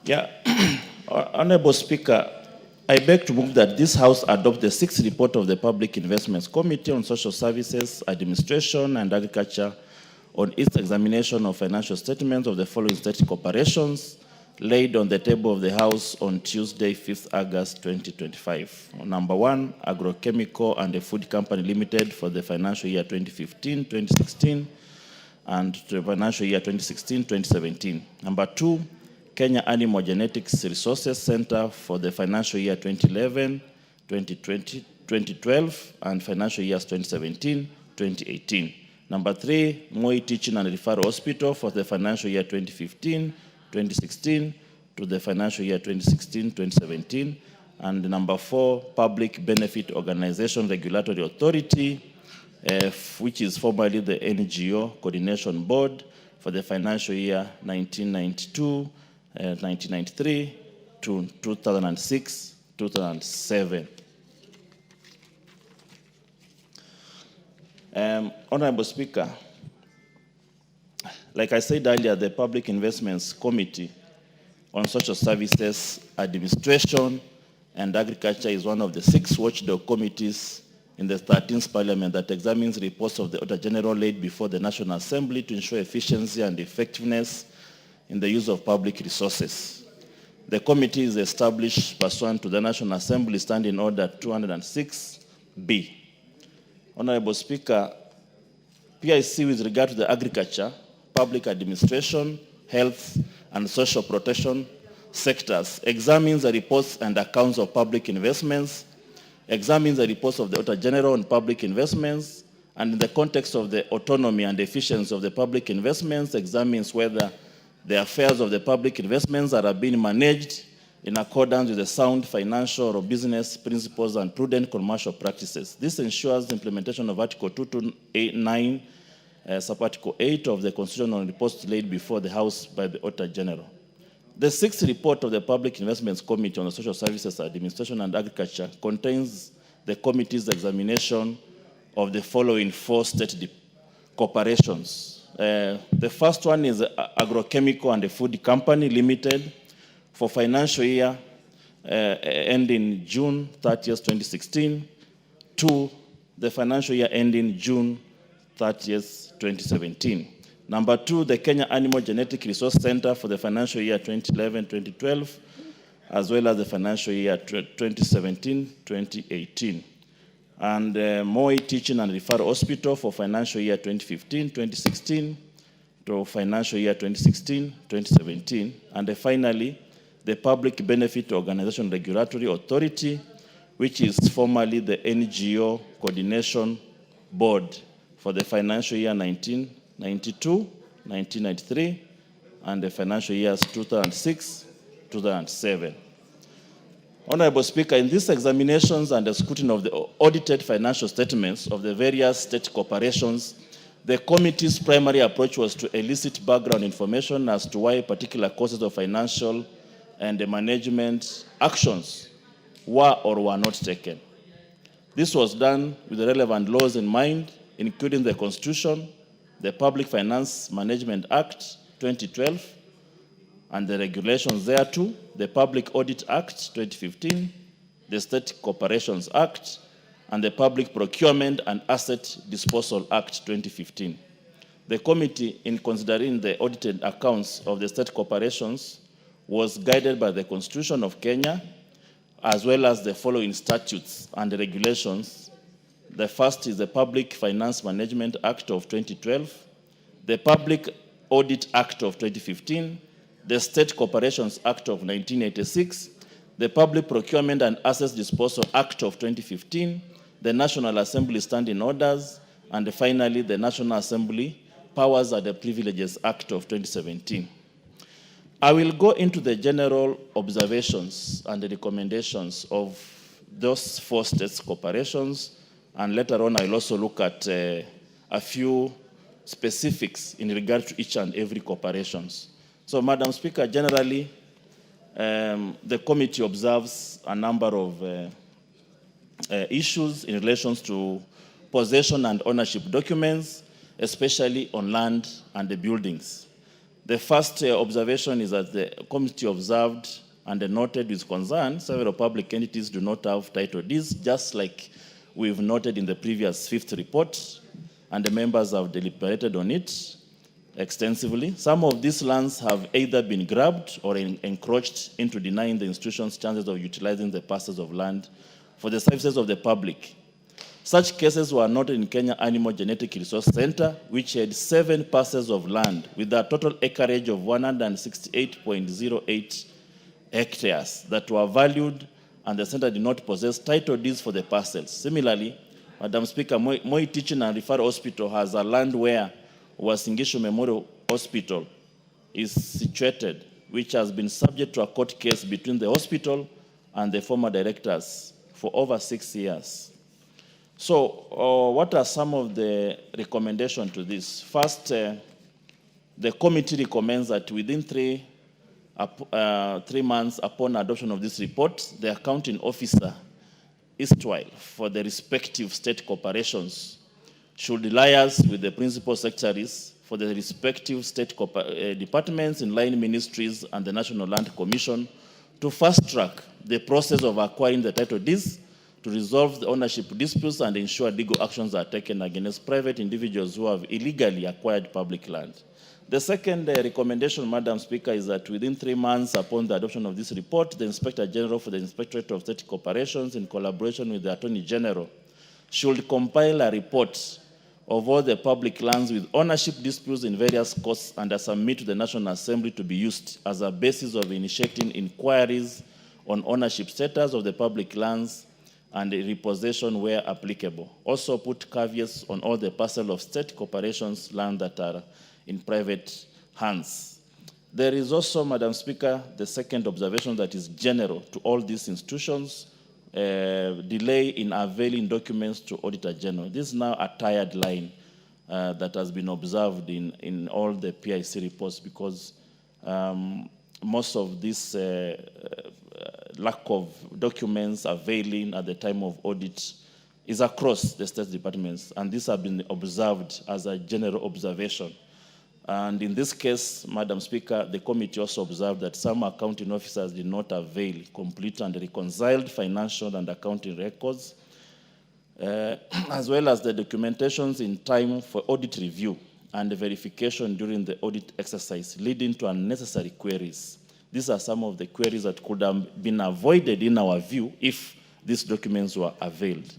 Yeah, Honorable Speaker, I beg to move that this House adopt the 6th report of the Public Investments Committee on Social Services, Administration and Agriculture on its examination of financial statements of the following state corporations laid on the table of the House on Tuesday, 5th August 2025. Number 1, Agrochemical and the Food Company Limited for the financial year 2015-2016 and the financial year 2016-2017. Number 2, Kenya Animal Genetics Resources Center for the financial year 2011, 2020, 2012, and financial years 2017, 2018. Number 3, Moi Teaching and Referral Hospital for the financial year 2015-2016 to the financial year 2016-2017. And number 4, Public Benefit Organization Regulatory Authority, which is formerly the NGO Coordination Board for the financial year 1992-1993 to 2006-2007. Honorable Speaker, like I said earlier, the Public Investments Committee on Social Services, Administration, and Agriculture is one of the 6 watchdog committees in the 13th Parliament that examines reports of the Auditor General laid before the National Assembly to ensure efficiency and effectiveness in the use of public resources. The committee is established pursuant to the National Assembly Standing Order 206B. Honorable Speaker, PIC with regard to the agriculture, public administration, health, and social protection sectors examines the reports and accounts of public investments, examines the reports of the Auditor General on public investments, and in the context of the autonomy and efficiency of the public investments, examines whether the affairs of the public investments are being managed in accordance with the sound financial or business principles and prudent commercial practices. This ensures the implementation of Article 229, Sub-Article 8 of the Constitution on reports laid before the House by the Auditor General. The 6th report of the Public Investments Committee on the Social Services, Administration, and Agriculture contains the committee's examination of the following 4 state corporations. The first one is Agrochemical and Food Company Limited for financial year ending June 30th, 2016 to the financial year ending June 30th, 2017. Number 2, the Kenya Animal Genetic Resource Center for the financial year 2011-2012, as well as the financial year 2017-2018. And Moi Teaching and Referral Hospital for financial year 2015-2016 to financial year 2016-2017. And finally, the Public Benefit Organization Regulatory Authority, which is formerly the NGO Coordination Board for the financial year 1992, 1993, and the financial years 2006, 2007. Honorable Speaker, in these examinations and the scrutiny of the audited financial statements of the various state corporations, the committee's primary approach was to elicit background information as to why particular courses of financial and the management actions were or were not taken. This was done with the relevant laws in mind, including the Constitution, the Public Finance Management Act 2012, and the regulations thereto, the Public Audit Act 2015, the State Corporations Act, and the Public Procurement and Asset Disposal Act 2015. The committee, in considering the audited accounts of the state corporations, was guided by the Constitution of Kenya, as well as the following statutes and regulations. The first is the Public Finance Management Act of 2012, the Public Audit Act of 2015, the State Corporations Act of 1986, the Public Procurement and Assets Disposal Act of 2015, the National Assembly Standing Orders, and finally the National Assembly Powers and Privileges Act of 2017. I will go into the general observations and the recommendations of those 4 states corporations, and later on I'll also look at a few specifics in regard to each and every corporations. So, Madam Speaker, generally, the committee observes a number of issues in relation to possession and ownership documents, especially on land and the buildings. The first observation is that the committee observed and noted with concern several public entities do not have title deeds, just like we've noted in the previous 5th report, and the members have deliberated on it extensively. Some of these lands have either been grabbed or encroached into denying the institution's chances of utilizing the parcels of land for the services of the public. Such cases were noted in Kenya Animal Genetic Resource Center, which had 7 parcels of land with a total acreage of 168.08 hectares that were valued, and the center did not possess title deeds for the parcels. Similarly, Madam Speaker, Moi Teaching and Referral Hospital has a land where Uasin Gishu Memorial Hospital is situated, which has been subject to a court case between the hospital and the former directors for over 6 years. So what are some of the recommendations to this? First, the committee recommends that within 3 months upon adoption of this report, the accounting officer erstwhile for the respective state corporations should liaise with the principal secretaries for the respective state departments in line ministries and the National Land Commission to fast-track the process of acquiring the title deeds, to resolve the ownership disputes and ensure legal actions are taken against private individuals who have illegally acquired public land. The second recommendation, Madam Speaker, is that within 3 months upon the adoption of this report, the Inspector General for the Inspectorate of State Corporations, in collaboration with the Attorney General, should compile a report of all the public lands with ownership disputes in various courts and submit to the National Assembly to be used as a basis of initiating inquiries on ownership status of the public lands and repossession where applicable. Also put caveats on all the parcel of state corporations land that are in private hands. There is also, Madam Speaker, the second observation that is general to all these institutions, delay in availing documents to Auditor General. This is now a tired line that has been observed in all the PIC reports, because most of this lack of documents availing at the time of audit is across the state departments, and these have been observed as a general observation. And in this case, Madam Speaker, the committee also observed that some accounting officers did not avail complete and reconciled financial and accounting records, as well as the documentations in time for audit review and verification during the audit exercise, leading to unnecessary queries. These are some of the queries that could have been avoided in our view if these documents were availed.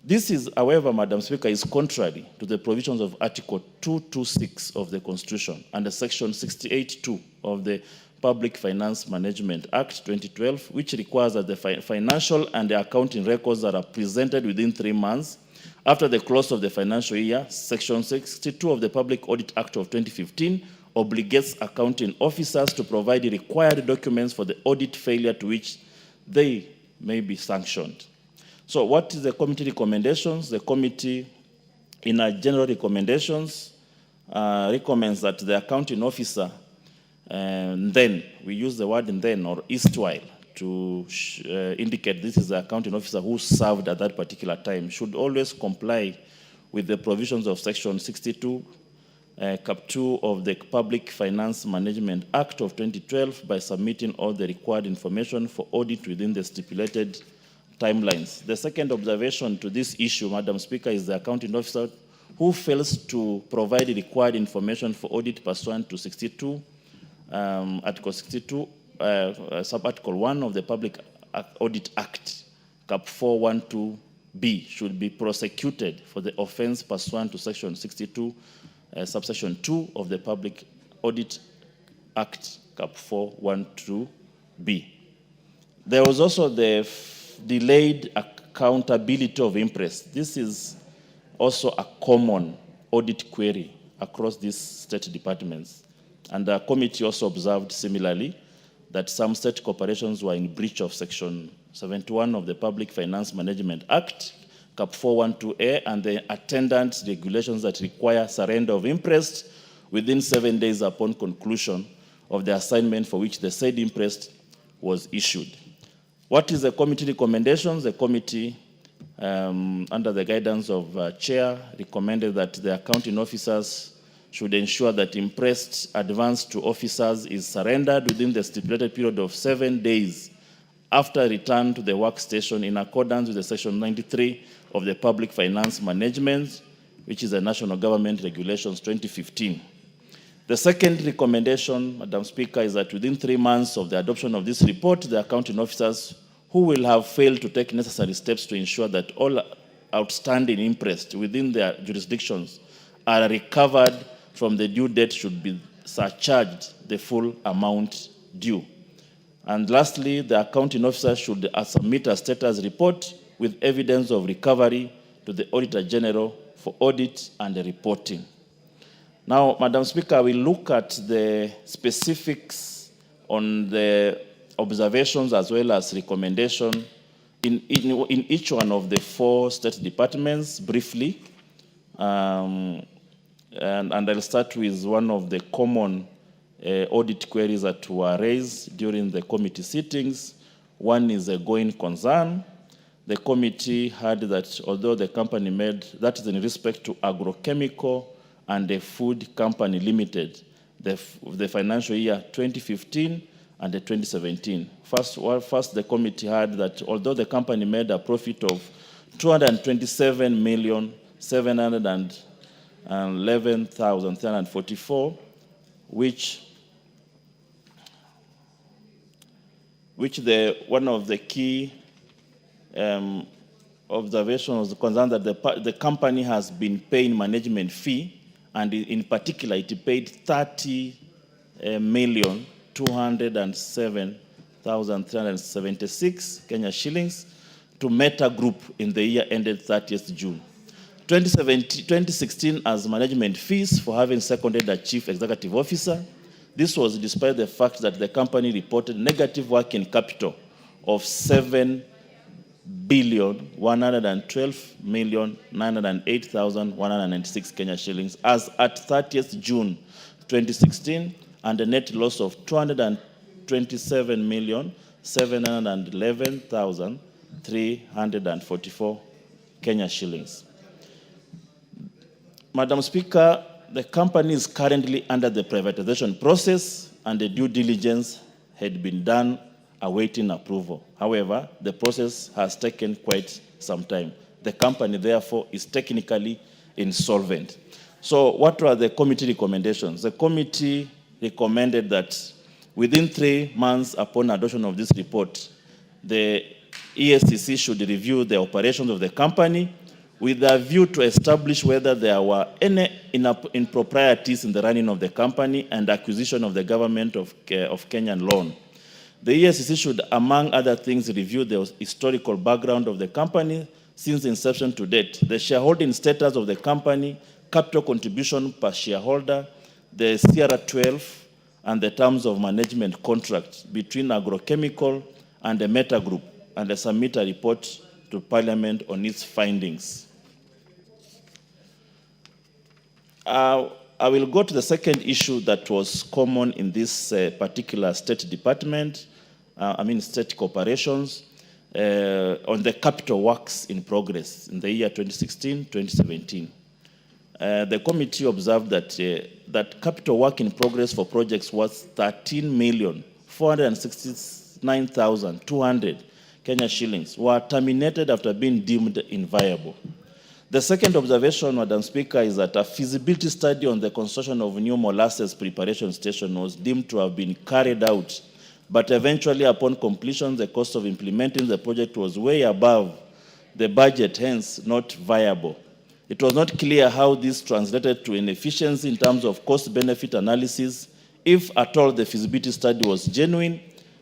This is, however, Madam Speaker, is contrary to the provisions of Article 226 of the Constitution and the Section 68(2) of the Public Finance Management Act 2012, which requires that the financial and the accounting records are presented within 3 months after the close of the financial year. Section 62 of the Public Audit Act of 2015 obligates accounting officers to provide the required documents for the audit failure to which they may be sanctioned. So what is the committee recommendations? The committee, in our general recommendations, recommends that the accounting officer, then, we use the word then or erstwhile to indicate this is the accounting officer who served at that particular time, should always comply with the provisions of Section 62, Cap 2 of the Public Finance Management Act of 2012 by submitting all the required information for audit within the stipulated timelines. The second observation to this issue, Madam Speaker, is the accounting officer who fails to provide the required information for audit pursuant to 62, Article 62, Sub-Article 1 of the Public Audit Act, Cap 412B, should be prosecuted for the offense pursuant to Section 62, Subsection 2 of the Public Audit Act, Cap 412B. There was also the delayed accountability of interest. This is also a common audit query across these state departments. And the committee also observed similarly that some state corporations were in breach of Section 71 of the Public Finance Management Act, Cap 412A, and the attendant regulations that require surrender of interest within 7 days upon conclusion of the assignment for which the said interest was issued. What is the committee recommendations? The committee, under the guidance of Chair, recommended that the accounting officers should ensure that interest advanced to officers is surrendered within the stipulated period of 7 days after return to the workstation in accordance with the Section 93 of the Public Finance Management, which is the National Government Regulations 2015. The second recommendation, Madam Speaker, is that within 3 months of the adoption of this report, the accounting officers who will have failed to take necessary steps to ensure that all outstanding interest within their jurisdictions are recovered from the due date should be surcharged the full amount due. And lastly, the accounting officer should submit a status report with evidence of recovery to the Auditor General for audit and reporting. Now, Madam Speaker, we look at the specifics on the observations as well as recommendation in each one of the 4 state departments briefly. And I'll start with one of the common audit queries that were raised during the committee sittings. One is a going concern. The committee had that although the company made, that is in respect to agrochemical and the food company limited, the financial year 2015 and the 2017. First, the committee had that although the company made a profit of 227,711,344, which one of the key observations was concerned that the company has been paying management fee, and in particular, it paid 30,207,376 Kenya shillings to Meta Group in the year ended 30th June. 2016 as management fees for having seconded a chief executive officer. This was despite the fact that the company reported negative working capital of 7,112,908,196 Kenya shillings as at 30th June 2016, and a net loss of 227,711,344 Kenya shillings. Madam Speaker, the company is currently under the privatization process, and the due diligence had been done awaiting approval. However, the process has taken quite some time. The company, therefore, is technically insolvent. So what were the committee recommendations? The committee recommended that within 3 months upon adoption of this report, the ESCC should review the operations of the company with a view to establish whether there were any improprieties in the running of the company and acquisition of the government of Kenyan loan. The ESCC should, among other things, review the historical background of the company since inception to date, the shareholding status of the company, capital contribution per shareholder, the CR12, and the terms of management contract between agrochemical and the Meta Group, and submit a report to Parliament on its findings. I will go to the second issue that was common in this particular state department, state corporations, on the capital works in progress in the year 2016-2017. The committee observed that capital work in progress for projects was 13,469,200 Kenya shillings were terminated after being deemed inviable. The second observation, Madam Speaker, is that a feasibility study on the construction of new molasses preparation station was deemed to have been carried out, but eventually upon completion, the cost of implementing the project was way above the budget, hence not viable. It was not clear how this translated to inefficiency in terms of cost-benefit analysis, if at all the feasibility study was genuine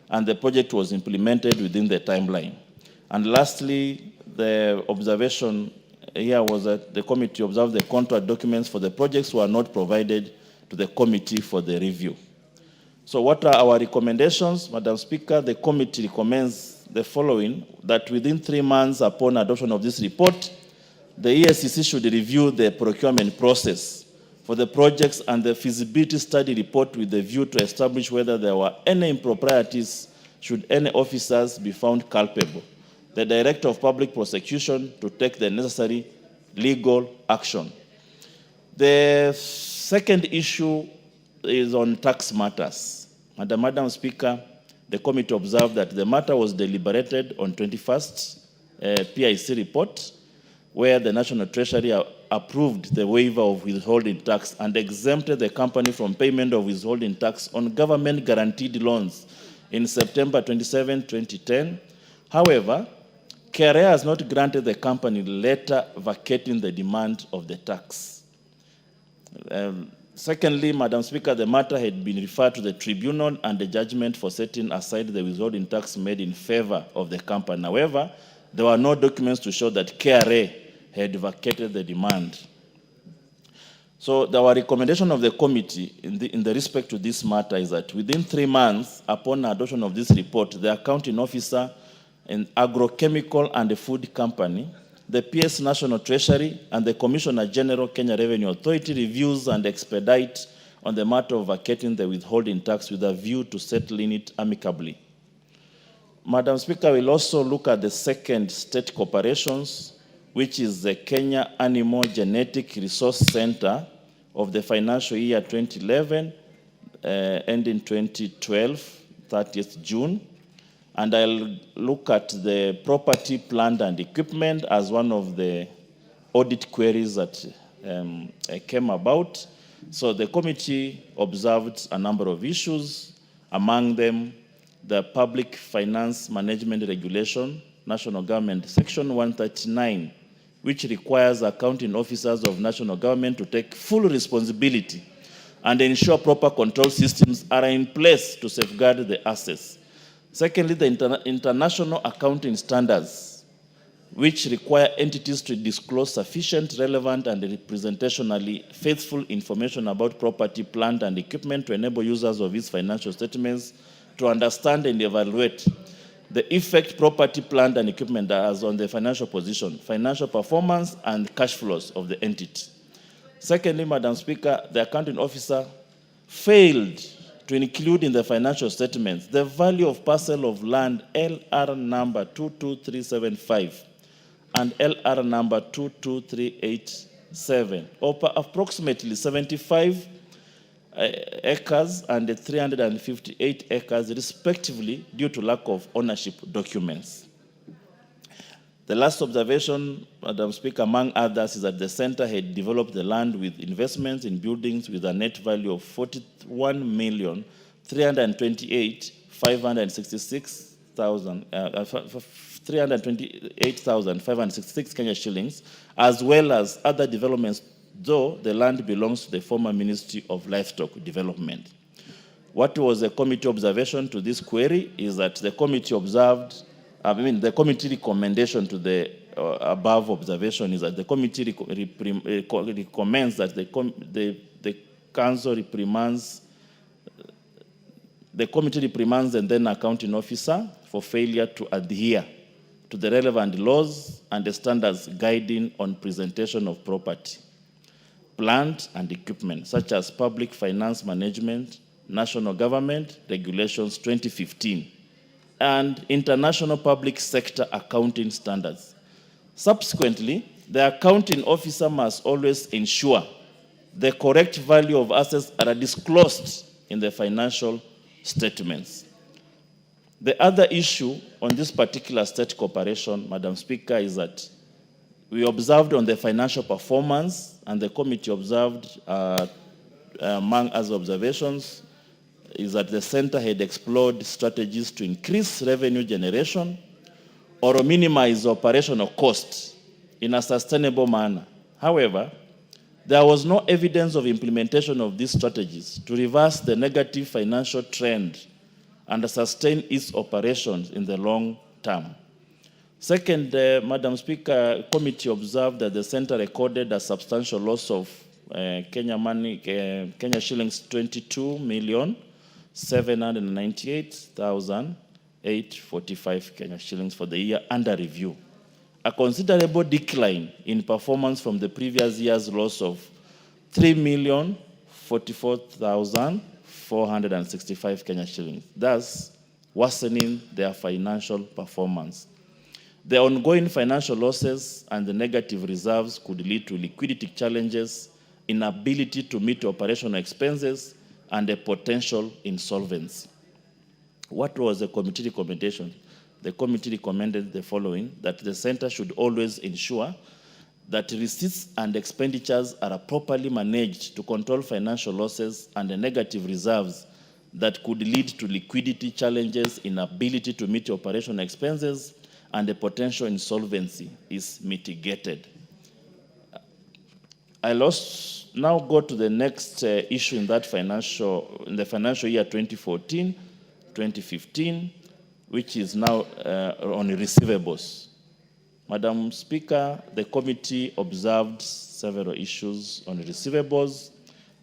and the project was implemented within the timeline. And lastly, the observation here was that the committee observed the contract documents for the projects were not provided to the committee for the review. So what are our recommendations? Madam Speaker, the committee recommends the following: that within 3 months upon adoption of this report, the ESCC should review the procurement process for the projects and the feasibility study report with the view to establish whether there were any improprieties should any officers be found culpable. The Director of Public Prosecution to take the necessary legal action. The second issue is on tax matters. Madam Speaker, the committee observed that the matter was deliberated on 21st PIC report, where the National Treasury approved the waiver of withholding tax and exempted the company from payment of withholding tax on government-guaranteed loans in September 27, 2010. However, KRA has not granted the company letter vacating the demand of the tax. Secondly, Madam Speaker, the matter had been referred to the tribunal and the judgment for setting aside the withholding tax made in favor of the company. However, there were no documents to show that KRA had vacated the demand. So our recommendation of the committee in the respect to this matter is that within 3 months upon adoption of this report, the accounting officer in agrochemical and the food company, the PS National Treasury, and the Commissioner General Kenya Revenue Authority reviews and expedite on the matter of vacating the withholding tax with a view to settling it amicably. Madam Speaker, we'll also look at the second state corporations, which is the Kenya Animal Genetic Resource Center of the financial year 2011, ending 2012, 30th June. And I'll look at the property, plant, and equipment as one of the audit queries that came about. So the committee observed a number of issues, among them the Public Finance Management Regulation, National Government, Section 139, which requires accounting officers of national government to take full responsibility and ensure proper control systems are in place to safeguard the assets. Secondly, the international accounting standards, which require entities to disclose sufficient, relevant, and representationally faithful information about property, plant, and equipment to enable users of its financial statements to understand and evaluate the effect property, plant, and equipment has on the financial position, financial performance, and cash flows of the entity. Secondly, Madam Speaker, the accounting officer failed to include in the financial statements the value of parcel of land LR number 22375 and LR number 22387, or approximately 75 acres and 358 acres respectively, due to lack of ownership documents. The last observation, Madam Speaker, among others, is that the center had developed the land with investments in buildings with a net value of 328,566 Kenya shillings, as well as other developments, though the land belongs to the former Ministry of Livestock Development. What was the committee observation to this query is that the committee observed, the committee recommendation to the above observation is that the committee recommends that the council reprimands, the committee reprimands the then accounting officer for failure to adhere to the relevant laws and the standards guiding on presentation of property, plant, and equipment, such as Public Finance Management, National Government Regulations 2015, and International Public Sector Accounting Standards. Subsequently, the accounting officer must always ensure the correct value of assets are disclosed in the financial statements. The other issue on this particular state corporation, Madam Speaker, is that we observed on the financial performance, and the committee observed, among other observations, is that the center had explored strategies to increase revenue generation or minimize operational costs in a sustainable manner. However, there was no evidence of implementation of these strategies to reverse the negative financial trend and sustain its operations in the long term. Second, Madam Speaker, committee observed that the center recorded a substantial loss of Kenya shillings 22,798,845 Kenya shillings for the year under review, a considerable decline in performance from the previous year's loss of 3,044,465 Kenya shillings, thus worsening their financial performance. The ongoing financial losses and the negative reserves could lead to liquidity challenges, inability to meet operational expenses, and a potential insolvency. What was the committee recommendation? The committee recommended the following: that the center should always ensure that receipts and expenditures are properly managed to control financial losses and the negative reserves that could lead to liquidity challenges, inability to meet operational expenses, and the potential insolvency is mitigated. I'll also now go to the next issue in the financial year 2014-2015, which is now on receivables. Madam Speaker, the committee observed several issues on receivables.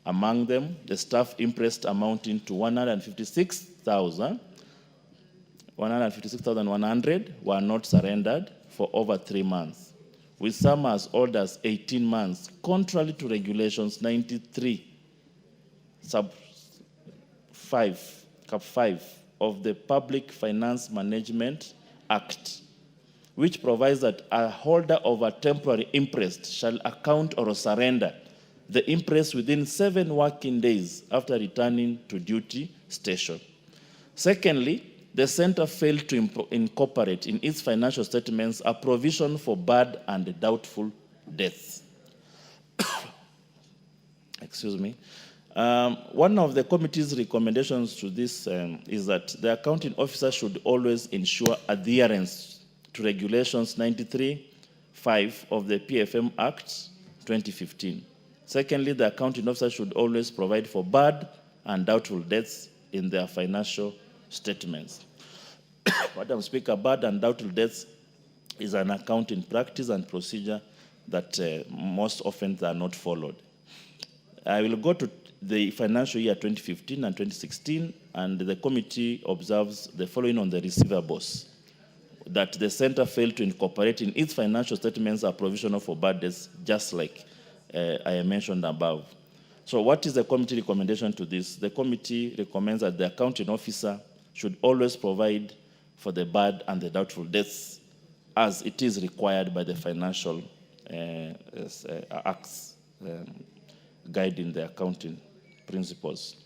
Among them, the staff interest amounting to 156,100 were not surrendered for over 3 months, with some as old as 18 months, contrary to Regulations 93, sub 5, cap 5 of the Public Finance Management Act, which provides that a holder of a temporary interest shall account or surrender the interest within 7 working days after returning to duty station. Secondly, the center failed to incorporate in its financial statements a provision for bad and doubtful debts. Excuse me. One of the committee's recommendations to this is that the accounting officer should always ensure adherence to Regulations 93(5) of the PFM Act 2015. Secondly, the accounting officer should always provide for bad and doubtful debts in their financial statements. Madam Speaker, bad and doubtful debts is an accounting practice and procedure that most often are not followed. I will go to the financial year 2015 and 2016, and the committee observes the following on the receivables: that the center failed to incorporate in its financial statements a provision for bad debts, just like I mentioned above. So what is the committee recommendation to this? The committee recommends that the accounting officer should always provide for the bad and the doubtful debts as it is required by the financial acts guiding the accounting principles.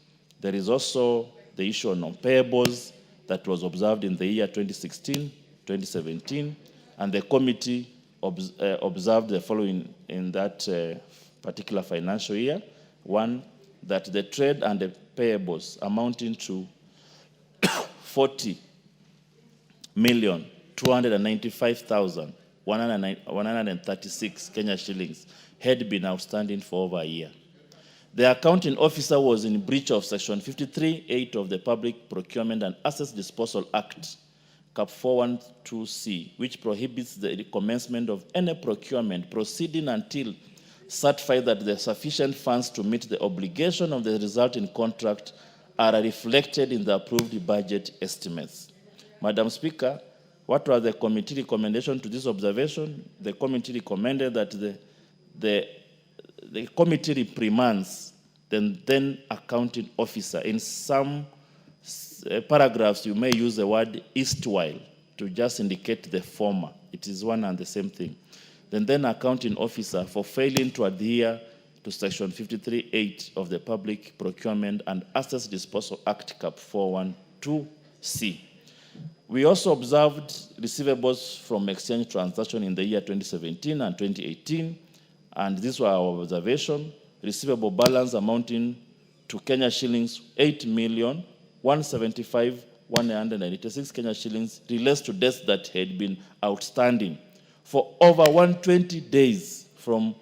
There is also the issue on non-payables that was observed in the year 2016, 2017, and the committee observed the following in that particular financial year. One, that the trade and the payables amounting to 40,295,136 Kenya shillings had been outstanding for over a year. The accounting officer was in breach of Section 53(8) of the Public Procurement and Assets Disposal Act, Cap 412C, which prohibits the commencement of any procurement proceeding until certified that there are sufficient funds to meet the obligation of the resulting contract are reflected in the approved budget estimates. Madam Speaker, what was the committee recommendation to this observation? The committee recommended that the committee reprimands the then accounting officer. In some paragraphs, you may use the word erstwhile to just indicate the former. It is one and the same thing. The then accounting officer for failing to adhere to Section 53(8) of the Public Procurement and Assets Disposal Act, Cap 412C. We also observed receivables from exchange transaction in the year 2017 and 2018, and these were our observation. Receivable balance amounting to Kenya shillings 8,175,186 Kenya shillings relates to debts that had been outstanding for over 120 days from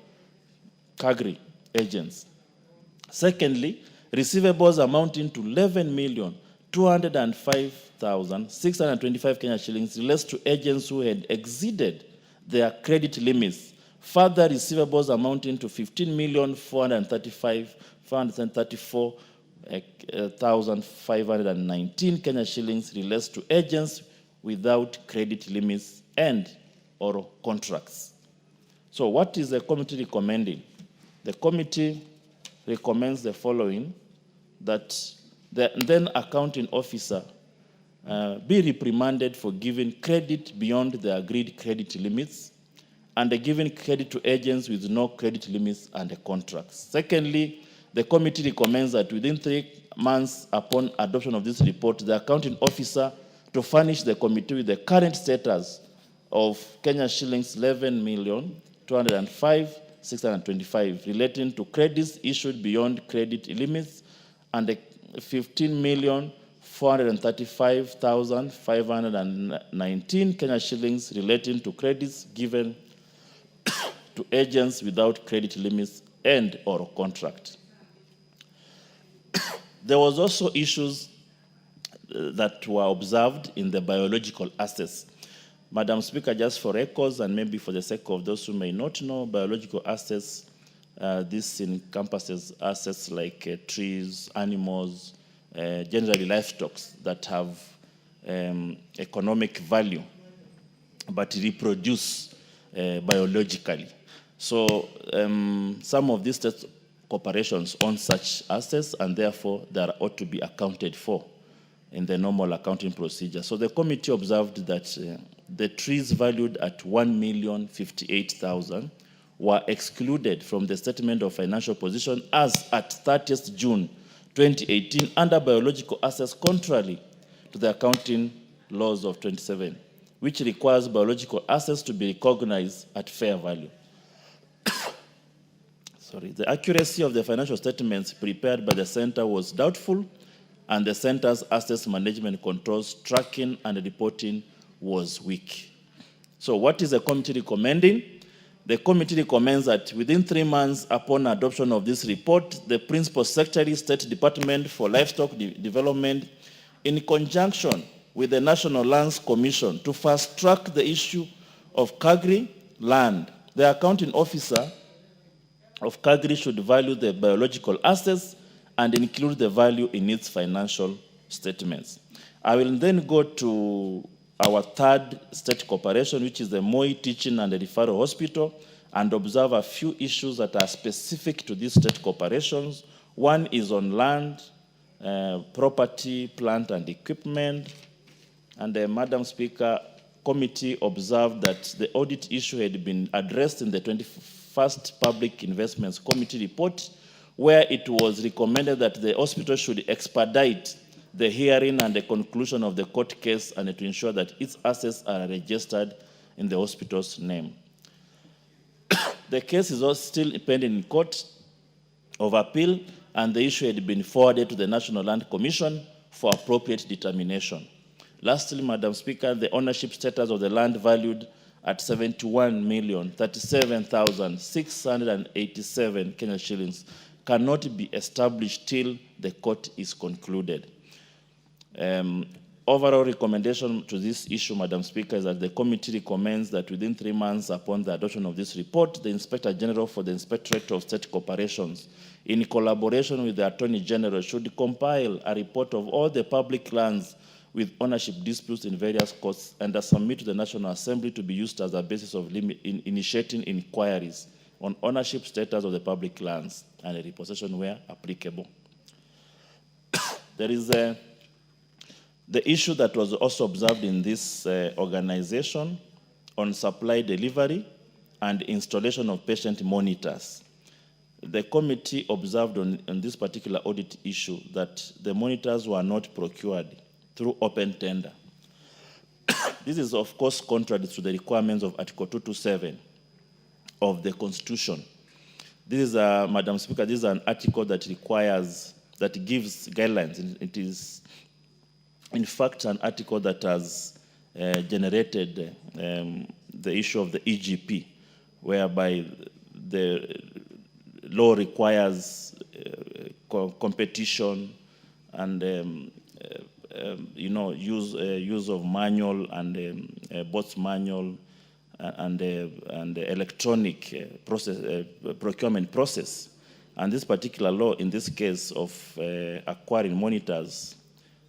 Kagri agents. Secondly, receivables amounting to 11,205,625 Kenya shillings relates to agents who had exceeded their credit limits. Further receivables amounting to 15,434,519 Kenya shillings relates to agents without credit limits and or contracts. So what is the committee recommending? The committee recommends the following: that the then accounting officer be reprimanded for giving credit beyond the agreed credit limits and giving credit to agents with no credit limits and contracts. Secondly, the committee recommends that within 3 months upon adoption of this report, the accounting officer to furnish the committee with the current status of Kenya shillings 11,205,625 relating to credits issued beyond credit limits and 15,435,519 Kenya shillings relating to credits given to agents without credit limits and or contract. There was also issues that were observed in the biological assets. Madam Speaker, just for records and maybe for the sake of those who may not know, biological assets, this encompasses assets like trees, animals, generally livestock that have economic value but reproduce biologically. So some of these state corporations own such assets, and therefore they ought to be accounted for in the normal accounting procedure. So the committee observed that the trees valued at 1,058,000 were excluded from the statement of financial position as at 30th June 2018 under biological assets, contrary to the accounting laws of 27, which requires biological assets to be recognized at fair value. The accuracy of the financial statements prepared by the center was doubtful, and the center's assets management controls, tracking and reporting was weak. So what is the committee recommending? The committee recommends that within 3 months upon adoption of this report, the Principal Secretary, State Department for Livestock Development, in conjunction with the National Lands Commission, to fast-track the issue of Kagri land. The accounting officer of Kagri should value the biological assets and include the value in its financial statements. I will then go to our third state corporation, which is the Moi Teaching and Referral Hospital, and observe a few issues that are specific to these state corporations. One is on land, property, plant, and equipment. And Madam Speaker, committee observed that the audit issue had been addressed in the 21st Public Investments Committee report, where it was recommended that the hospital should expedite the hearing and the conclusion of the court case and to ensure that its assets are registered in the hospital's name. The case is also still pending in court of appeal, and the issue had been forwarded to the National Land Commission for appropriate determination. Lastly, Madam Speaker, the ownership status of the land valued at 71,037,687 Kenyan shillings cannot be established till the court is concluded. Overall recommendation to this issue, Madam Speaker, is that the committee recommends that within 3 months upon the adoption of this report, the Inspector General for the Inspectorate of State Corporations, in collaboration with the Attorney General, should compile a report of all the public lands with ownership disputes in various courts and submit to the National Assembly to be used as a basis of initiating inquiries on ownership status of the public lands and repossession where applicable. There is the issue that was also observed in this organization on supply delivery and installation of patient monitors. The committee observed on this particular audit issue that the monitors were not procured through open tender. This is, of course, contrary to the requirements of Article 227 of the Constitution. This is, Madam Speaker, this is an article that gives guidelines. It is, in fact, an article that has generated the issue of the EGP, whereby the law requires competition and use of manual and both manual and electronic procurement process. And this particular law, in this case of acquiring monitors,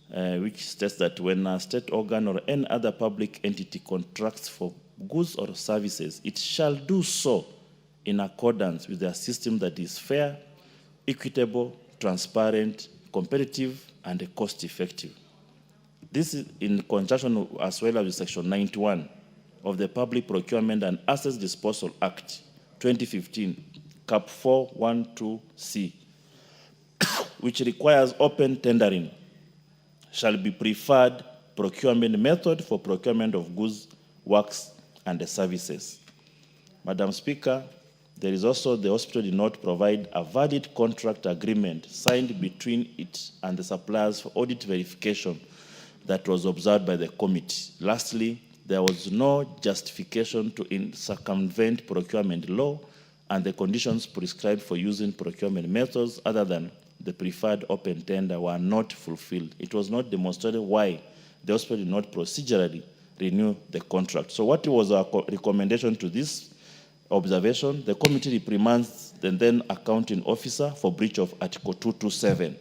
which states that when a state organ or any other public entity contracts for goods or services, it shall do so in accordance with a system that is fair, equitable, transparent, competitive, and cost-effective. This is in conjunction as well as with Section 91 of the Public Procurement and Assets Disposal Act 2015, Cap 412C, which requires open tendering shall be preferred procurement method for procurement of goods, works, and services. Madam Speaker, there is also the hospital did not provide a valid contract agreement signed between it and the suppliers for audit verification that was observed by the committee. Lastly, there was no justification to circumvent procurement law and the conditions prescribed for using procurement methods other than the preferred open tender were not fulfilled. It was not demonstrated why the hospital did not procedurally renew the contract. So what was our recommendation to this observation? The committee reprimands the then accounting officer for breach of Article 227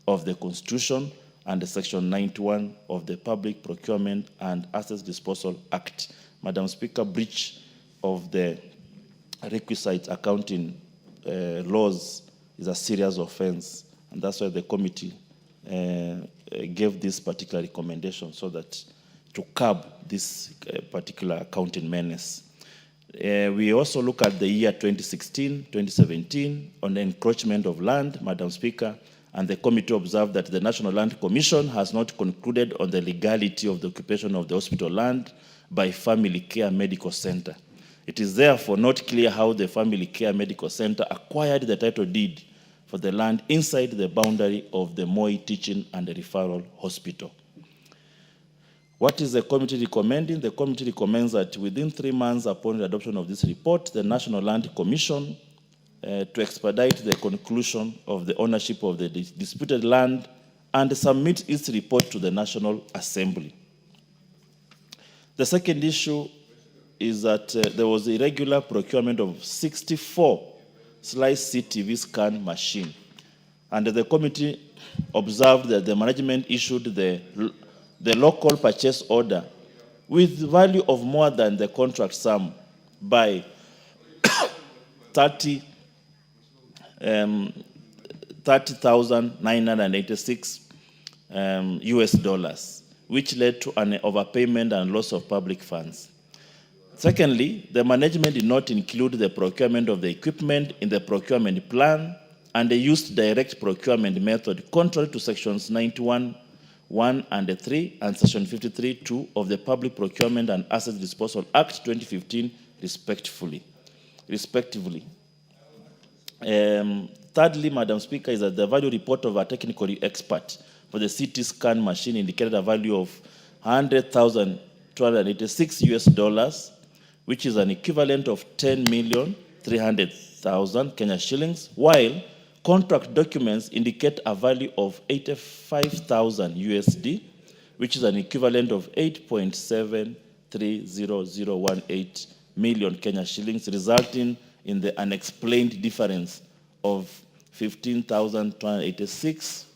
of the Constitution and Section 91 of the Public Procurement and Assets Disposal Act. Madam Speaker, breach of the requisite accounting laws is a serious offense, and that's why the committee gave this particular recommendation, so that to curb this particular accounting menace. We also look at the year 2016, 2017 on the encroachment of land, Madam Speaker, and the committee observed that the National Land Commission has not concluded on the legality of the occupation of the hospital land by Family Care Medical Center. It is therefore not clear how the Family Care Medical Center acquired the title deed for the land inside the boundary of the Moi Teaching and Referral Hospital. What is the committee recommending? The committee recommends that within 3 months upon the adoption of this report, the National Land Commission to expedite the conclusion of the ownership of the disputed land and submit its report to the National Assembly. The second issue is that there was irregular procurement of 64 slice CTV scan machine. And the committee observed that the management issued the local purchase order with value of more than the contract sum by 30,986 US dollars, which led to an overpayment and loss of public funds. Secondly, the management did not include the procurement of the equipment in the procurement plan, and they used direct procurement method contrary to sections 91(1) and 3 and section 53(2) of the Public Procurement and Assets Disposal Act 2015, respectively. Thirdly, Madam Speaker, is that the value report of a technical expert for the CT scan machine indicated a value of 100,286 US dollars, which is an equivalent of 10,300,000 Kenya shillings, while contract documents indicate a value of 85,000 USD, which is an equivalent of 8.730018 million Kenya shillings, resulting in the unexplained difference of 15,286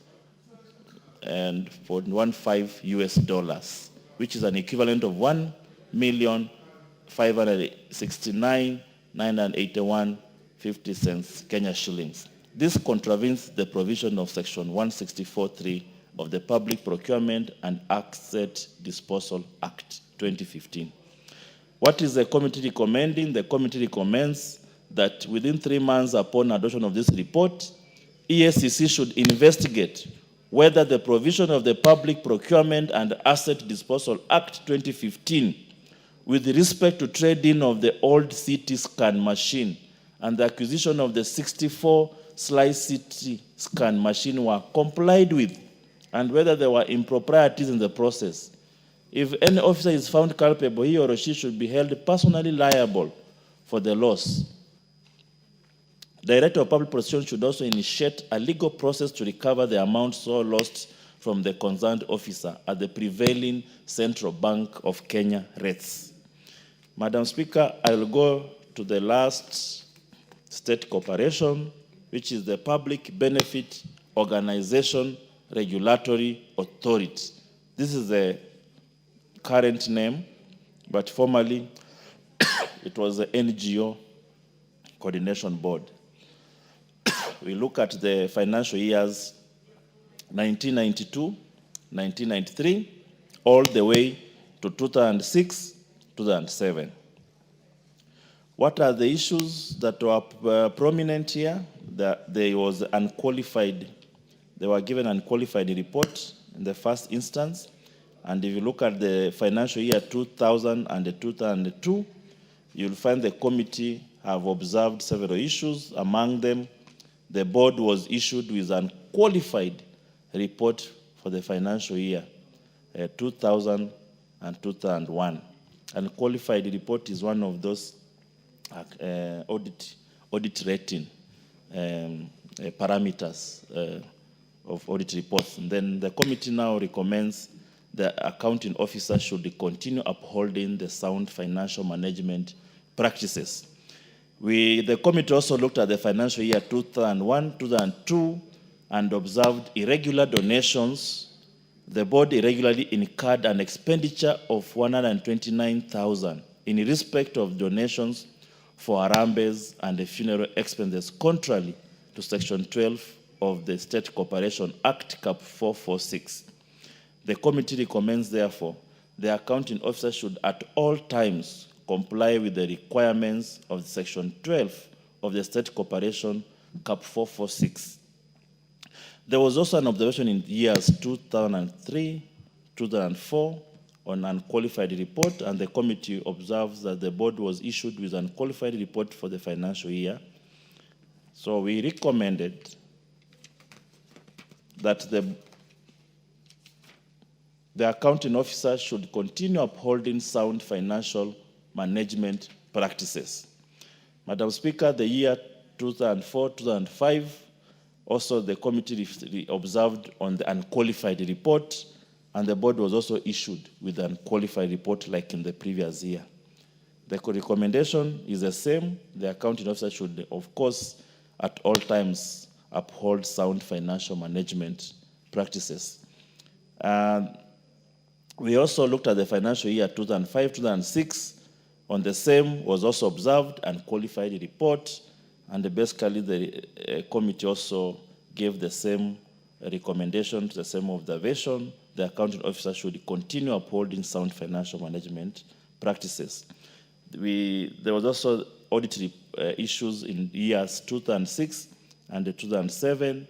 and 0.15 US dollars, which is an equivalent of 1,569,981.50 Kenya shillings. This contravenes the provision of section 164(3) of the Public Procurement and Asset Disposal Act 2015. What is the committee recommending? The committee recommends that within 3 months upon adoption of this report, EACC should investigate whether the provision of the Public Procurement and Asset Disposal Act 2015 with respect to trading of the old CT scan machine and the acquisition of the 64 slice CT scan machine were complied with, and whether there were improprieties in the process. If any officer is found culpable, he or she should be held personally liable for the loss. Director of Public Prosecution should also initiate a legal process to recover the amount so lost from the concerned officer at the prevailing Central Bank of Kenya rates. Madam Speaker, I will go to the last state corporation, which is the Public Benefit Organization Regulatory Authority. This is the current name, but formerly it was the NGO Coordination Board. We look at the financial years 1992, 1993, all the way to 2006, 2007. What are the issues that were prominent here? There was unqualified, they were given unqualified report in the first instance. And if you look at the financial year 2000 and 2002, you'll find the committee have observed several issues. Among them, the board was issued with an unqualified report for the financial year 2000 and 2001. Unqualified report is one of those audit rating parameters of audit reports. And then the committee now recommends the accounting officer should continue upholding the sound financial management practices. The committee also looked at the financial year 2001, 2002, and observed irregular donations. The board irregularly incurred an expenditure of 129,000 in respect of donations for Harambes and the funeral expenses, contrary to Section 12 of the State Corporation Act, Cap 446. The committee recommends, therefore, the accounting officer should at all times comply with the requirements of Section 12 of the State Corporation Cap 446. There was also an observation in years 2003, 2004 on unqualified report, and the committee observes that the board was issued with an unqualified report for the financial year. So we recommended that the accounting officer should continue upholding sound financial management practices. Madam Speaker, the year 2004, 2005, also the committee observed on the unqualified report, and the board was also issued with an unqualified report like in the previous year. The recommendation is the same. The accounting officer should, of course, at all times uphold sound financial management practices. We also looked at the financial year 2005, 2006. On the same was also observed and qualified report, and basically the committee also gave the same recommendation, the same observation. The accounting officer should continue upholding sound financial management practices. There was also auditory issues in years 2006 and 2007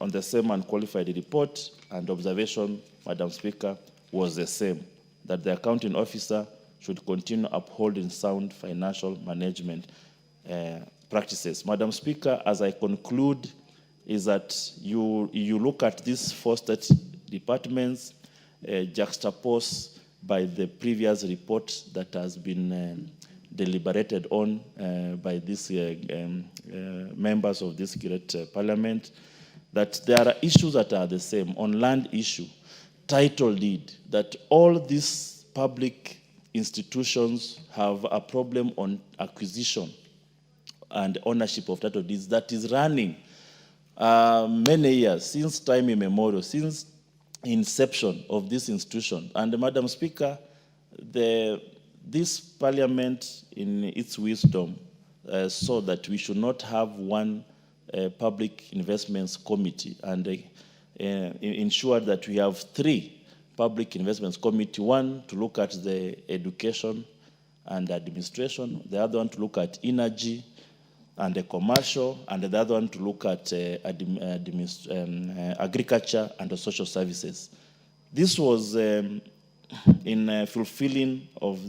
on the same unqualified report, and observation, Madam Speaker, was the same, that the accounting officer should continue upholding sound financial management practices. Madam Speaker, as I conclude, is that you look at these four state departments juxtaposed by the previous report that has been deliberated on by these members of this great parliament, that there are issues that are the same. On land issue, title deed, that all these public institutions have a problem on acquisition and ownership of title deeds that is running many years, since time immemorial, since inception of this institution. And Madam Speaker, this parliament in its wisdom saw that we should not have one public investments committee, and ensure that we have three public investments committee, one to look at the education and administration, the other one to look at energy and the commercial, and the other one to look at agriculture and the social services. This was in fulfilling of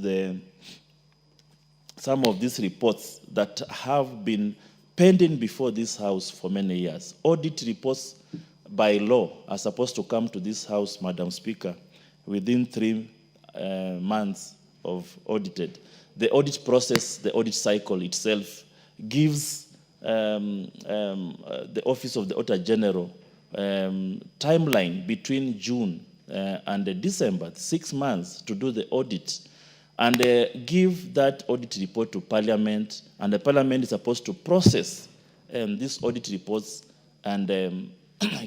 some of these reports that have been pending before this House for many years. Audit reports by law are supposed to come to this House, Madam Speaker, within 3 months of audited. The audit process, the audit cycle itself, gives the Office of the Auditor General timeline between June and December, 6 months to do the audit, and give that audit report to Parliament, and the Parliament is supposed to process these audit reports and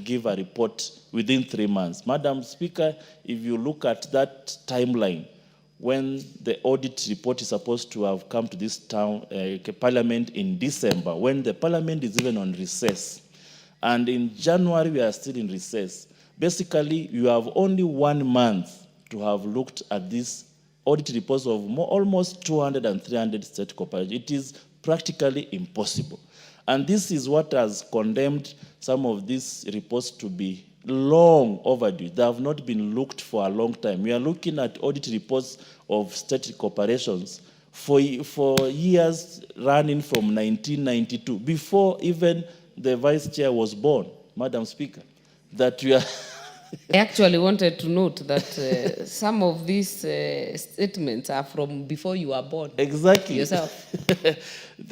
give a report within 3 months. Madam Speaker, if you look at that timeline, when the audit report is supposed to have come to this Parliament in December, when the Parliament is even on recess, and in January we are still in recess, basically you have only 1 month to have looked at this audit reports of almost 200 and 300 state corporations. It is practically impossible. And this is what has condemned some of these reports to be long overdue. They have not been looked for a long time. We are looking at audit reports of state corporations for years running from 1992, before even the Vice Chair was born, Madam Speaker, that we are... I actually wanted to note that some of these statements are from before you were born. Exactly. Yourself.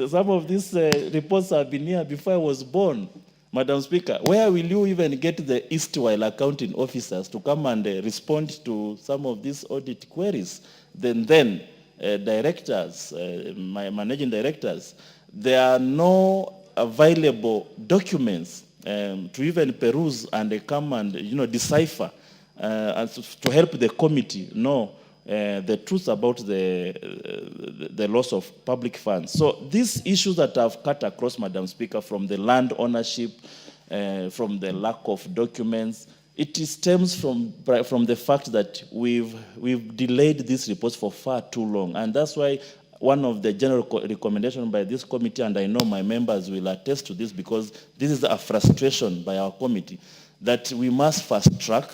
Some of these reports have been here before I was born. Madam Speaker, where will you even get the erstwhile accounting officers to come and respond to some of these audit queries? Then directors, my managing directors, there are no available documents to even peruse and come and decipher and to help the committee know the truth about the loss of public funds. So these issues that I've cut across, Madam Speaker, from the land ownership, from the lack of documents, it stems from the fact that we've delayed these reports for far too long. And that's why one of the general recommendations by this committee, and I know my members will attest to this because this is a frustration by our committee, that we must fast track.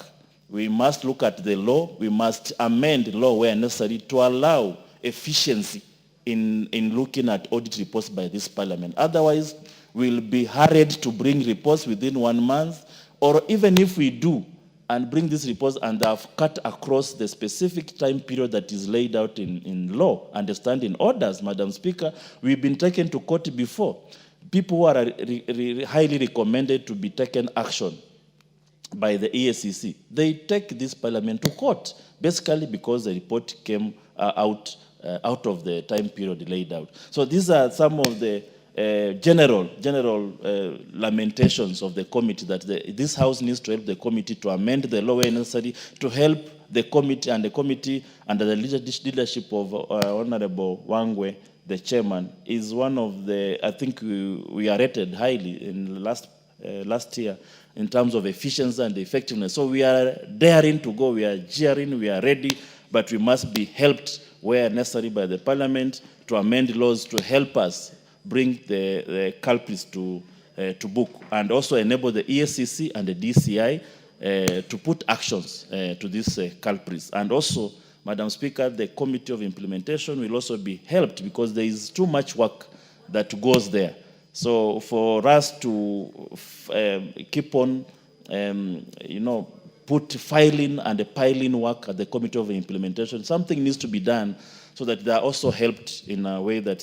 We must look at the law. We must amend the law where necessary to allow efficiency in looking at audit reports by this parliament. Otherwise, we'll be hurried to bring reports within 1 month, or even if we do and bring these reports and have cut across the specific time period that is laid out in law and the standing orders, Madam Speaker, we've been taken to court before. People who are highly recommended to be taken action by the EACC, they take this parliament to court, basically because the report came out of the time period laid out. So these are some of the general lamentations of the committee, that this House needs to help the committee to amend the law where necessary, to help the committee, and the committee under the leadership of Honorable Wangwe, the chairman, is one of the, I think we are rated highly in the last year in terms of efficiency and effectiveness. So we are daring to go, we are jeering, we are ready, but we must be helped where necessary by the parliament to amend laws to help us bring the culprits to book, and also enable the EACC and the DCI to put actions to these culprits. And also, Madam Speaker, the Committee of Implementation will also be helped because there is too much work that goes there. So for us to keep on, put filing and piling work at the Committee of Implementation, something needs to be done so that they are also helped in a way that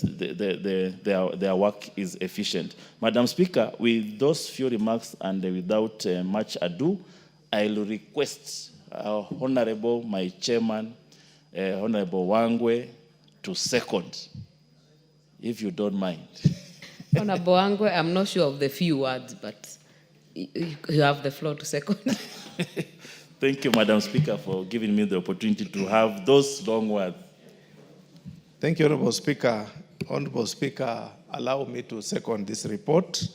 their work is efficient. Madam Speaker, with those few remarks and without much ado, I'll request Honorable, my chairman, Honorable Wangwe, to second, if you don't mind. Honorable Wangwe, I'm not sure of the few words, but you have the floor to second. Thank you, Madam Speaker, for giving me the opportunity to have those long words. Thank you, Honorable Speaker. Honorable Speaker, allow me to second this report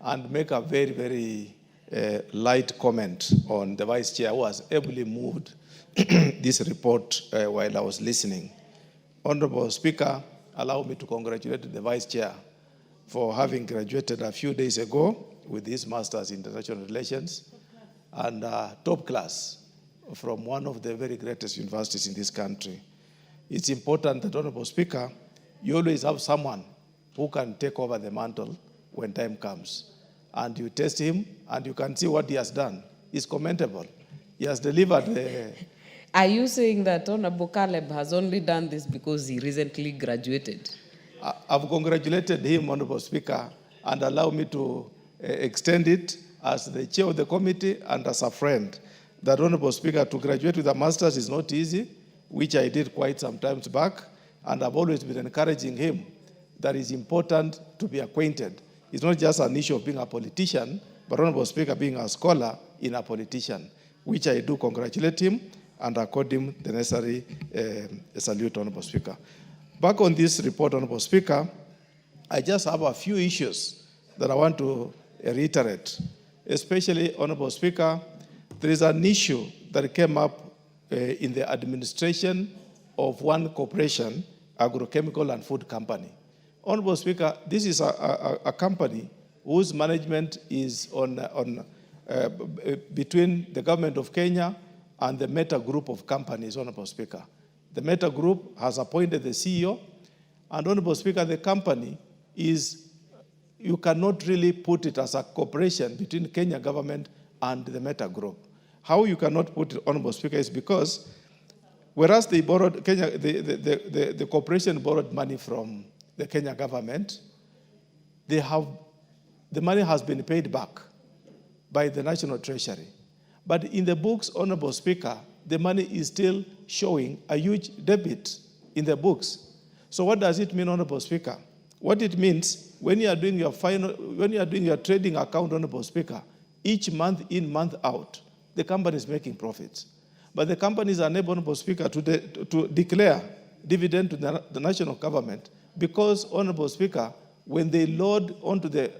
and make a very, very light comment on the Vice Chair who has ably moved this report while I was listening. Honorable Speaker, allow me to congratulate the Vice Chair for having graduated a few days ago with his Master's in International Relations and top class from one of the very greatest universities in this country. It's important that, Honorable Speaker, you always have someone who can take over the mantle when time comes. And you test him, and you can see what he has done. It's commendable. He has delivered the... Are you saying that Honorable Caleb has only done this because he recently graduated? I've congratulated him, Honorable Speaker, and allow me to extend it as the chair of the committee and as a friend. That, Honorable Speaker, to graduate with a master's is not easy, which I did quite some time back, and I've always been encouraging him that it's important to be acquainted. It's not just an issue of being a politician, but, Honorable Speaker, being a scholar in a politician, which I do congratulate him and accord him the necessary salute, Honorable Speaker. Back on this report, Honorable Speaker, I just have a few issues that I want to reiterate. Especially, Honorable Speaker, there is an issue that came up in the administration of one corporation, agrochemical and food company. Honorable Speaker, this is a company whose management is between the government of Kenya and the Meta Group of companies, Honorable Speaker. The Meta Group has appointed the CEO, and Honorable Speaker, the company is, you cannot really put it as a cooperation between Kenya government and the Meta Group. How you cannot put it, Honorable Speaker, is because whereas they borrowed, the corporation borrowed money from the Kenya government, the the money has been paid back by the National Treasury. But in the books, Honorable Speaker, the money is still showing a huge debit in the books. So what does it mean, Honorable Speaker? What it means, when you are doing your trading account, Honorable Speaker, each month in, month out, the company is making profits. But the company is unable, Honorable Speaker, to declare dividend to the national government because, Honorable Speaker, when they load onto the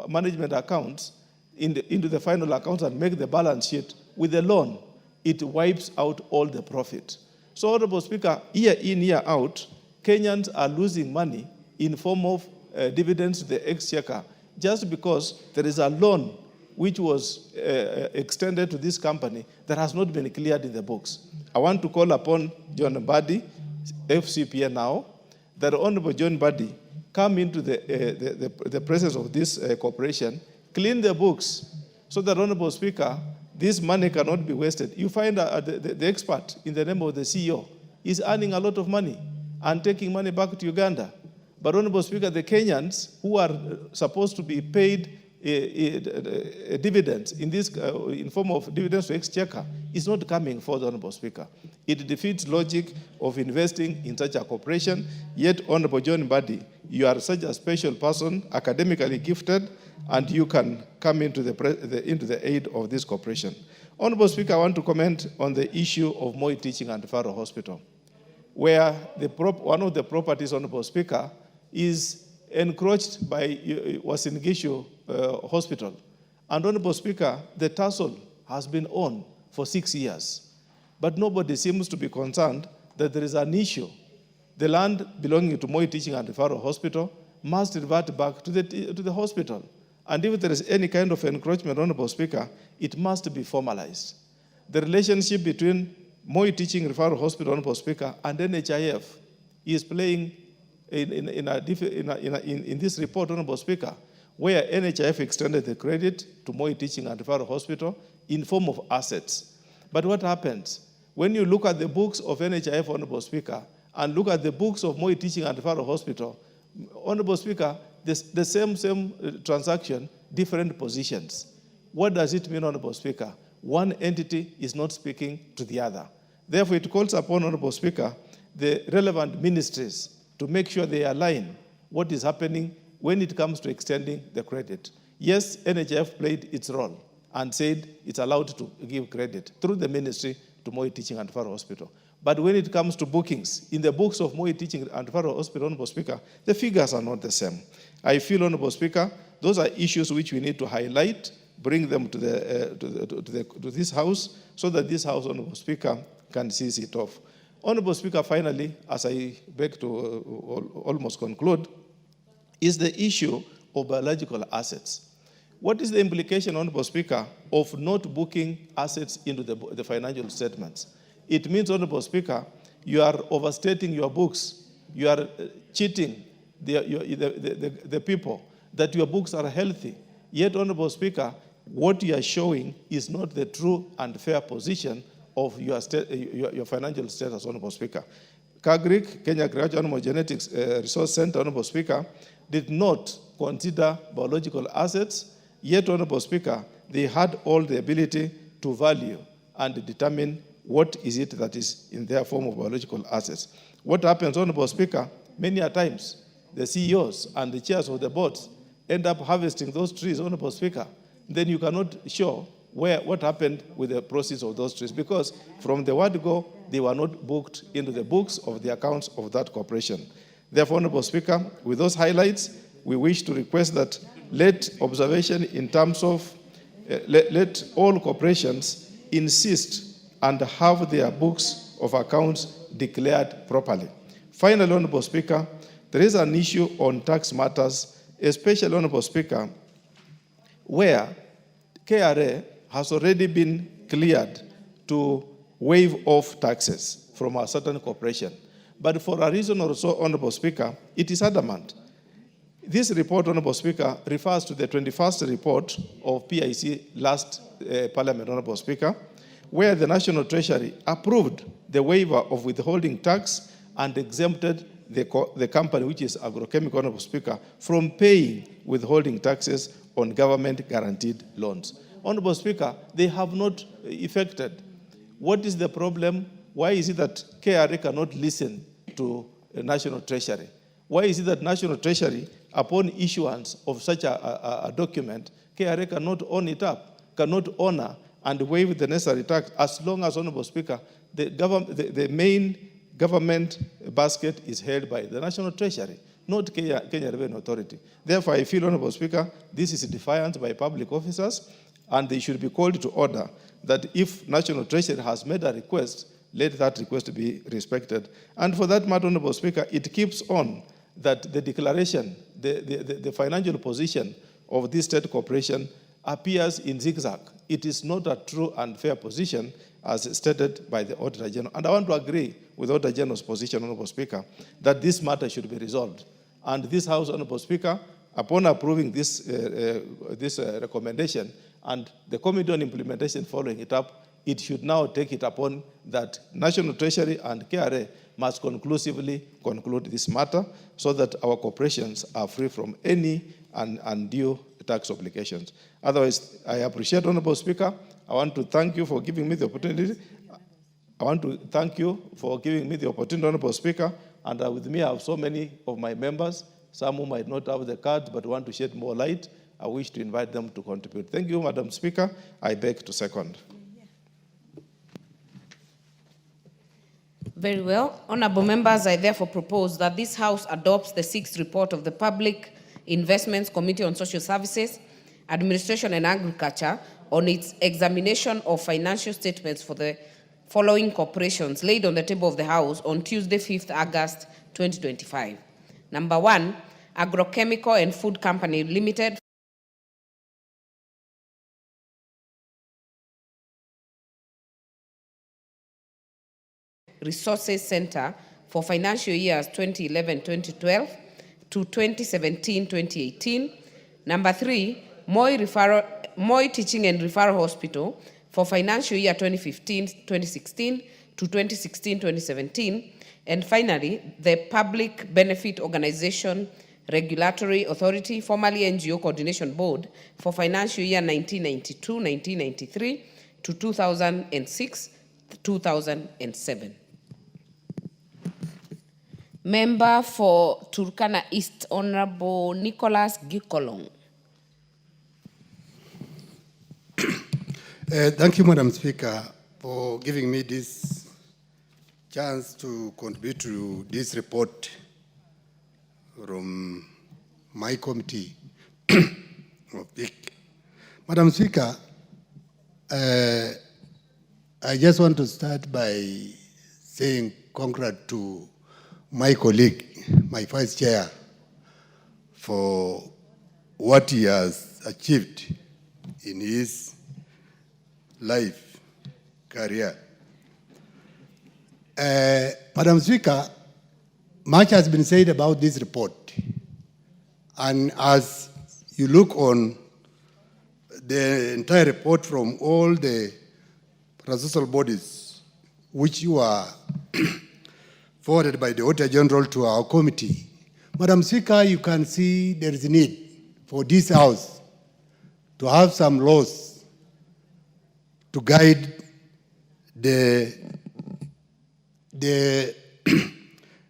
management accounts, into the final accounts and make the balance sheet with the loan, it wipes out all the profit. So, Honorable Speaker, year in, year out, Kenyans are losing money in form of dividends to the exchequer just because there is a loan which was extended to this company that has not been cleared in the books. I want to call upon John Mbadi, FCPA now, that Honorable John Mbadi come into the presence of this corporation, clean the books so that, Honorable Speaker, this money cannot be wasted. You find the expert in the name of the CEO is earning a lot of money and taking money back to Uganda. But, Honorable Speaker, the Kenyans who are supposed to be paid dividends in form of dividends to exchequer is not coming forth, Honorable Speaker. It defeats logic of investing in such a corporation. Yet, Honorable John Mbadi, you are such a special person, academically gifted, and you can come into the aid of this corporation. Honorable Speaker, I want to comment on the issue of Moi Teaching and Referral Hospital, where one of the properties, Honorable Speaker, is encroached by Uasin Gishu Hospital. And, Honorable Speaker, the tussle has been on for 6 years. But nobody seems to be concerned that there is an issue. The land belonging to Moi Teaching and Referral Hospital must revert back to the hospital. And if there is any kind of encroachment, Honorable Speaker, it must be formalized. The relationship between Moi Teaching Referral Hospital, Honorable Speaker, and NHIF is playing in this report, Honorable Speaker, where NHIF extended the credit to Moi Teaching and Referral Hospital in form of assets. But what happens? When you look at the books of NHIF, Honorable Speaker, and look at the books of Moi Teaching and Referral Hospital, Honorable Speaker, the same transaction, different positions. What does it mean, Honorable Speaker? One entity is not speaking to the other. Therefore, it calls upon, Honorable Speaker, the relevant ministries to make sure they align what is happening when it comes to extending the credit. Yes, NHF played its role and said it's allowed to give credit through the ministry to Moi Teaching and Referral Hospital. But when it comes to bookings, in the books of Moi Teaching and Referral Hospital, Honorable Speaker, the figures are not the same. I feel, Honorable Speaker, those are issues which we need to highlight, bring them to this House, so that this House, Honorable Speaker, can seize it off. Honorable Speaker, finally, as I beg to almost conclude, is the issue of biological assets. What is the implication, Honorable Speaker, of not booking assets into the financial statements? It means, Honorable Speaker, you are overstating your books. You are cheating the people that your books are healthy. Yet, Honorable Speaker, what you are showing is not the true and fair position of your financial status, Honorable Speaker. KAGRIC, Kenya Agricultural Animal Genetics Resource Center, Honorable Speaker, did not consider biological assets, yet, Honorable Speaker, they had all the ability to value and determine what is it that is in their form of biological assets. What happens, Honorable Speaker, many a times, the CEOs and the chairs of the boards end up harvesting those trees, Honorable Speaker. Then you cannot show what happened with the proceeds of those trees, because from the word go, they were not booked into the books of the accounts of that corporation. Therefore, Honorable Speaker, with those highlights, we wish to request that let observation in terms of, let all corporations insist and have their books of accounts declared properly. Finally, Honorable Speaker, there is an issue on tax matters, especially, Honorable Speaker, where KRA has already been cleared to waive off taxes from a certain corporation. But for a reason or so, Honorable Speaker, it is adamant. This report, Honorable Speaker, refers to the 21st report of PIC last Parliament, Honorable Speaker, where the National Treasury approved the waiver of withholding tax and exempted the company, which is agrochemical, Honorable Speaker, from paying withholding taxes on government guaranteed loans. Honorable Speaker, they have not effected. What is the problem? Why is it that KRA cannot listen to the National Treasury? Why is it that National Treasury, upon issuance of such a document, KRA cannot own it up, cannot honor and waive the necessary tax, as long as, Honorable Speaker, the main government basket is held by the National Treasury, not Kenya Revenue Authority. Therefore, I feel, Honorable Speaker, this is defiant by public officers, and they should be called to order that if National Treasury has made a request, let that request be respected. And for that matter, Honorable Speaker, it keeps on that the declaration, the financial position of this state corporation appears in zigzag. It is not a true and fair position as stated by the Auditor General. And I want to agree with Auditor General's position, Honorable Speaker, that this matter should be resolved. And this House, Honorable Speaker, upon approving this recommendation and the Committee on Implementation following it up, it should now take it upon that National Treasury and KRA must conclusively conclude this matter so that our corporations are free from any undue tax obligations. Otherwise, I appreciate, Honorable Speaker. I want to thank you for giving me the opportunity. Honorable Speaker. And with me, I have so many of my members, some who might not have the card but want to shed more light. I wish to invite them to contribute. Thank you, Madam Speaker. I beg to second. Very well. Honorable members, I therefore propose that this House adopts the 6th report of the Public Investments Committee on Social Services, Administration and Agriculture on its examination of financial statements for the following corporations laid on the table of the House on Tuesday, 5th August 2025. Number 1, Agrochemical and Food Company Limited, Resources Center for financial years 2011-2012 to 2017-2018. Number 3, Moi Teaching and Referral Hospital for financial year 2015-2016 to 2016-2017. And finally, the Public Benefit Organization Regulatory Authority, formerly NGO Coordination Board, for financial year 1992-1993 to 2006-2007. Member for Turkana East, Honorable Nicholas Gikolong. Thank you, Madam Speaker, for giving me this chance to contribute to this report from my committee of PIC. Madam Speaker, I just want to start by saying congrats to my colleague, my vice chair, for what he has achieved in his life, career. Madam Speaker, much has been said about this report. And as you look on the entire report from all the procedural bodies, which you are forwarded by the Auditor General to our committee, Madam Speaker, you can see there is a need for this House to have some laws to guide the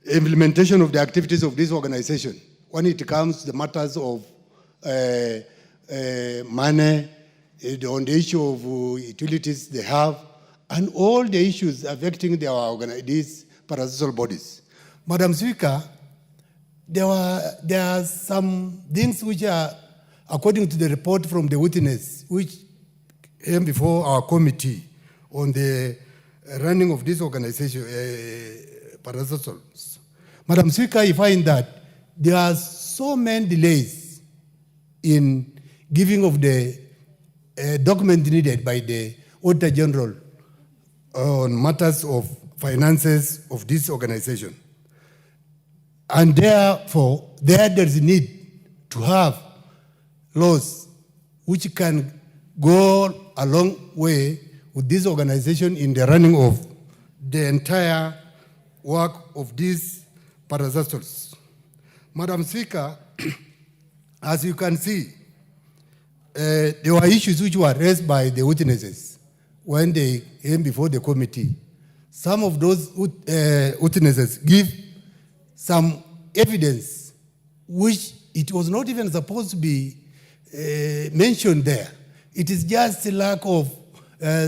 implementation of the activities of this organization when it comes to the matters of money, on the issue of utilities they have, and all the issues affecting these parasocial bodies. Madam Speaker, there are some things which are, according to the report from the witness, which came before our committee on the running of this organization, parasocials. Madam Speaker, I find that there are so many delays in giving of the document needed by the Auditor General on matters of finances of this organization. And therefore, there's a need to have laws which can go a long way with this organization in the running of the entire work of this parastatals. Madam Speaker, as you can see, there were issues which were raised by the witnesses when they came before the committee. Some of those witnesses give some evidence which it was not even supposed to be mentioned there. It is just a lack of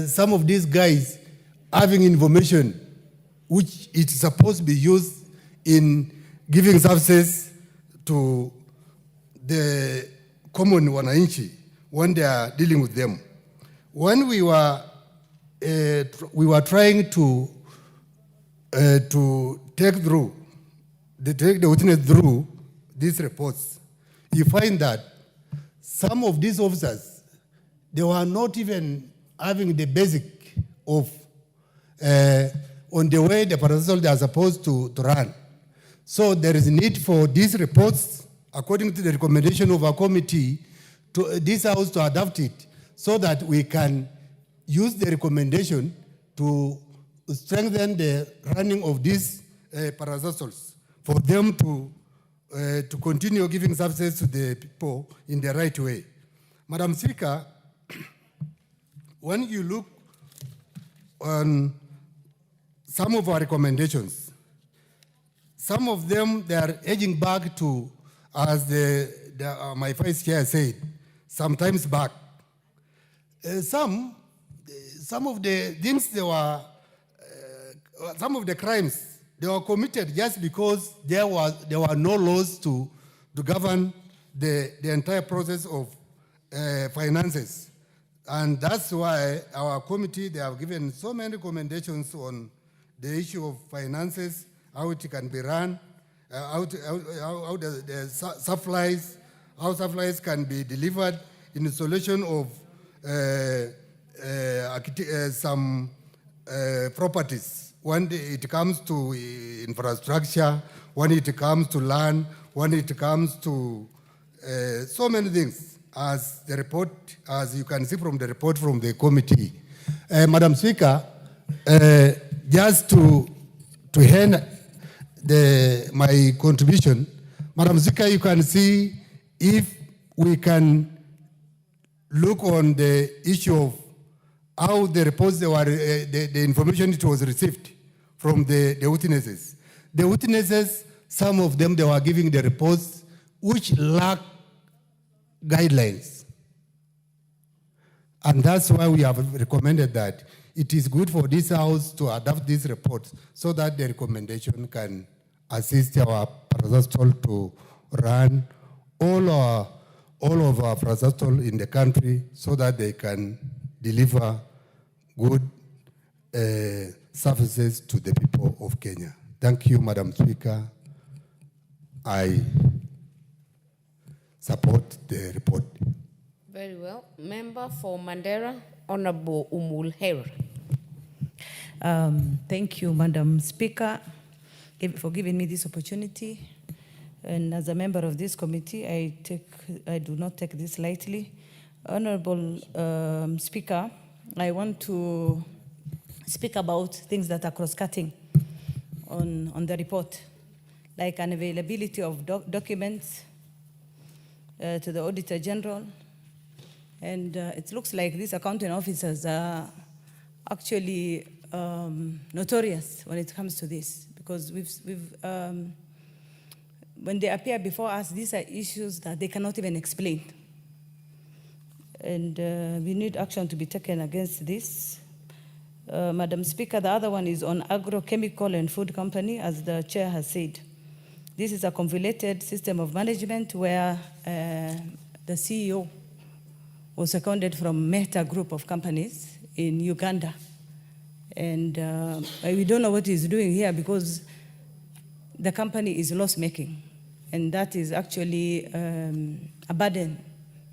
some of these guys having information which it's supposed to be used in giving services to the common wananchi when they are dealing with them. When we were trying to take the witness through these reports, you find that some of these officers, they were not even having the basic of on the way the parastatals are supposed to run. So there is a need for these reports, according to the recommendation of our committee, to this house to adopt it so that we can use the recommendation to strengthen the running of these parastatals for them to continue giving services to the people in the right way. Madam Speaker, when you look on some of our recommendations, some of them, they are edging back to, as my vice chair said, sometimes back. Some of the things some of the crimes, they were committed just because there were no laws to govern the entire process of finances. And that's why our committee, they have given so many recommendations on the issue of finances, how it can be run, how supplies can be delivered, installation of some properties, when it comes to infrastructure, when it comes to land, when it comes to so many things, as the report, as you can see from the report from the committee. Madam Speaker, just to end my contribution, Madam Speaker, you can see if we can look on the issue of how the reports, the information it was received from the witnesses. The witnesses, some of them, they were giving the reports which lack guidelines. And that's why we have recommended that it is good for this house to adopt these reports so that the recommendation can assist our parastatals to run all of our parastatals in the country so that they can deliver good services to the people of Kenya. Thank you, Madam Speaker. I support the report. Very well. Member for Mandera, Honorable Umulher. Thank you, Madam Speaker, for giving me this opportunity. And as a member of this committee, I do not take this lightly. Honorable Speaker, I want to speak about things that are cross-cutting on the report, like unavailability of documents to the Auditor General. And it looks like these accounting officers are actually notorious when it comes to this, because when they appear before us, these are issues that they cannot even explain. And we need action to be taken against this. Madam Speaker, the other one is on agrochemical and food company, as the chair has said. This is a convoluted system of management where the CEO was seconded from Meta Group of companies in Uganda. And we don't know what he's doing here because the company is loss-making. And that is actually a burden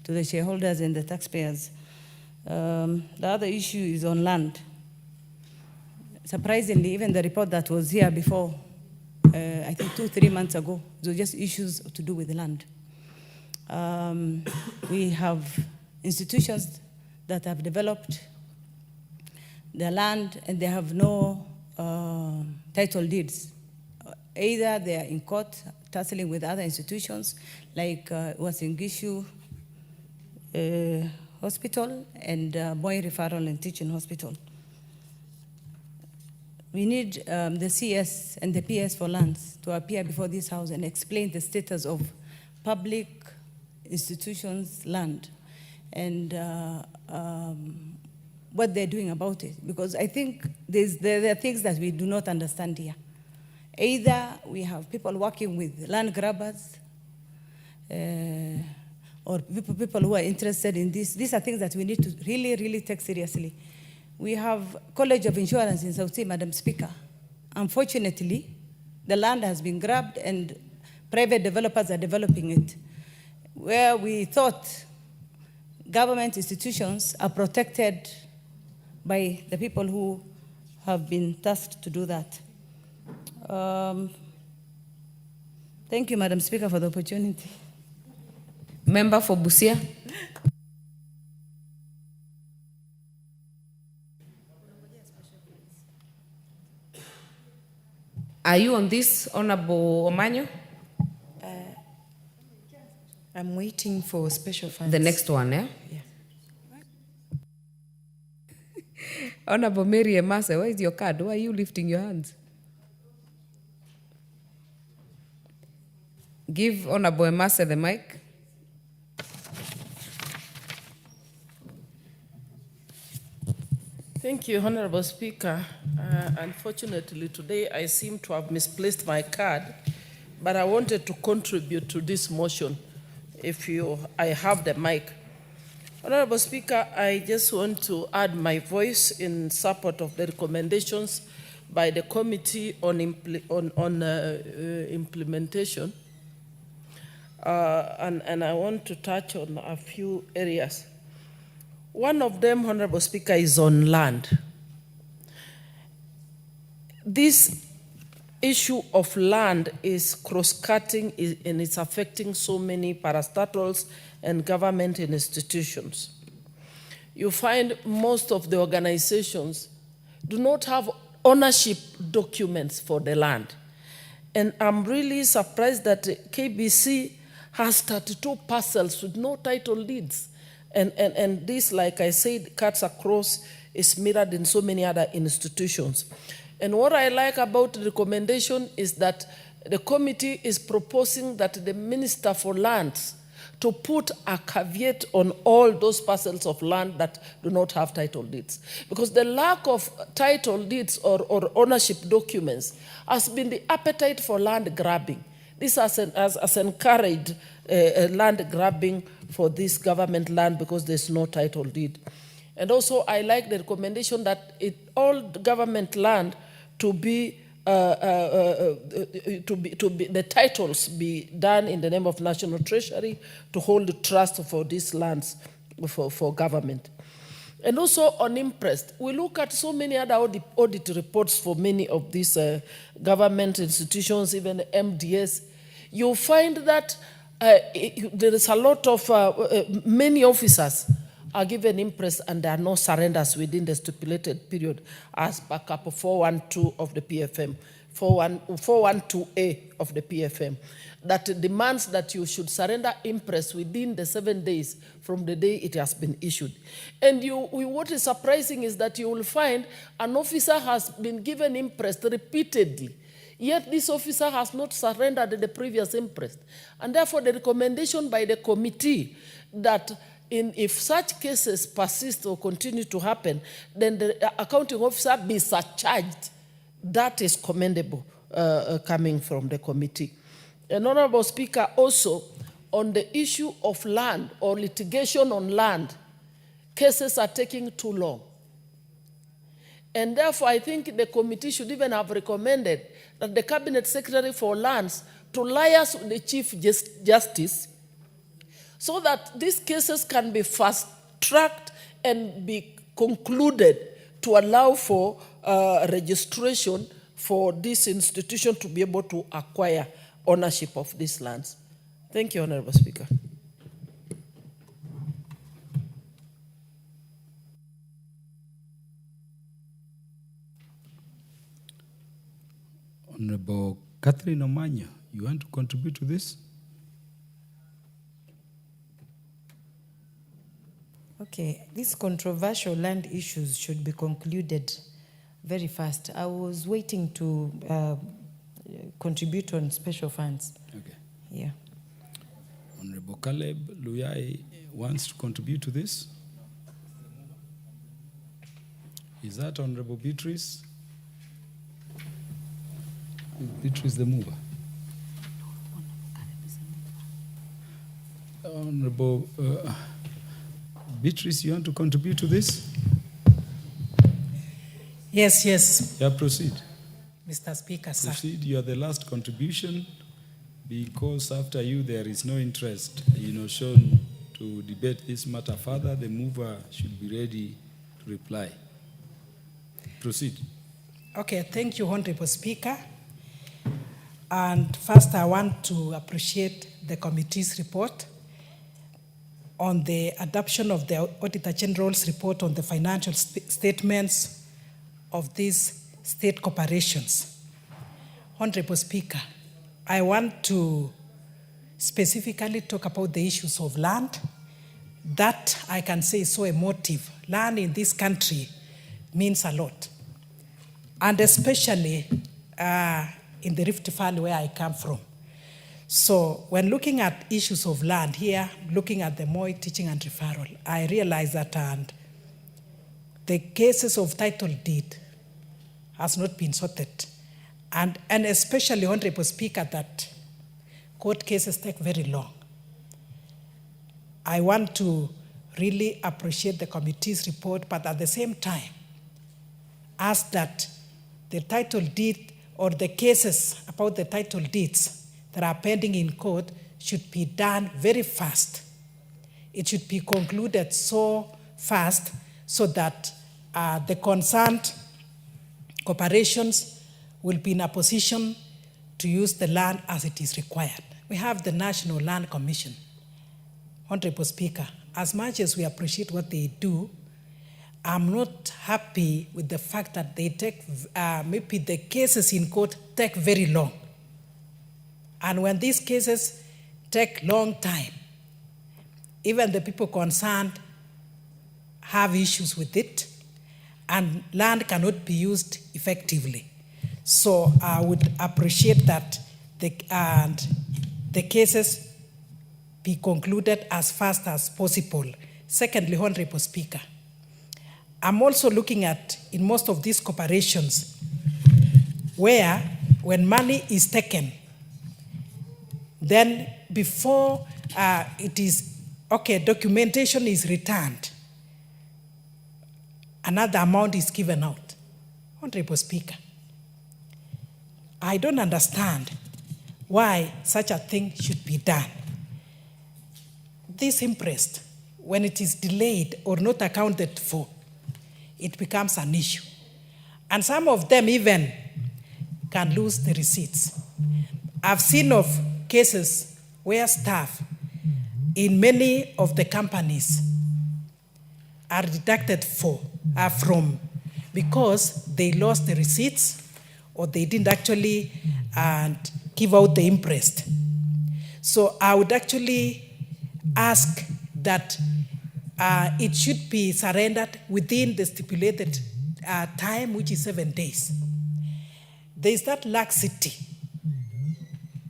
to the shareholders and the taxpayers. The other issue is on land. Surprisingly, even the report that was here before, I think 2-3 months ago, it was just issues to do with land. We have institutions that have developed the land and they have no title deeds either they are in court tussling with other institutions, like was in Gishu Hospital and Boy Referral and Teaching Hospital. We need the CS and the PS for lands to appear before this House and explain the status of public institutions' land and what they're doing about it. Because I think there are things that we do not understand here. Either we have people working with land grabbers or people who are interested in this. These are things that we need to really, really take seriously. We have College of Insurance in South Sea, Madam Speaker. Unfortunately, the land has been grabbed and private developers are developing it. Where we thought government institutions are protected by the people who have been tasked to do that. Thank you, Madam Speaker, for the opportunity. Member for Busia. Are you on this, Honorable Omanyo? I'm waiting for special funds. The next one, eh? Yeah. Honorable Mary Emase, where is your card? Why are you lifting your hands? Give Honorable Emase the mic. Thank you, Honorable Speaker. Unfortunately, today I seem to have misplaced my card, but I wanted to contribute to this motion. I have the mic. Honorable Speaker, I just want to add my voice in support of the recommendations by the Committee on Implementation. And I want to touch on a few areas. One of them, Honorable Speaker, is on land. This issue of land is cross-cutting and it's affecting so many parastatals and government institutions. You find most of the organizations do not have ownership documents for the land. And I'm really surprised that KBC has 32 parcels with no title deeds. And this, like I said, cuts across, is mirrored in so many other institutions. And what I like about the recommendation is that the committee is proposing that the Minister for Lands to put a caveat on all those parcels of land that do not have title deeds. Because the lack of title deeds or ownership documents has been the appetite for land grabbing. This has encouraged land grabbing for this government land because there's no title deed. And also, I like the recommendation that all government land the titles be done in the name of National Treasury to hold the trust for these lands for government. And also on interest, we look at so many other audit reports for many of these government institutions, even MDS. You'll find that there is a lot of, many officers are given interest and there are no surrenders within the stipulated period as backup 412 of the PFM, 412A of the PFM, that demands that you should surrender interest within the 7 days from the day it has been issued. And what is surprising is that you will find an officer has been given interest repeatedly, yet this officer has not surrendered the previous interest. And therefore the recommendation by the committee that if such cases persist or continue to happen, then the accounting officer be surcharged. That is commendable coming from the committee. And Honorable Speaker, also on the issue of land or litigation on land, cases are taking too long. And therefore, I think the committee should even have recommended that the Cabinet Secretary for Lands to liaise with the Chief Justice so that these cases can be fast-tracked and be concluded to allow for registration for this institution to be able to acquire ownership of these lands. Thank you, Honorable Speaker. Honorable Catherine Omanya, you want to contribute to this? Okay, these controversial land issues should be concluded very fast. I was waiting to contribute on special funds. Okay. Yeah. Honorable Caleb Luyai wants to contribute to this. Is that Honorable Beatrice? Beatrice the mover. Honorable Beatrice, you want to contribute to this? Yes. Yeah, proceed. Mr. Speaker, sir. Proceed. You are the last contribution because after you there is no interest, shown to debate this matter further. The mover should be ready to reply. Proceed. Okay, thank you, Honorable Speaker. And first, I want to appreciate the committee's report on the adoption of the Auditor General's report on the financial statements of these state corporations. Honorable Speaker, I want to specifically talk about the issues of land. That I can say is so emotive. Land in this country means a lot. And especially in the Rift Valley where I come from. So when looking at issues of land here, looking at the Moi teaching and referral, I realize that the cases of title deed has not been sorted. And especially, Honorable Speaker, that court cases take very long. I want to really appreciate the committee's report, but at the same time, ask that the title deed or the cases about the title deeds that are pending in court should be done very fast. It should be concluded so fast so that the concerned corporations will be in a position to use the land as it is required. We have the National Land Commission. Honorable Speaker, as much as we appreciate what they do, I'm not happy with the fact that they take, maybe the cases in court take very long. And when these cases take long time, even the people concerned have issues with it, and land cannot be used effectively. So I would appreciate that the cases be concluded as fast as possible. Secondly, Honorable Speaker, I'm also looking at, in most of these corporations, where when money is taken, then before documentation is returned, another amount is given out. Honorable Speaker, I don't understand why such a thing should be done. This interest, when it is delayed or not accounted for, it becomes an issue. And some of them even can lose the receipts. I've seen of cases where staff in many of the companies are deducted from because they lost the receipts or they didn't actually give out the interest. So I would actually ask that it should be surrendered within the stipulated time, which is 7 days. There is that laxity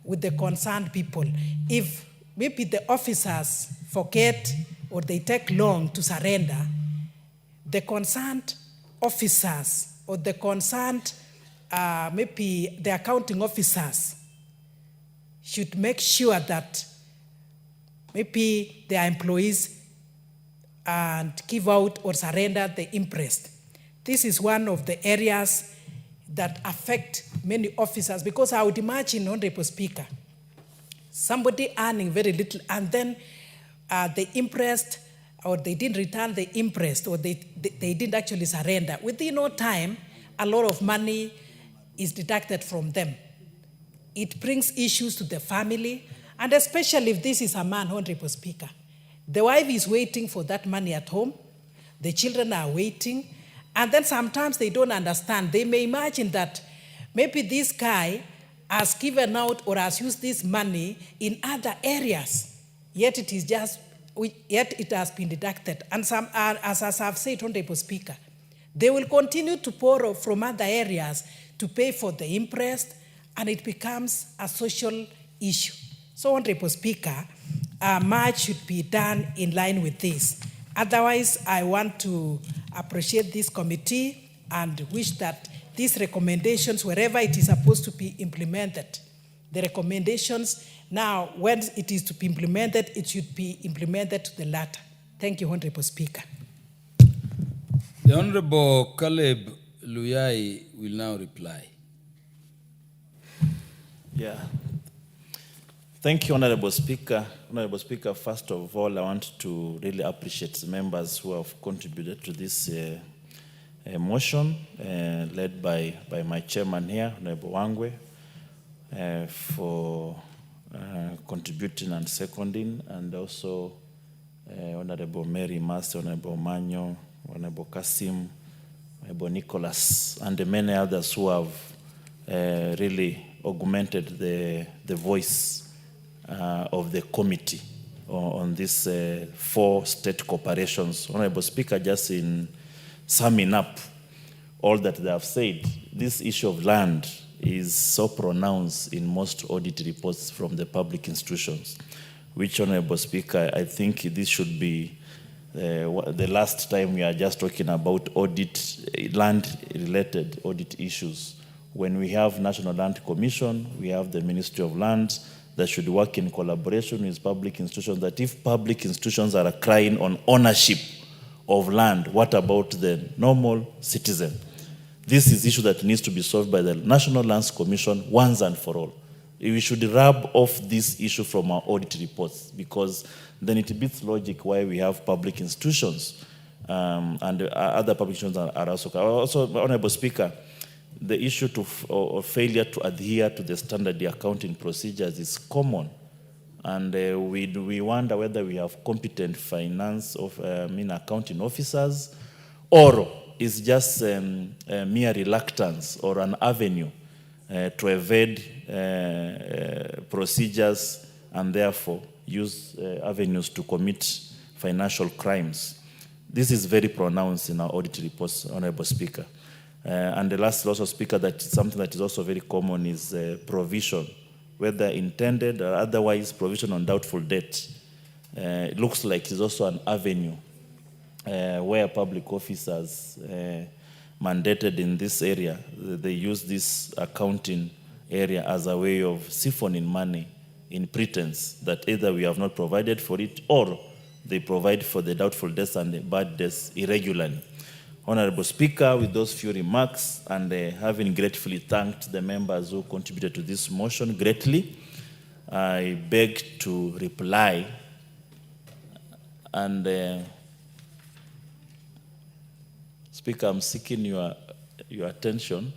with the concerned people. If maybe the officers forget or they take long to surrender, the concerned officers or the concerned, maybe the accounting officers should make sure that maybe their employees and give out or surrender the interest. This is one of the areas that affect many officers, because I would imagine, Honorable Speaker, somebody earning very little and then the interest, or they didn't return the interest, or they didn't actually surrender. Within no time, a lot of money is deducted from them. It brings issues to the family, and especially if this is a man, Honorable Speaker. The wife is waiting for that money at home. The children are waiting. And then sometimes they don't understand. They may imagine that maybe this guy has given out or has used this money in other areas, yet it has been deducted. And some are, as I've said, Honorable Speaker, they will continue to borrow from other areas to pay for the interest, and it becomes a social issue. So, Honorable Speaker, much should be done in line with this. Otherwise, I want to appreciate this committee and wish that these recommendations, wherever it is supposed to be implemented, the recommendations now, when it is to be implemented, it should be implemented to the latter. Thank you, Honorable Speaker. The Honorable Caleb Luyai will now reply. Yeah. Thank you, Honorable Speaker. Honorable Speaker, first of all, I want to really appreciate the members who have contributed to this motion, led by my chairman here, Honorable Wangwe, for contributing and seconding, and also Honorable Mary Master, Honorable Manyo, Honorable Kasim, Honorable Nicholas, and the many others who have really augmented the voice of the committee on these 4 state corporations. Honorable Speaker, just in summing up all that they have said, this issue of land is so pronounced in most audit reports from the public institutions, which, Honorable Speaker, I think this should be the last time we are just talking about land-related audit issues. When we have National Land Commission, we have the Ministry of Lands that should work in collaboration with public institutions, that if public institutions are crying on ownership of land, what about the normal citizen? This is an issue that needs to be solved by the National Lands Commission once and for all. We should rub off this issue from our audit reports, because then it beats logic why we have public institutions and other public institutions are also. Honorable Speaker, the issue of failure to adhere to the standard accounting procedures is common, and we wonder whether we have competent accounting officers, or is just mere reluctance or an avenue to evade procedures and therefore use avenues to commit financial crimes. This is very pronounced in our audit reports, Honorable Speaker. And the last also, Speaker, that something that is also very common is provision, whether intended or otherwise, provision on doubtful debt. It looks like it's also an avenue where public officers mandated in this area, they use this accounting area as a way of siphoning money in pretense that either we have not provided for it or they provide for the doubtful debts and the bad debts irregularly. Honorable Speaker, with those few remarks and having gratefully thanked the members who contributed to this motion greatly, I beg to reply and Speaker, I'm seeking your attention.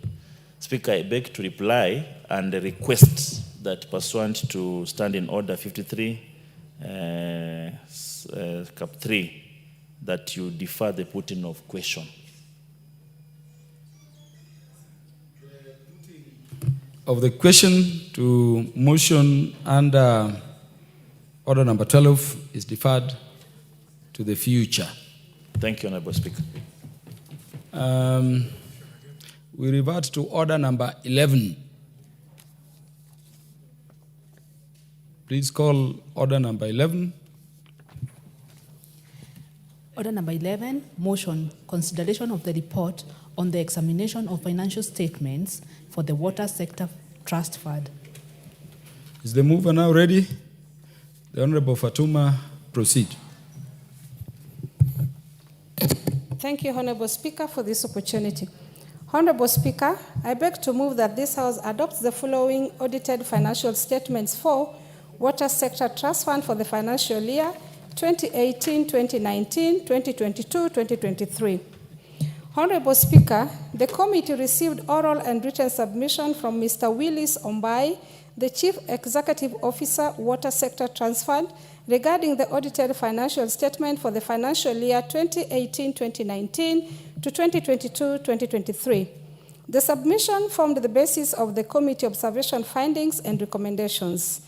Speaker, I beg to reply and request that pursuant to Standing Order 53, Cap 3, that you defer the putting of question. Of the question to motion under Order number 12 is deferred to the future. Thank you, Honorable Speaker. We revert to Order number 11. Please call Order number 11. Order number 11, motion, consideration of the report on the examination of financial statements for the Water Sector Trust Fund. Is the mover now ready? The Honorable Fatuma, proceed. Thank you, Honorable Speaker, for this opportunity. Honorable Speaker, I beg to move that this House adopts the following audited financial statements for Water Sector Trust Fund for the financial year 2018, 2019, 2022, 2023. Honorable Speaker, the committee received oral and written submission from Mr. Willis Ombai, the Chief Executive Officer, Water Sector Trust Fund, regarding the audited financial statement for the financial year 2018-2019 to 2022-2023. The submission formed the basis of the committee observation findings and recommendations.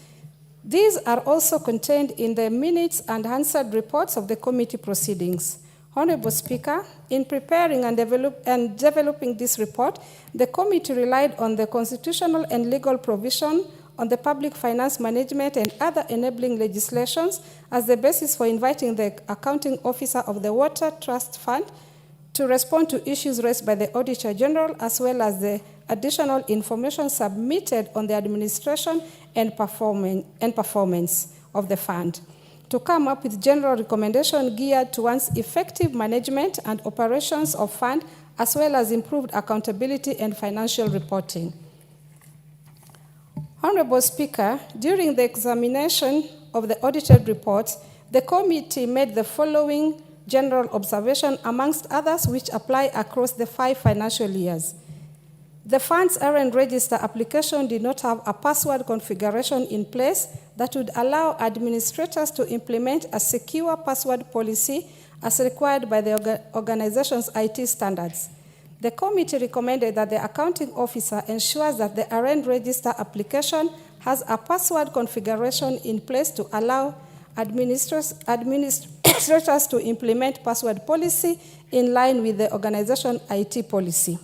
These are also contained in the minutes and answered reports of the committee proceedings. Honorable Speaker, in preparing and developing this report, the committee relied on the constitutional and legal provision on the public finance management and other enabling legislations as the basis for inviting the accounting officer of the Water Trust Fund to respond to issues raised by the Auditor General, as well as the additional information submitted on the administration and performance of the fund, to come up with general recommendations geared towards effective management and operations of fund, as well as improved accountability and financial reporting. Honorable Speaker, during the examination of the audited reports, the committee made the following general observation, amongst others, which apply across the 5 financial years. The fund's RN register application did not have a password configuration in place that would allow administrators to implement a secure password policy as required by the organization's IT standards. The committee recommended that the accounting officer ensures that the RN register application has a password configuration in place to allow administrators to implement password policy in line with the organization IT policy.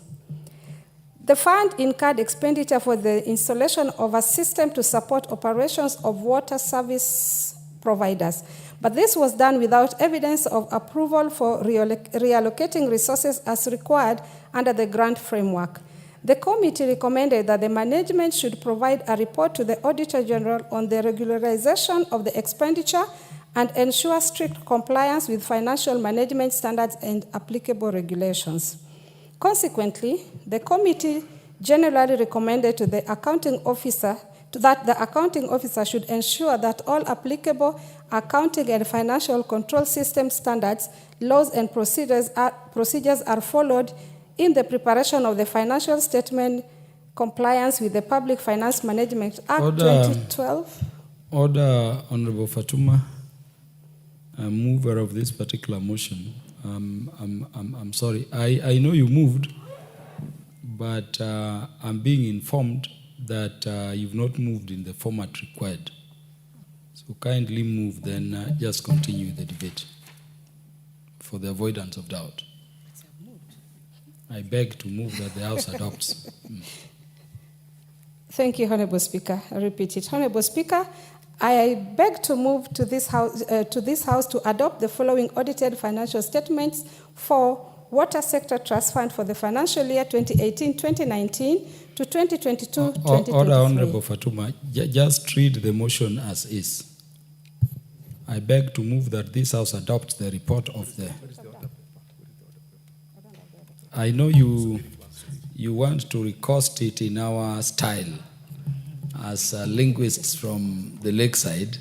The fund incurred expenditure for the installation of a system to support operations of water service providers, but this was done without evidence of approval for reallocating resources as required under the grant framework. The committee recommended that the management should provide a report to the Auditor General on the regularization of the expenditure and ensure strict compliance with financial management standards and applicable regulations. Consequently, the committee generally recommended to the accounting officer that the accounting officer should ensure that all applicable accounting and financial control system standards, laws, and procedures are followed in the preparation of the financial statement compliance with the Public Finance Management Act 2012. Order, Honorable Fatuma, mover of this particular motion. I'm sorry. I know you moved, but I'm being informed that you've not moved in the format required. So kindly move, then just continue the debate for the avoidance of doubt. I beg to move that the House adopts. Thank you, Honorable Speaker. I repeat it. Honorable Speaker, I beg to move to this House to adopt the following audited financial statements for Water Sector Trust Fund for the financial year 2018-2019 to 2022-2023. Order, Honorable Fatuma. Just read the motion as is. I beg to move that this House adopts the report of the... I know you want to recost it in our style as linguists from the lakeside,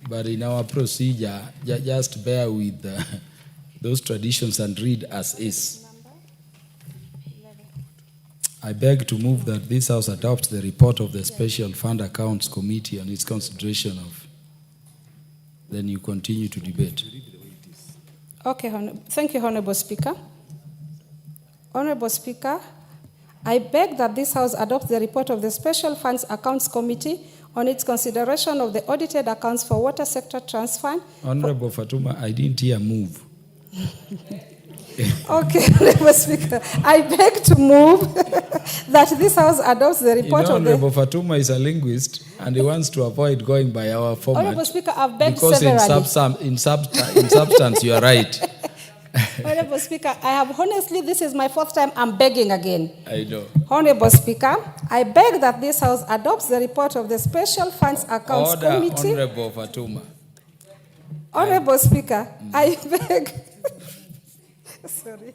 but in our procedure, just bear with those traditions and read as is. I beg to move that this House adopts the report of the Special Fund Accounts Committee on its consideration of. Then you continue to debate. Okay, thank you, Honorable Speaker. Honorable Speaker, I beg that this House adopts the report of the Special Funds Accounts Committee on its consideration of the audited accounts for Water Sector Trust Fund. Honorable Fatuma, I didn't hear move. Okay, Honorable Speaker, I beg to move that this House adopts the report of the... Honorable Fatuma is a linguist and he wants to avoid going by our format. Honorable Speaker, I've begged because severally. in substance, you are right. Honorable Speaker, I have honestly, this is my 4th time I'm begging again. I know. Honorable Speaker, I beg that this House adopts the report of the Special Funds Accounts Committee. Honorable Fatuma. Honorable Speaker, I beg... Sorry.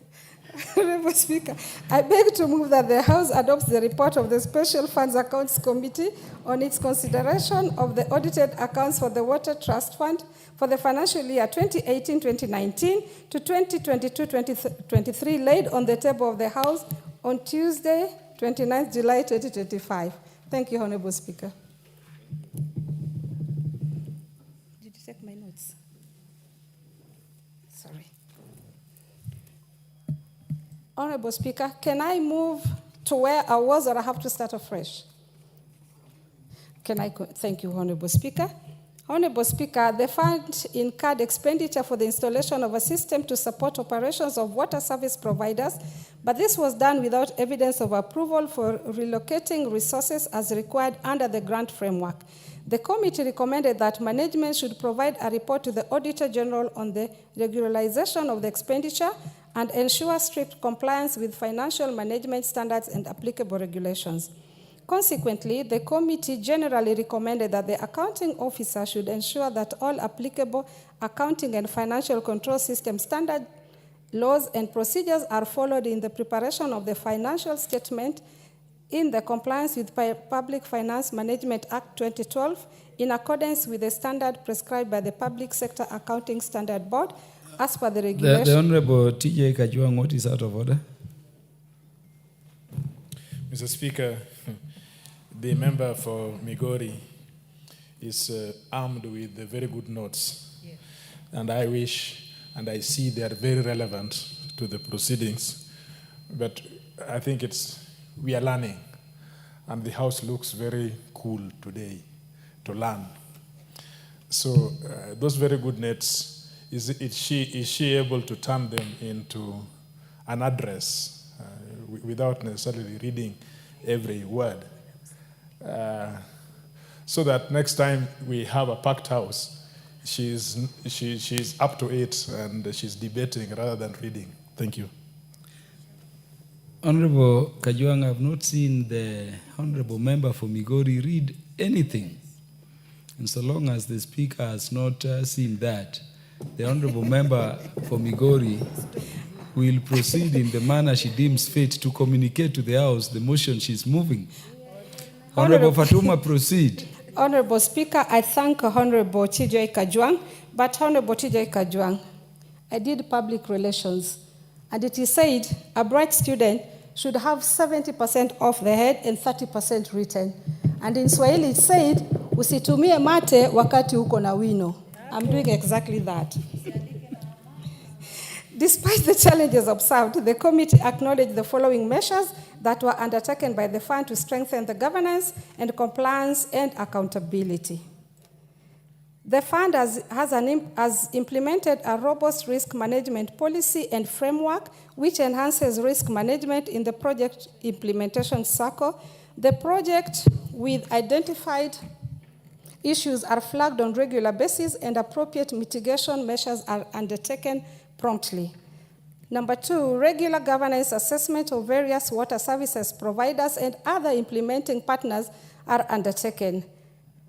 Honorable Speaker, I beg to move that the House adopts the report of the Special Funds Accounts Committee on its consideration of the audited accounts for the Water Trust Fund for the financial year 2018-2019 to 2022-2023 laid on the table of the House on Tuesday, 29th July 2025. Thank you, Honorable Speaker. Did you take my notes? Sorry. Honorable Speaker, can I move to where I was, or I have to start afresh? Thank you, Honorable Speaker. Honorable Speaker, the fund incurred expenditure for the installation of a system to support operations of water service providers, but this was done without evidence of approval for relocating resources as required under the grant framework. The committee recommended that management should provide a report to the Auditor General on the regularization of the expenditure and ensure strict compliance with financial management standards and applicable regulations. Consequently, the committee generally recommended that the accounting officer should ensure that all applicable accounting and financial control system standard laws and procedures are followed in the preparation of the financial statement in the compliance with Public Finance Management Act 2012 in accordance with the standard prescribed by the Public Sector Accounting Standard Board as per the regulation. The Honorable TJ Kajwang, what is out of order? Mr. Speaker, the member for Migori is armed with very good notes. Yes. And I wish, and I see they are very relevant to the proceedings. But I think we are learning. And the House looks very cool today to learn. So those very good notes, is she able to turn them into an address without necessarily reading every word? So that next time we have a packed house, she's up to it and she's debating rather than reading. Thank you. Honorable Kajwang, I have not seen the Honorable Member for Migori read anything. And so long as the Speaker has not seen that, the Honorable Member for Migori will proceed in the manner she deems fit to communicate to the House the motion she's moving. Honorable Fatuma, proceed. Honorable Speaker, I thank Honorable TJ Kajwang, but Honorable TJ Kajwang, I did public relations, and it is said a bright student should have 70% off the head and 30% written. And in Swahili it said, usitumie mate wakati uko na wino. I'm doing exactly that. Despite the challenges observed, the committee acknowledged the following measures that were undertaken by the fund to strengthen the governance and compliance and accountability. The fund has implemented a robust risk management policy and framework which enhances risk management in the project implementation cycle. The project with identified issues are flagged on regular basis and appropriate mitigation measures are undertaken promptly. Number 2, regular governance assessment of various water services providers and other implementing partners are undertaken.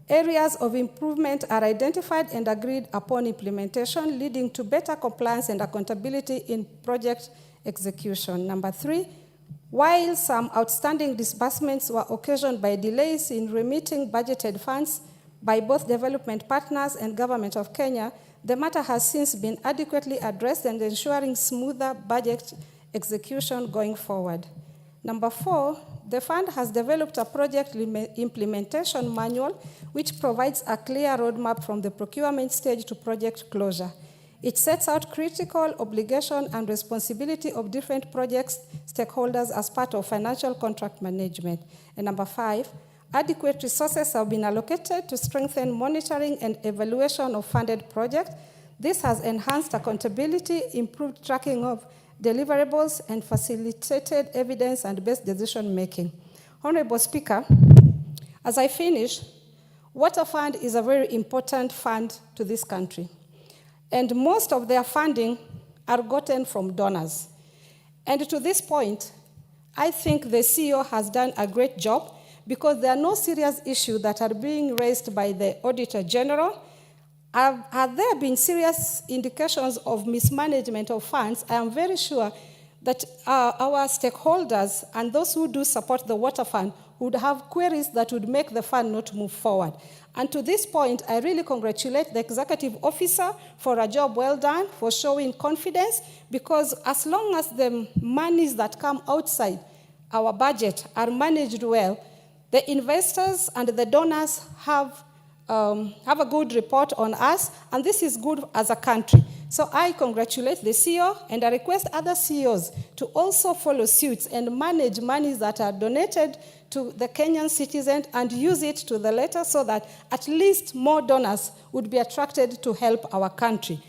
Areas of improvement are identified and agreed upon implementation, leading to better compliance and accountability in project execution. Number 3, while some outstanding disbursements were occasioned by delays in remitting budgeted funds by both development partners and Government of Kenya, the matter has since been adequately addressed and ensuring smoother budget execution going forward. Number 4, the fund has developed a project implementation manual which provides a clear roadmap from the procurement stage to project closure. It sets out critical obligation and responsibility of different project stakeholders as part of financial contract management. And number 5, adequate resources have been allocated to strengthen monitoring and evaluation of funded projects. This has enhanced accountability, improved tracking of deliverables, and facilitated evidence and based decision making. Honorable Speaker, as I finish, Water Fund is a very important fund to this country. And most of their funding are gotten from donors. And to this point, I think the CEO has done a great job because there are no serious issues that are being raised by the Auditor General. Have there been serious indications of mismanagement of funds? I am very sure that our stakeholders and those who do support the Water Fund would have queries that would make the fund not move forward. And to this point, I really congratulate the executive officer for a job well done, for showing confidence, because as long as the monies that come outside our budget are managed well, the investors and the donors have a good report on us, and this is good as a country. So I congratulate the CEO and I request other CEOs to also follow suit and manage monies that are donated to the Kenyan citizens and use it to the letter so that at least more donors would be attracted to help our country.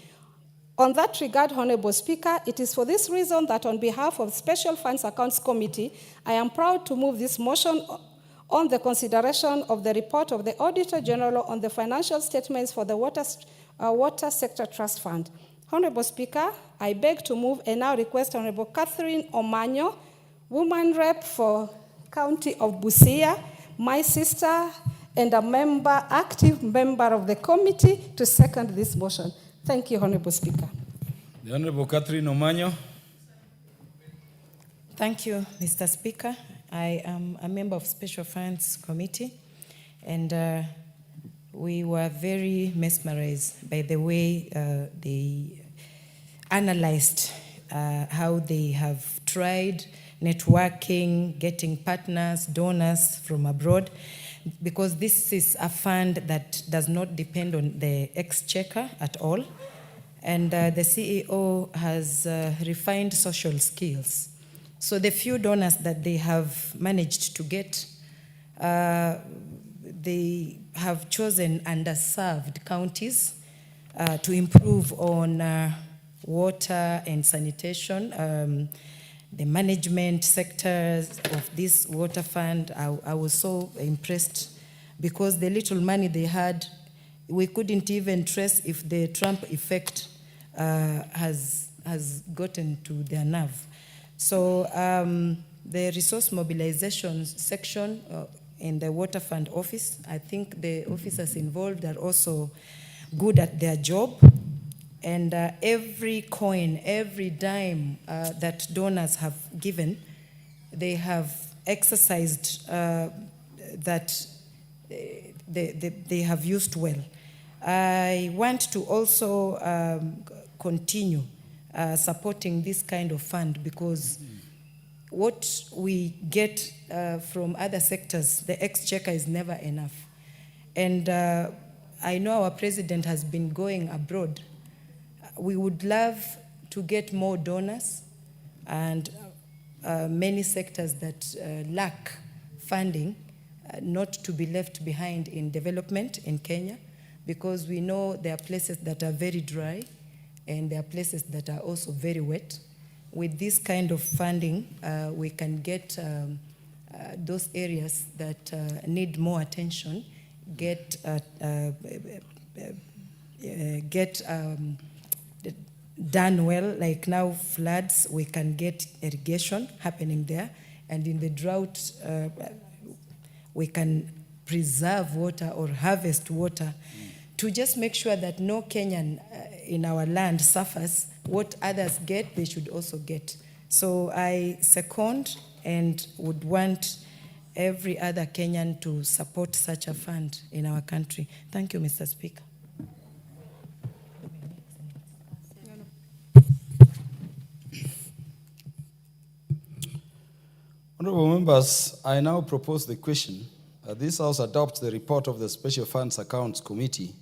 On that regard, Honorable Speaker, it is for this reason that on behalf of Special Funds Accounts Committee, I am proud to move this motion on the consideration of the report of the Auditor General on the financial statements for the Water Sector Trust Fund. Honorable Speaker, I beg to move and now request Honorable Catherine Omanyo, Woman Rep for County of Busia, my sister and a member, active member of the committee, to second this motion. Thank you, Honorable Speaker. The Honorable Catherine Omanyo. Thank you, Mr. Speaker. I am a member of Special Funds Committee, and we were very mesmerized by the way they analyzed how they have tried networking, getting partners, donors from abroad, because this is a fund that does not depend on the exchequer at all. And the CEO has refined social skills. So the few donors that they have managed to get, they have chosen underserved counties to improve on water and sanitation, the management sectors of this water fund. I was so impressed because the little money they had, we couldn't even trace if the Trump effect has gotten to their nerve. So the resource mobilization section in the Water Fund office, I think the officers involved are also good at their job. And every coin, every dime that donors have given, they have exercised that they have used well. I want to also continue supporting this kind of fund because what we get from other sectors, the exchequer is never enough. And I know our president has been going abroad. We would love to get more donors and many sectors that lack funding not to be left behind in development in Kenya, because we know there are places that are very dry and there are places that are also very wet. With this kind of funding, we can get those areas that need more attention, get done well. Like now floods, we can get irrigation happening there, and in the drought, we can preserve water or harvest water to just make sure that no Kenyan in our land suffers. What others get, they should also get. So I second and would want every other Kenyan to support such a fund in our country. Thank you, Mr. Speaker. Honorable members, I now propose the question that this House adopts the report of the Special Funds Accounts Committee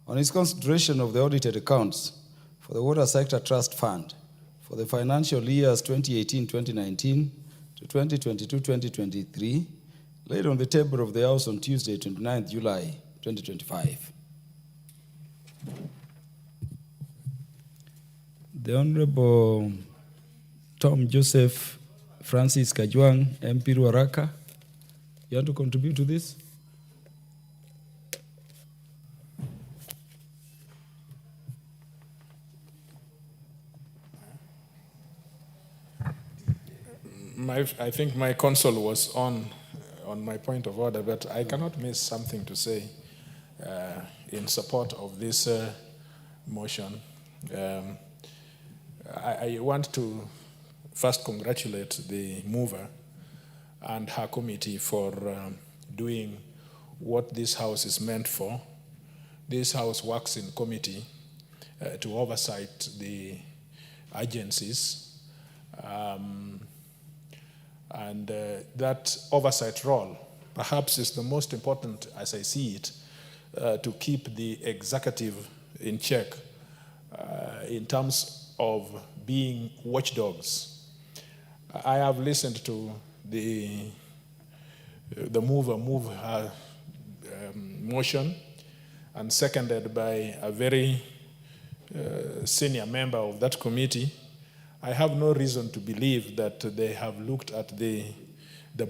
on its consideration of the audited accounts for the Water Sector Trust Fund for the financial years 2018-2019 to 2022-2023, laid on the table of the House on Tuesday, 29th July 2025. The Honorable Tom Joseph Francis Kajwang, MP Ruaraka, you want to contribute to this? I think my console was on my point of order, but I cannot miss something to say in support of this motion. I want to first congratulate the mover and her committee for doing what this House is meant for. This House works in committee to oversight the agencies, and that oversight role perhaps is the most important, as I see it, to keep the executive in check in terms of being watchdogs. I have listened to the mover move her motion, and seconded by a very senior member of that committee. I have no reason to believe that they have looked at the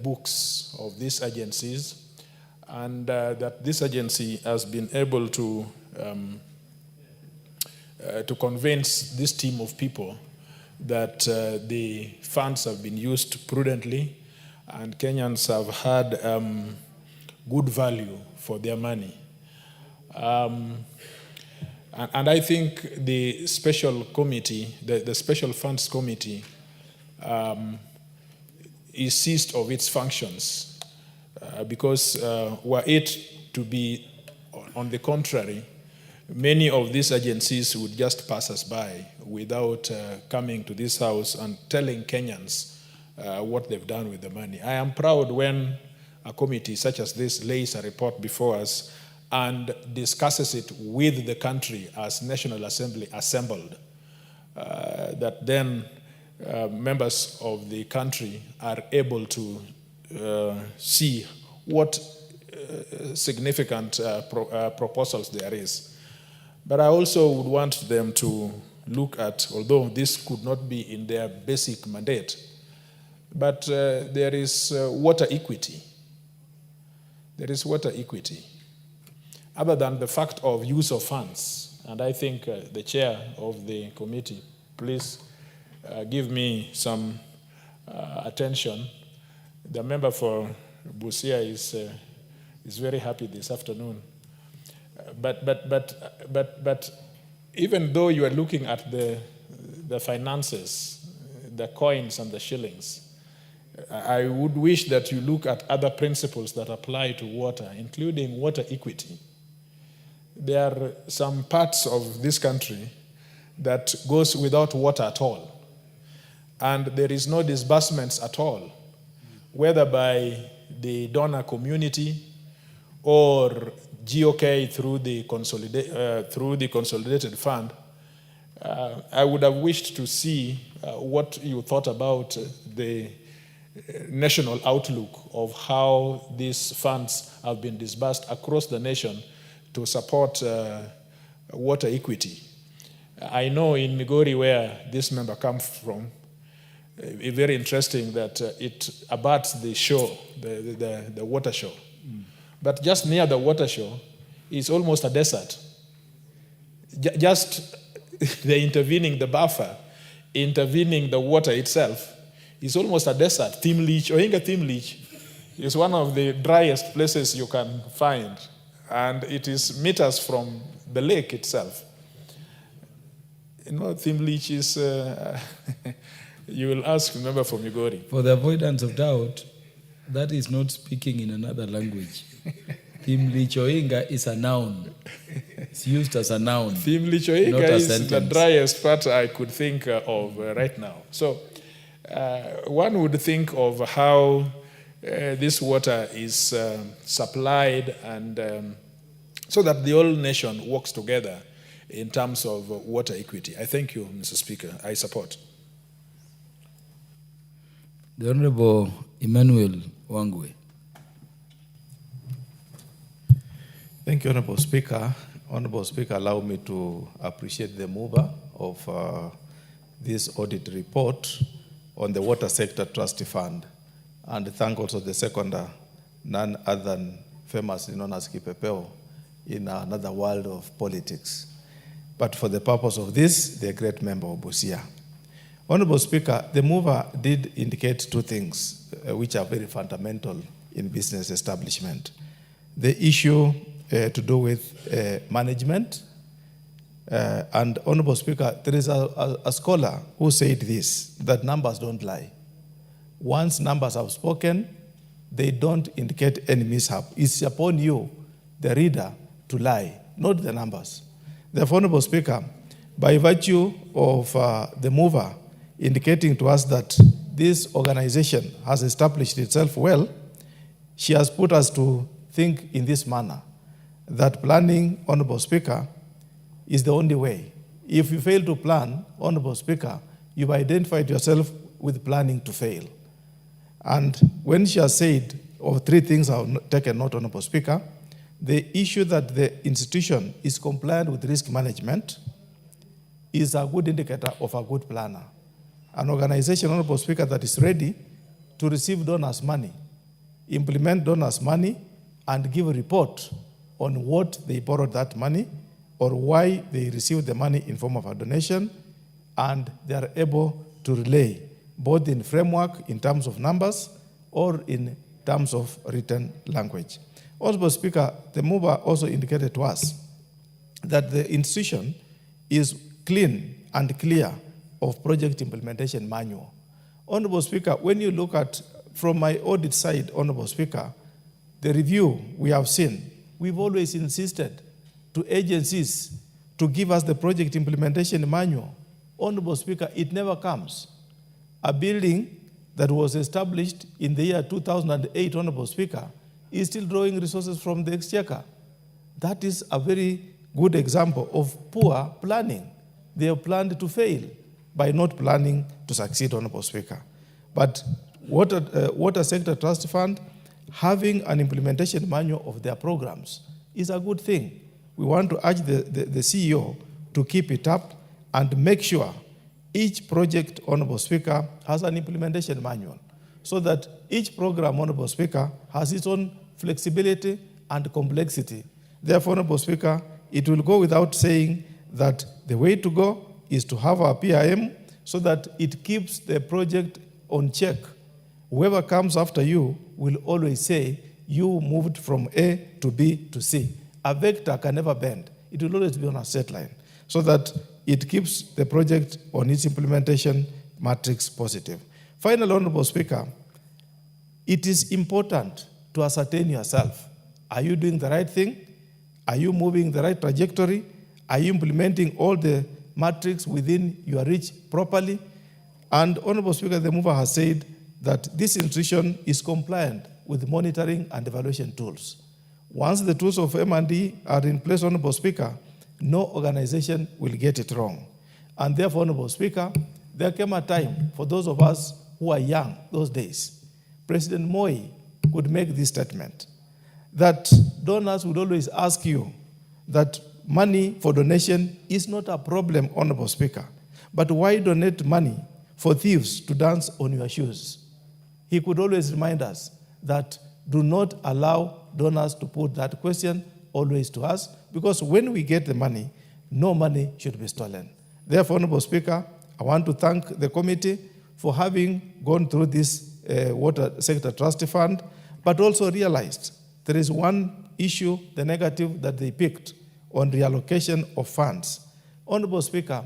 books of these agencies, and that this agency has been able to convince this team of people that the funds have been used prudently and Kenyans have had good value for their money. And I think the special committee, the special funds committee, is ceased of its functions because were it to be on the contrary, many of these agencies would just pass us by without coming to this house and telling Kenyans what they've done with the money. I am proud when a committee such as this lays a report before us and discusses it with the country as National Assembly assembled, that then members of the country are able to see what significant proposals there is. But I also would want them to look at, although this could not be in their basic mandate, but there is water equity. There is water equity. Other than the fact of use of funds, and I think the chair of the committee, please give me some attention. The member for Busia is very happy this afternoon. But even though you are looking at the finances, the coins and the shillings, I would wish that you look at other principles that apply to water, including water equity. There are some parts of this country that goes without water at all, and there is no disbursements at all, whether by the donor community or GOK through the consolidated fund. I would have wished to see what you thought about the national outlook of how these funds have been disbursed across the nation to support water equity. I know in Migori, where this member comes from, it's very interesting that it abuts the shore, the water shore. But just near the water shore is almost a desert. Just the buffer, intervening the water itself, is almost a desert. Ohinga Thimlich is one of the driest places you can find, and it is meters from the lake itself. You know, Thimlich is, you will ask, remember, for Migori. For the avoidance of doubt, that is not speaking in another language. Thimlich Ohinga is a noun. It's used as a noun. Thimlich Ohinga is the driest part I could think of right now. So one would think of how this water is supplied, and so that the whole nation works together in terms of water equity. I thank you, Mr. Speaker. I support. The Honorable Emmanuel Wangwe. Thank you, Honorable Speaker. Honorable Speaker, allow me to appreciate the mover of this audit report on the Water Sector Trust Fund, and thank also the seconder, none other than famously known as Kipepeo in another world of politics. But for the purpose of this, the great member of Busia. Honorable Speaker, the mover did indicate two things which are very fundamental in business establishment. The issue to do with management, and Honorable Speaker, there is a scholar who said this, that numbers don't lie. Once numbers have spoken, they don't indicate any mishap. It's upon you, the reader, to lie, not the numbers. Therefore, Honorable Speaker, by virtue of the mover indicating to us that this organization has established itself well, she has put us to think in this manner, that planning, Honorable Speaker, is the only way If you fail to plan, Honorable Speaker, you've identified yourself with planning to fail. And when she has said, of 3 things I've taken note, Honorable Speaker, the issue that the institution is compliant with risk management is a good indicator of a good planner. An organization, Honorable Speaker, that is ready to receive donors' money, implement donors' money, and give a report on what they borrowed that money or why they received the money in form of a donation, and they are able to relay both in framework in terms of numbers or in terms of written language. Honorable Speaker, the mover also indicated to us that the institution is clean and clear of project implementation manual. Honorable Speaker, when you look at, from my audit side, Honorable Speaker, the review we have seen, we've always insisted to agencies to give us the project implementation manual. Honorable Speaker, it never comes. A building that was established in the year 2008, Honorable Speaker, is still drawing resources from the exchequer. That is a very good example of poor planning. They have planned to fail by not planning to succeed, Honorable Speaker. But Water Sector Trust Fund, having an implementation manual of their programs is a good thing. We want to urge the CEO to keep it up and make sure each project, Honorable Speaker, has an implementation manual so that each program, Honorable Speaker, has its own flexibility and complexity. Therefore, Honorable Speaker, it will go without saying that the way to go is to have our PIM so that it keeps the project on check. Whoever comes after you will always say, you moved from A to B to C. A vector can never bend. It will always be on a set line so that it keeps the project on its implementation matrix positive. Finally, Honorable Speaker, it is important to ascertain yourself. Are you doing the right thing? Are you moving the right trajectory? Are you implementing all the matrix within your reach properly? And Honorable Speaker, the mover has said that this institution is compliant with monitoring and evaluation tools. Once the tools of M&E are in place, Honorable Speaker, no organization will get it wrong. And therefore, Honorable Speaker, there came a time for those of us who are young those days. President Moi could make this statement that donors would always ask you that money for donation is not a problem, Honorable Speaker, but why donate money for thieves to dance on your shoes? He could always remind us that do not allow donors to put that question always to us, because when we get the money, no money should be stolen. Therefore, Honorable Speaker, I want to thank the committee for having gone through this Water Sector Trust Fund, but also realized there is one issue, the negative that they picked on reallocation of funds. Honorable Speaker,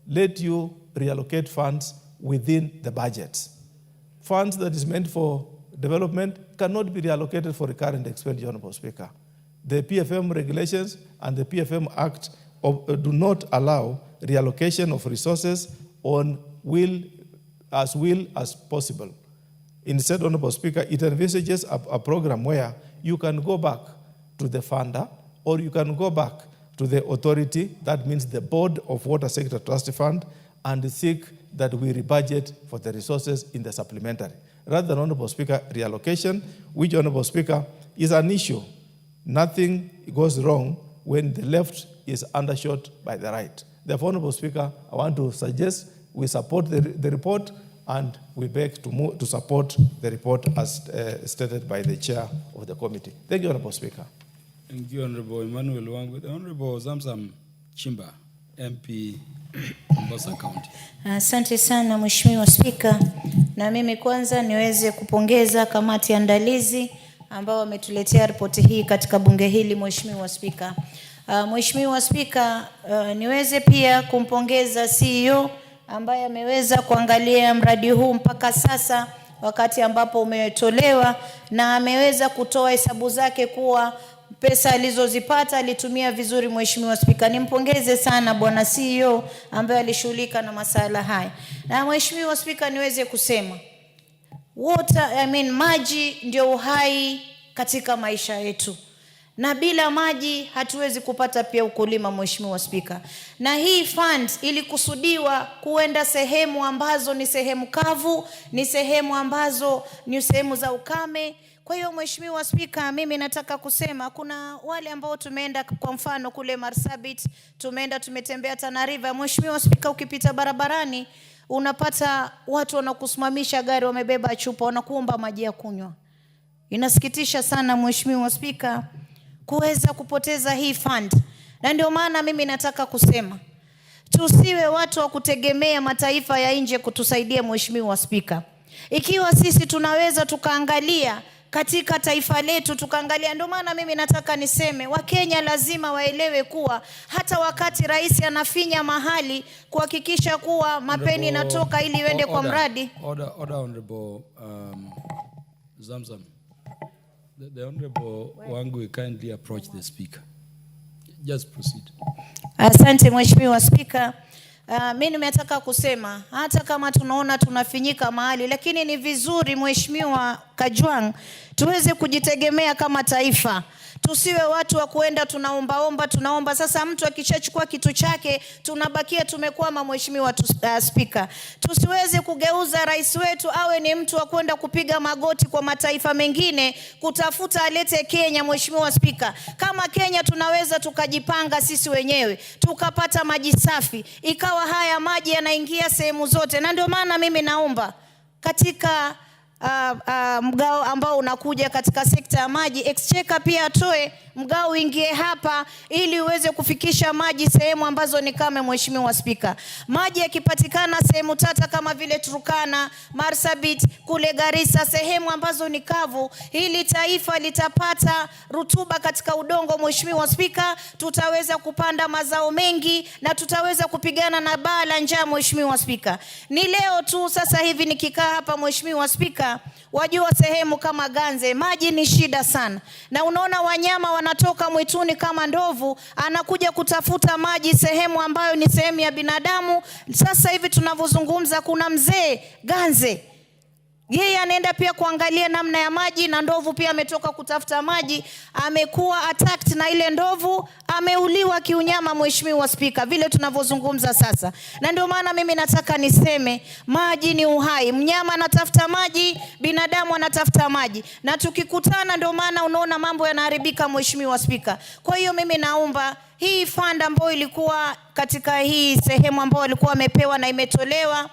let you reallocate funds within the budgets. Funds that is meant for development cannot be reallocated for recurrent expenditure, Honorable Speaker. The PFM regulations and the PFM Act do not allow reallocation of resources on will as possible. Instead, Honorable Speaker, it envisages a program where you can go back to the funder or you can go back to the authority, that means the Board of Water Sector Trust Fund, and seek that we rebudget for the resources in the supplementary. Rather than, Honorable Speaker, reallocation, which, Honorable Speaker, is an issue. Nothing goes wrong when the left is undershot by the right. Therefore, Honorable Speaker, I want to suggest we support the report, and we beg to support the report as stated by the chair of the committee. Thank you, Honorable Speaker. Thank you, Honorable Emmanuel Wangwe. The Honorable Zamzam Chimba, MP, Mombasa County. Asante sana Mheshimiwa Spika, na mimi kwanza niweze kupongeza kamati andalizi ambao wametuletea ripoti hii katika bunge hili, Mheshimiwa Spika. Mheshimiwa Spika, niweze pia kumpongeza CEO ambaye ameweza kuangalia mradi huu mpaka sasa wakati ambapo umetolewa, na ameweza kutoa hesabu zake kuwa pesa alizozipata alitumia vizuri. Mheshimiwa Spika, nimpongeze sana bwana CEO ambaye alishughulika na masuala haya. Na Mheshimiwa Spika, niweze kusema maji ndio uhai katika maisha yetu. Na bila maji hatuwezi kupata pia ukulima, Mheshimiwa Spika. Na hii fund ilikusudiwa kuenda sehemu ambazo ni sehemu kavu, ni sehemu ambazo ni sehemu za ukame. Kwa hiyo Mheshimiwa Spika, mimi nataka kusema kuna wale ambao tumeenda kwa mfano kule Marsabit, tumetembea Tana River. Mheshimiwa Spika, ukipita barabarani unapata watu wanakusimamisha gari wamebeba chupa wanakuomba maji ya kunywa. Inasikitisha sana Mheshimiwa Spika kuweza kupoteza hii fund. Na ndio maana mimi nataka kusema tusiwe watu wa kutegemea mataifa ya nje kutusaidia Mheshimiwa Spika. Ikiwa sisi tunaweza tukaangalia katika taifa letu tukaangalia, ndio maana mimi nataka niseme Wakenya lazima waelewe kuwa hata wakati rais anafinya mahali kuhakikisha kuwa mapeni inatoka ili iende kwa mradi. Order Honorable Zamzam. The Honorable Wangui kindly approach the speaker. Just proceed. Asante Mheshimiwa Spika. Mimi nimetaka kusema hata kama tunaona tunafinyika mahali, lakini ni vizuri Mheshimiwa Kajwang tuweze kujitegemea kama taifa. Tusiwe watu wa kuenda tunaomba. Sasa mtu akishachukua kitu chake tunabakia tumekwama Mheshimiwa Spika. Tusiweze kugeuza rais wetu awe ni mtu wa kwenda kupiga magoti kwa mataifa mengine kutafuta alete Kenya Mheshimiwa Spika. Kama Kenya tunaweza tukajipanga sisi wenyewe tukapata maji safi, ikawa haya maji yanaingia sehemu zote. Na ndio maana mimi naomba katika mgao ambao unakuja katika sekta ya maji, Exchequer pia atoe mgao uingie hapa ili uweze kufikisha maji sehemu ambazo ni kame Mheshimiwa Spika. Maji yakipatikana sehemu tata kama vile Turkana, Marsabit, kule Garissa, sehemu ambazo ni kavu, hili taifa litapata rutuba katika udongo Mheshimiwa Spika, tutaweza kupanda mazao mengi na tutaweza kupigana na baa la njaa Mheshimiwa Spika. Ni leo tu sasa hivi nikikaa hapa Mheshimiwa Spika, wajua sehemu kama Ganze maji ni shida sana. Na unaona wanyama wanatoka mwituni kama ndovu anakuja kutafuta maji sehemu ambayo ni sehemu ya binadamu. Sasa hivi tunavyozungumza kuna mzee Ganze, yeye anaenda pia kuangalia namna ya maji, na ndovu pia ametoka kutafuta maji, amekuwa attacked na ile ndovu, ameuliwa kiunyama Mheshimiwa Spika vile tunavyozungumza sasa. Na ndio maana mimi nataka niseme maji ni uhai. Mnyama anatafuta maji, binadamu anatafuta maji, na tukikutana ndio maana unaona mambo yanaharibika Mheshimiwa Spika. Kwa hiyo mimi naomba hii fund ambayo ilikuwa katika hii sehemu ambayo walikuwa wamepewa na imetolewa,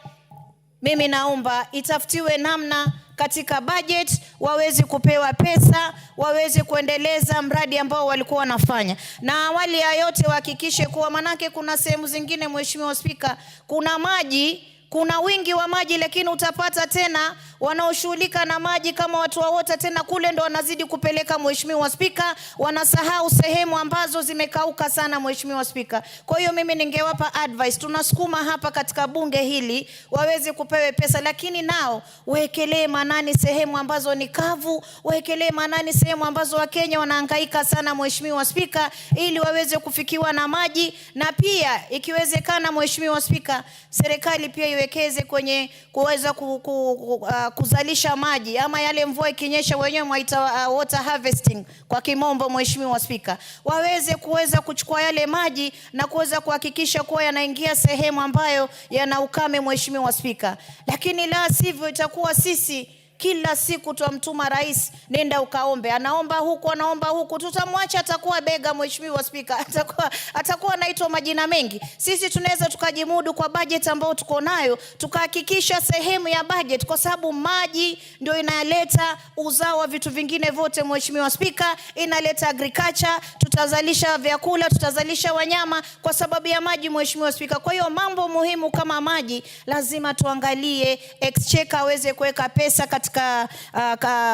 mimi naomba itafutiwe namna katika budget waweze kupewa pesa, waweze kuendeleza mradi ambao walikuwa wanafanya. Na awali ya yote wahakikishe kuwa, manake kuna sehemu zingine Mheshimiwa Spika kuna maji, kuna wingi wa maji, lakini utapata tena wanaoshughulika na maji kama watu wa water tena kule ndo wanazidi kupeleka Mheshimiwa Spika, wanasahau sehemu ambazo zimekauka sana Mheshimiwa Spika. Kwa hiyo mimi ningewapa advice, tunasukuma hapa katika bunge hili waweze kupewe pesa, lakini nao wekelee manani sehemu ambazo ni kavu, wekelee manani sehemu ambazo Wakenya wanahangaika sana Mheshimiwa Spika, ili waweze kufikiwa na maji. Na pia ikiwezekana Mheshimiwa Spika, serikali pia iwekeze kwenye kuweza kuzalisha maji, ama yale mvua ikinyesha wenyewe mwaita water harvesting kwa kimombo Mheshimiwa Spika, waweze kuweza kuchukua yale maji na kuweza kuhakikisha kuwa yanaingia sehemu ambayo yana ukame Mheshimiwa Spika. Lakini la sivyo itakuwa sisi kila siku tuamtuma rais nenda ukaombe, anaomba huku, tutamwacha atakuwa bega Mheshimiwa Spika, atakuwa anaitwa majina mengi. Sisi tunaweza tukajimudu kwa budget ambayo tuko nayo, tukahakikisha sehemu ya budget, kwa sababu maji ndio inaleta uzao wa vitu vingine vote Mheshimiwa Spika, inaleta agriculture, tutazalisha vyakula, tutazalisha wanyama kwa sababu ya maji Mheshimiwa Spika. Kwa hiyo mambo muhimu kama maji lazima tuangalie, Exchequer aweze kuweka pesa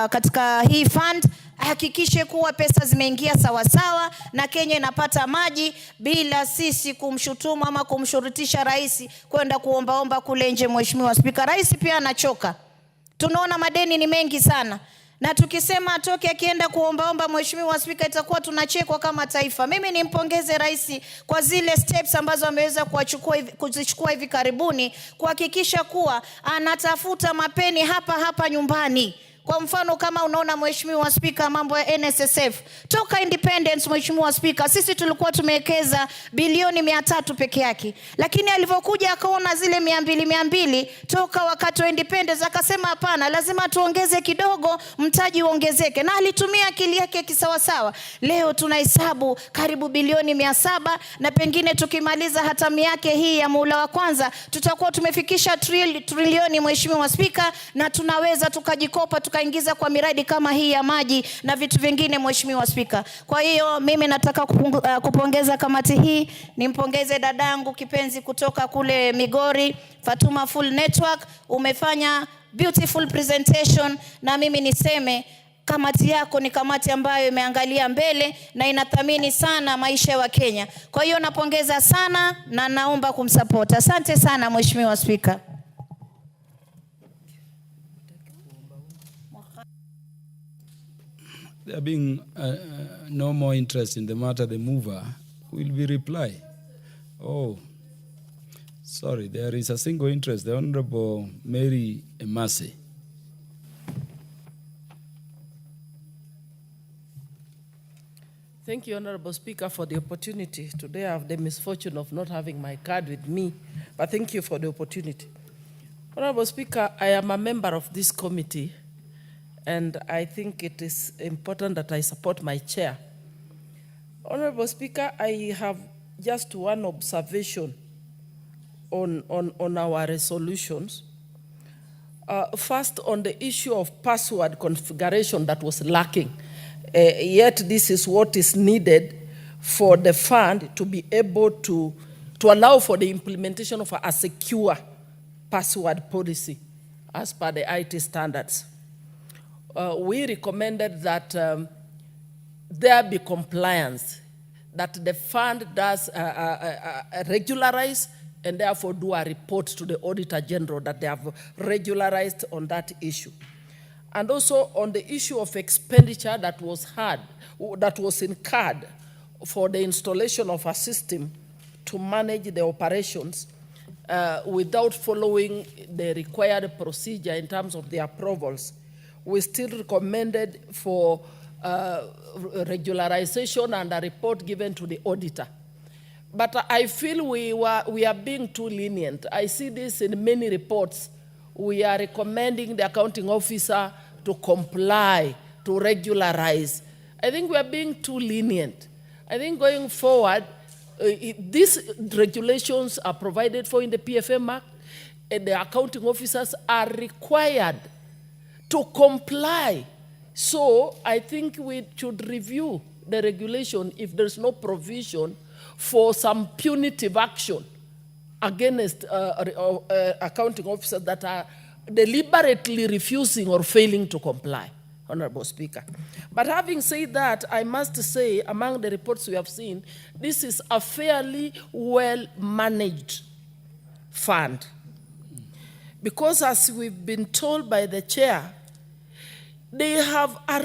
katika hii fund, hakikishe kuwa pesa zimeingia sawa sawa na Kenya inapata maji bila sisi kumshutumu ama kumshurutisha rais kwenda kuombaomba kule nje Mheshimiwa Spika. Rais pia anachoka, tunaona madeni ni mengi sana, na tukisema atoke akienda kuombaomba Mheshimiwa Spika itakuwa tunachekwa kama taifa. Mimi nimpongeze rais kwa zile steps ambazo ameweza kuzichukua hivi karibuni, kuhakikisha kuwa anatafuta mapeni hapa nyumbani Kwa mfano kama unaona Mheshimiwa Spika, mambo ya NSSF, toka independence Mheshimiwa Spika, sisi tulikuwa tumewekeza bilioni 300 peke yake. Lakini alivyokuja akaona zile 200 toka wakati wa independence akasema hapana, lazima tuongeze kidogo, mtaji uongezeke. Na alitumia akili yake kisawasawa. Leo tunahesabu karibu bilioni 700, na pengine tukimaliza hatamu yake hii ya muhula wa kwanza tutakuwa tumefikisha trilioni Mheshimiwa Spika, na tunaweza tukajikopa tukaingiza kwa miradi kama hii ya maji na vitu vingine Mheshimiwa Spika. Kwa hiyo mimi nataka kupongeza kamati hii, nimpongeze dadangu kipenzi kutoka kule Migori, Fatuma Full Network, umefanya beautiful presentation, na mimi niseme kamati yako ni kamati ambayo imeangalia mbele na inathamini sana maisha ya Kenya. Kwa hiyo napongeza sana na naomba kumsupport. Asante sana Mheshimiwa Spika. There being no more interest in the matter, the mover will be reply. Oh, sorry, there is a single interest. The Honorable Mary Emasi. Thank you, Honorable Speaker, for the opportunity. Today I have the misfortune of not having my card with me, but thank you for the opportunity. Honorable Speaker, I am a member of this committee, and I think it is important that I support my chair. Honorable Speaker, I have just one observation on our resolutions. First, on the issue of password configuration that was lacking. Yet this is what is needed for the fund to be able to allow for the implementation of a secure password policy as per the IT standards. We recommended that there be compliance, that the fund does regularize and therefore do a report to the Auditor General that they have regularized on that issue. And also on the issue of expenditure that was incurred for the installation of a system to manage the operations without following the required procedure in terms of the approvals. We still recommended for regularization and a report given to the auditor. But I feel we are being too lenient. I see this in many reports. We are recommending the accounting officer to comply, to regularize. I think we are being too lenient. I think going forward, these regulations are provided for in the PFM Act, and the accounting officers are required to comply. So I think we should review the regulation if there's no provision for some punitive action against accounting officers that are deliberately refusing or failing to comply, Honorable Speaker. But having said that, I must say, among the reports we have seen, this is a fairly well-managed fund. Because as we've been told by the chair, they have a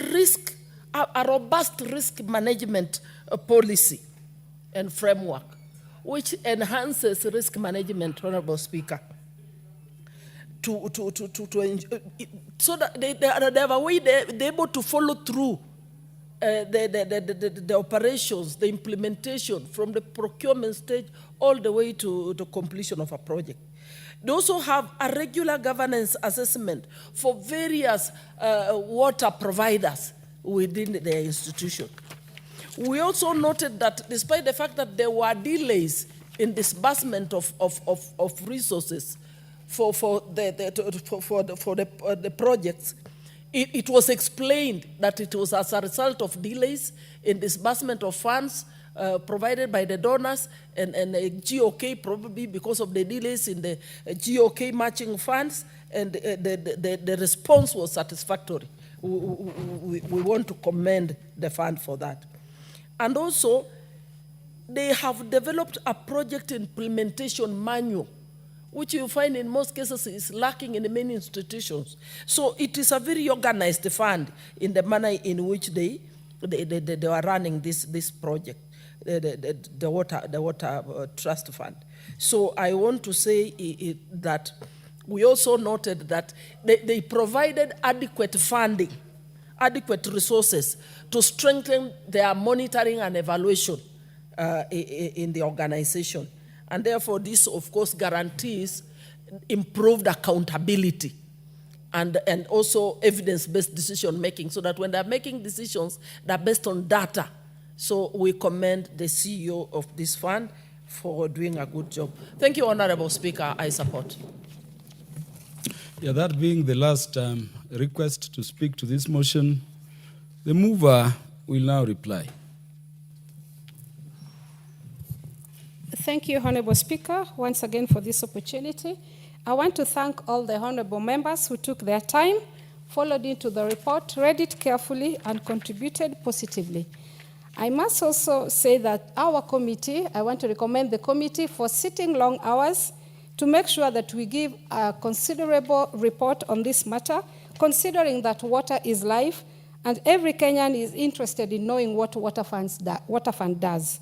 robust risk management policy and framework, which enhances risk management, Honorable Speaker. So that they have a way they're able to follow through the operations, the implementation from the procurement stage all the way to the completion of a project. They also have a regular governance assessment for various water providers within their institution. We also noted that despite the fact that there were delays in disbursement of resources for the projects, it was explained that it was as a result of delays in disbursement of funds provided by the donors and GOK, probably because of the delays in the GOK matching funds, and the response was satisfactory. We want to commend the fund for that. And also, they have developed a project implementation manual, which you find in most cases is lacking in many institutions. So it is a very organized fund in the manner in which they are running this project, the water trust fund. So I want to say that we also noted that they provided adequate funding, adequate resources to strengthen their monitoring and evaluation in the organization. And therefore, this, of course, guarantees improved accountability and also evidence-based decision-making, so that when they're making decisions, they're based on data. So we commend the CEO of this fund for doing a good job. Thank you, Honorable Speaker. I support. Yeah, that being the last request to speak to this motion, the mover will now reply. Thank you, Honorable Speaker, once again for this opportunity. I want to thank all the honorable members who took their time, followed into the report, read it carefully, and contributed positively. I must also say that our committee, I want to recommend the committee for sitting long hours to make sure that we give a considerable report on this matter, considering that water is life, and every Kenyan is interested in knowing what water fund does.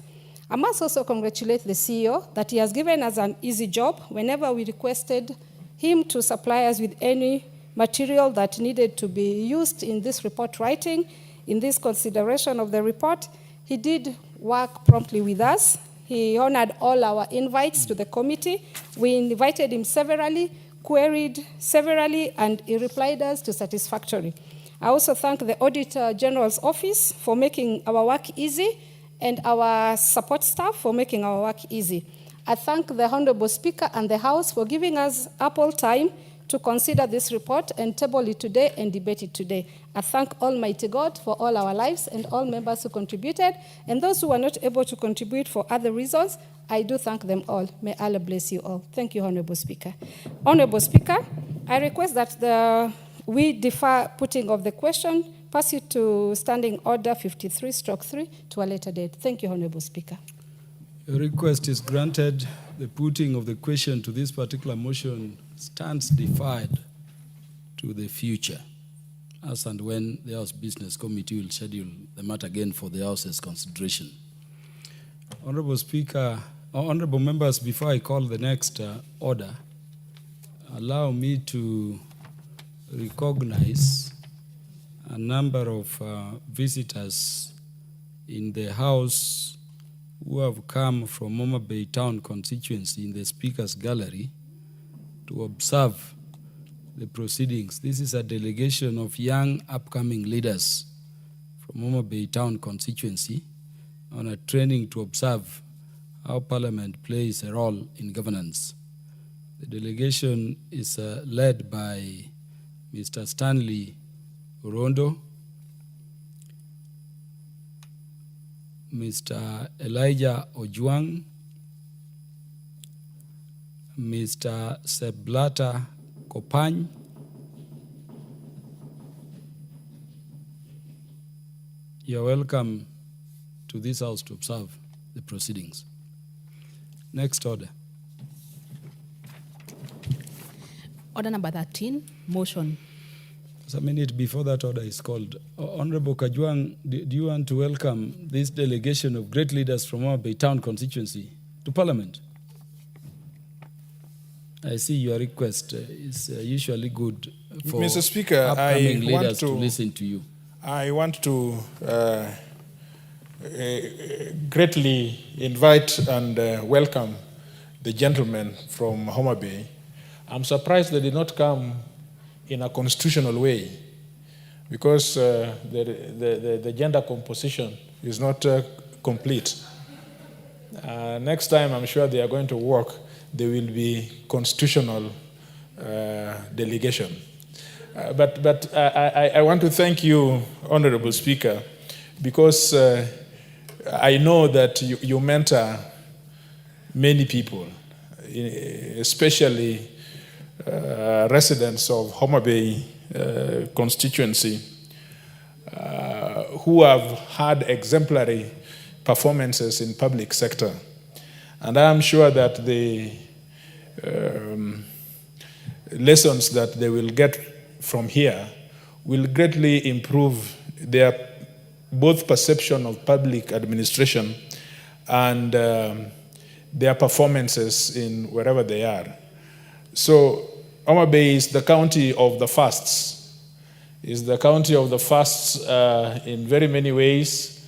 I must also congratulate the CEO that he has given us an easy job whenever we requested him to supply us with any material that needed to be used in this report writing, in this consideration of the report. He did work promptly with us. He honored all our invites to the committee. We invited him severally, queried severally, and he replied us to satisfactory. I also thank the Auditor General's Office for making our work easy, and our support staff for making our work easy. I thank the Honorable Speaker and the House for giving us ample time to consider this report and table it today and debate it today. I thank Almighty God for all our lives and all members who contributed, and those who were not able to contribute for other reasons, I do thank them all. May Allah bless you all. Thank you, Honorable Speaker. Honorable Speaker, I request that we defer putting of the question, pass it to Standing Order 53/3 to a later date. Thank you, Honorable Speaker. Your request is granted. The putting of the question to this particular motion stands deferred to the future, as and when the House Business Committee will schedule the matter again for the House's consideration. Honorable Speaker, honorable members, before I call the next order, allow me to recognize a number of visitors in the House who have come from Homa Bay Town constituency in the Speaker's Gallery to observe the proceedings. This is a delegation of young upcoming leaders from Homa Bay Town constituency on a training to observe how Parliament plays a role in governance. The delegation is led by Mr. Stanley Orondo, Mr. Elijah Ojuang, Mr. Seblata Kopany, you're welcome to this House to observe the proceedings. Next order. Order number 13, motion. Just a minute before that order is called. Honorable Kajwang, do you want to welcome this delegation of great leaders from our Bay Town constituency to Parliament? I see your request is usually good for Mr. Speaker, upcoming leaders to listen to you. I want to greatly invite and welcome the gentlemen from Homa Bay. I'm surprised they did not come in a constitutional way, because the gender composition is not complete. Next time, I'm sure they are going to work. There will be constitutional delegation. But I want to thank you, Honorable Speaker, because I know that you mentor many people, especially residents of Homa Bay constituency who have had exemplary performances in public sector. And I am sure that the lessons that they will get from here will greatly improve their both perception of public administration and their performances in wherever they are. So Homa Bay is the county of the fasts. It's the county of the fasts in very many ways.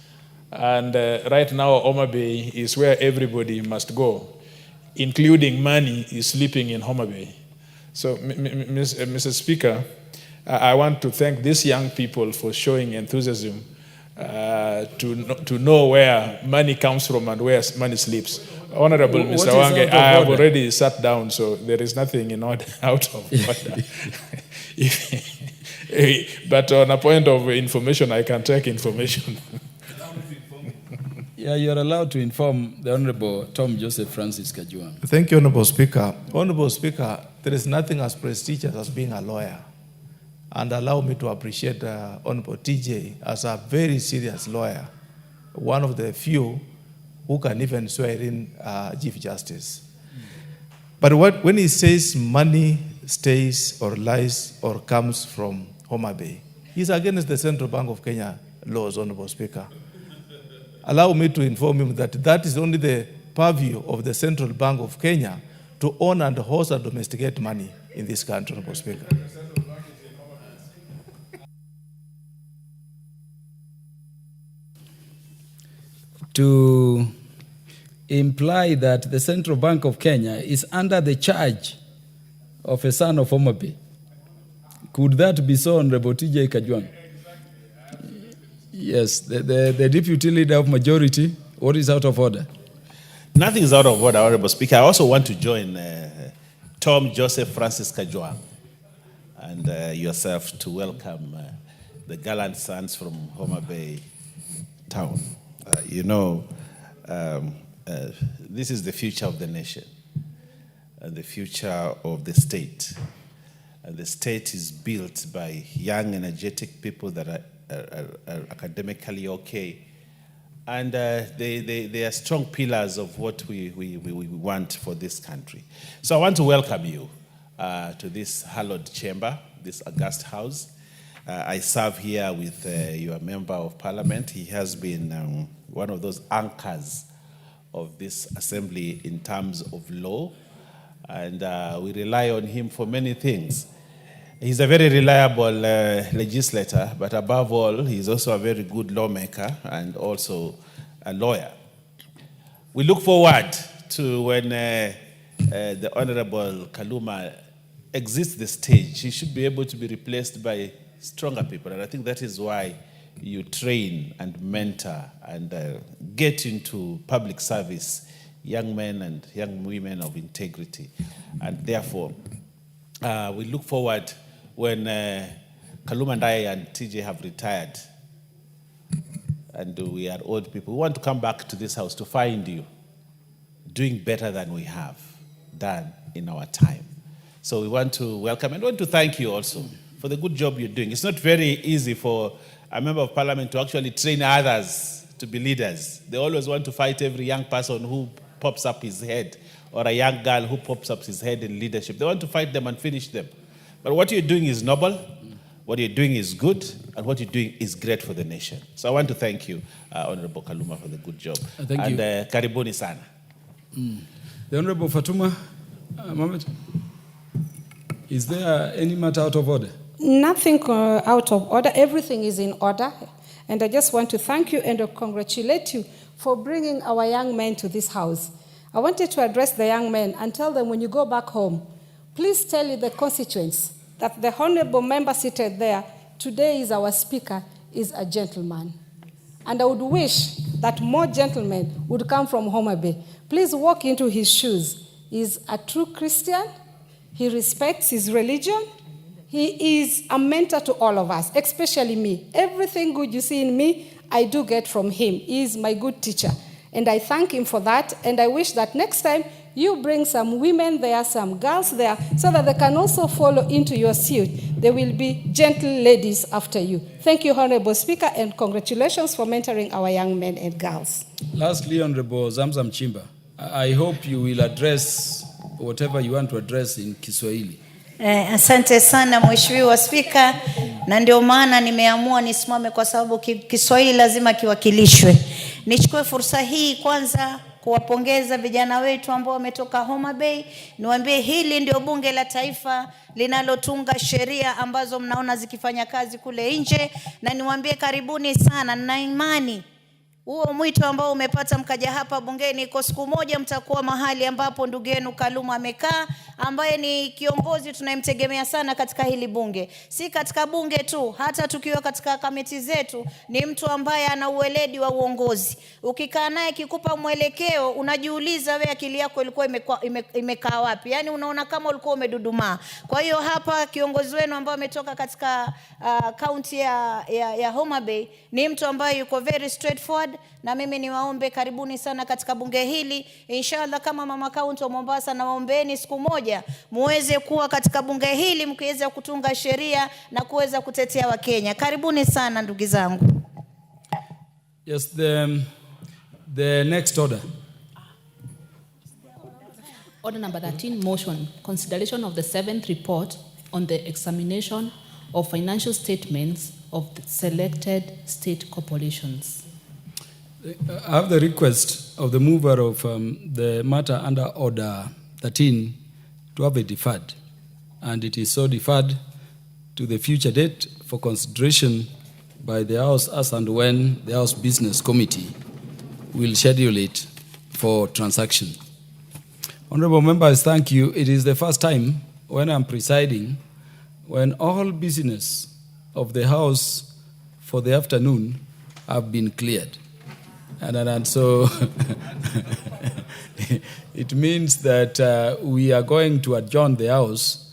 And right now, Homa Bay is where everybody must go, including money is sleeping in Homa Bay. So, Mr. Speaker, I want to thank these young people for showing enthusiasm to know where money comes from and where money sleeps. Honorable Mr. Wange, I have already sat down, so there is nothing in order, out of order. But on a point of information, I can take information. Yeah, you are allowed to inform the Honorable Tom Joseph Francis Kajwang. Thank you, Honorable Speaker. Honorable Speaker, there is nothing as prestigious as being a lawyer. And allow me to appreciate Honorable TJ as a very serious lawyer, one of the few who can even swear in Chief Justice. But when he says money stays or lies or comes from Homa Bay, he's against the Central Bank of Kenya laws, Honorable Speaker. Allow me to inform him that that is only the purview of the Central Bank of Kenya to own and host and domesticate money in this country, Honorable Speaker. To imply that the Central Bank of Kenya is under the charge of a son of Homa Bay. Could that be so, Honorable TJ Kajwang? Yes, the Deputy Leader of Majority, what is out of order? Nothing is out of order, Honorable Speaker. I also want to join Tom Joseph Francis Kajwang and yourself to welcome the gallant sons from Homa Bay town. This is the future of the nation and the future of the state. And the state is built by young, energetic people that are academically okay. And they are strong pillars of what we want for this country. So I want to welcome you to this hallowed chamber, this august house. I serve here with your member of parliament. He has been one of those anchors of this assembly in terms of law, and we rely on him for many things. He's a very reliable legislator, but above all, he's also a very good lawmaker and also a lawyer. We look forward to when the Honorable Kaluma exits the stage. He should be able to be replaced by stronger people, and I think that is why you train and mentor and get into public service young men and young women of integrity. And therefore, we look forward when Kaluma and I and TJ have retired and we are old people. We want to come back to this house to find you doing better than we have done in our time. So we want to welcome and want to thank you also for the good job you're doing. It's not very easy for a member of parliament to actually train others to be leaders. They always want to fight every young person who pops up his head or a young girl who pops up his head in leadership. They want to fight them and finish them. But what you're doing is noble, what you're doing is good, and what you're doing is great for the nation. So I want to thank you, Honorable Kaluma, for the good job. Thank you. And karibuni sana. The Honorable Fatuma Mohamed, is there any matter out of order? Nothing out of order. Everything is in order. And I just want to thank you and congratulate you for bringing our young men to this house. I wanted to address the young men and tell them when you go back home, please tell the constituents that the honorable member seated there today is our speaker, is a gentleman. And I would wish that more gentlemen would come from Homa Bay. Please walk into his shoes. He's a true Christian. He respects his religion. He is a mentor to all of us, especially me. Everything good you see in me, I do get from him. He is my good teacher. And I thank him for that. And I wish that next time you bring some women there, some girls there, so that they can also follow into your suit. There will be gentle ladies after you. Thank you, Honorable Speaker, and congratulations for mentoring our young men and girls. Lastly, Honorable Zamzam Chimba, I hope you will address whatever you want to address in Kiswahili. Asante sana Mheshimiwa Spika, na ndio maana nimeamua nisimame kwa sababu Kiswahili lazima kiwakilishwe. Nichukue fursa hii kwanza kuwapongeza vijana wetu ambao wametoka Homa Bay. Niwaambie hili ndio bunge la taifa linalotunga sheria ambazo mnaona zikifanya kazi kule nje, na niwaambie karibuni sana. Nina imani huo mwito ambao umepata mkaja hapa bungeni, kwa siku moja mtakuwa mahali ambapo ndugu yenu Kaluma amekaa, ambaye ni kiongozi tunayemtegemea sana katika hili bunge. Si katika bunge tu, hata tukiwa katika kamati zetu, ni mtu ambaye ana uweledi wa uongozi. Ukikaa naye kikupa mwelekeo, unajiuliza wewe akili yako ilikuwa imekaa wapi? Yani unaona kama ulikuwa umedudumaa. Kwa hiyo hapa kiongozi wenu ambao ametoka katika county ya Homa Bay ni mtu ambaye yuko very straightforward, na mimi niwaombe karibuni sana katika bunge hili. Inshallah kama mama county wa Mombasa, na waombeeni siku moja muweze kuwa katika bunge hili mkiweza kutunga sheria na kuweza kutetea Wakenya. Karibuni sana ndugu zangu. Yes, the next order. Order number 13, motion, consideration of the 7th report on the examination of financial statements of the selected state corporations. I have the request of the mover of the matter under order 13 to have it deferred, and it is so deferred to the future date for consideration by the House as and when the House Business Committee will schedule it for transaction. Honorable members, thank you. It is the first time when I'm presiding when all business of the House for the afternoon have been cleared. And so it means that we are going to adjourn the House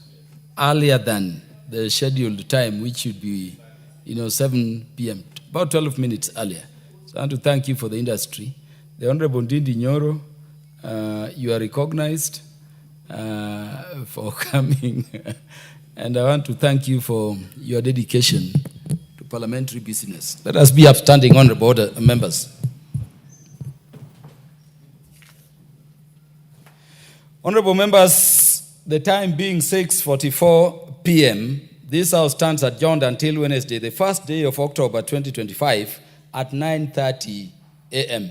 earlier than the scheduled time, which should be 7 p.m., about 12 minutes earlier. So I want to thank you for the industry. The Honorable Ndindi Nyoro, you are recognized for coming. And I want to thank you for your dedication to parliamentary business. Let us be upstanding, honorable members. Honorable members, the time being 6:44 p.m., this House stands adjourned until Wednesday, the first day of October 2025 at 9:30 a.m.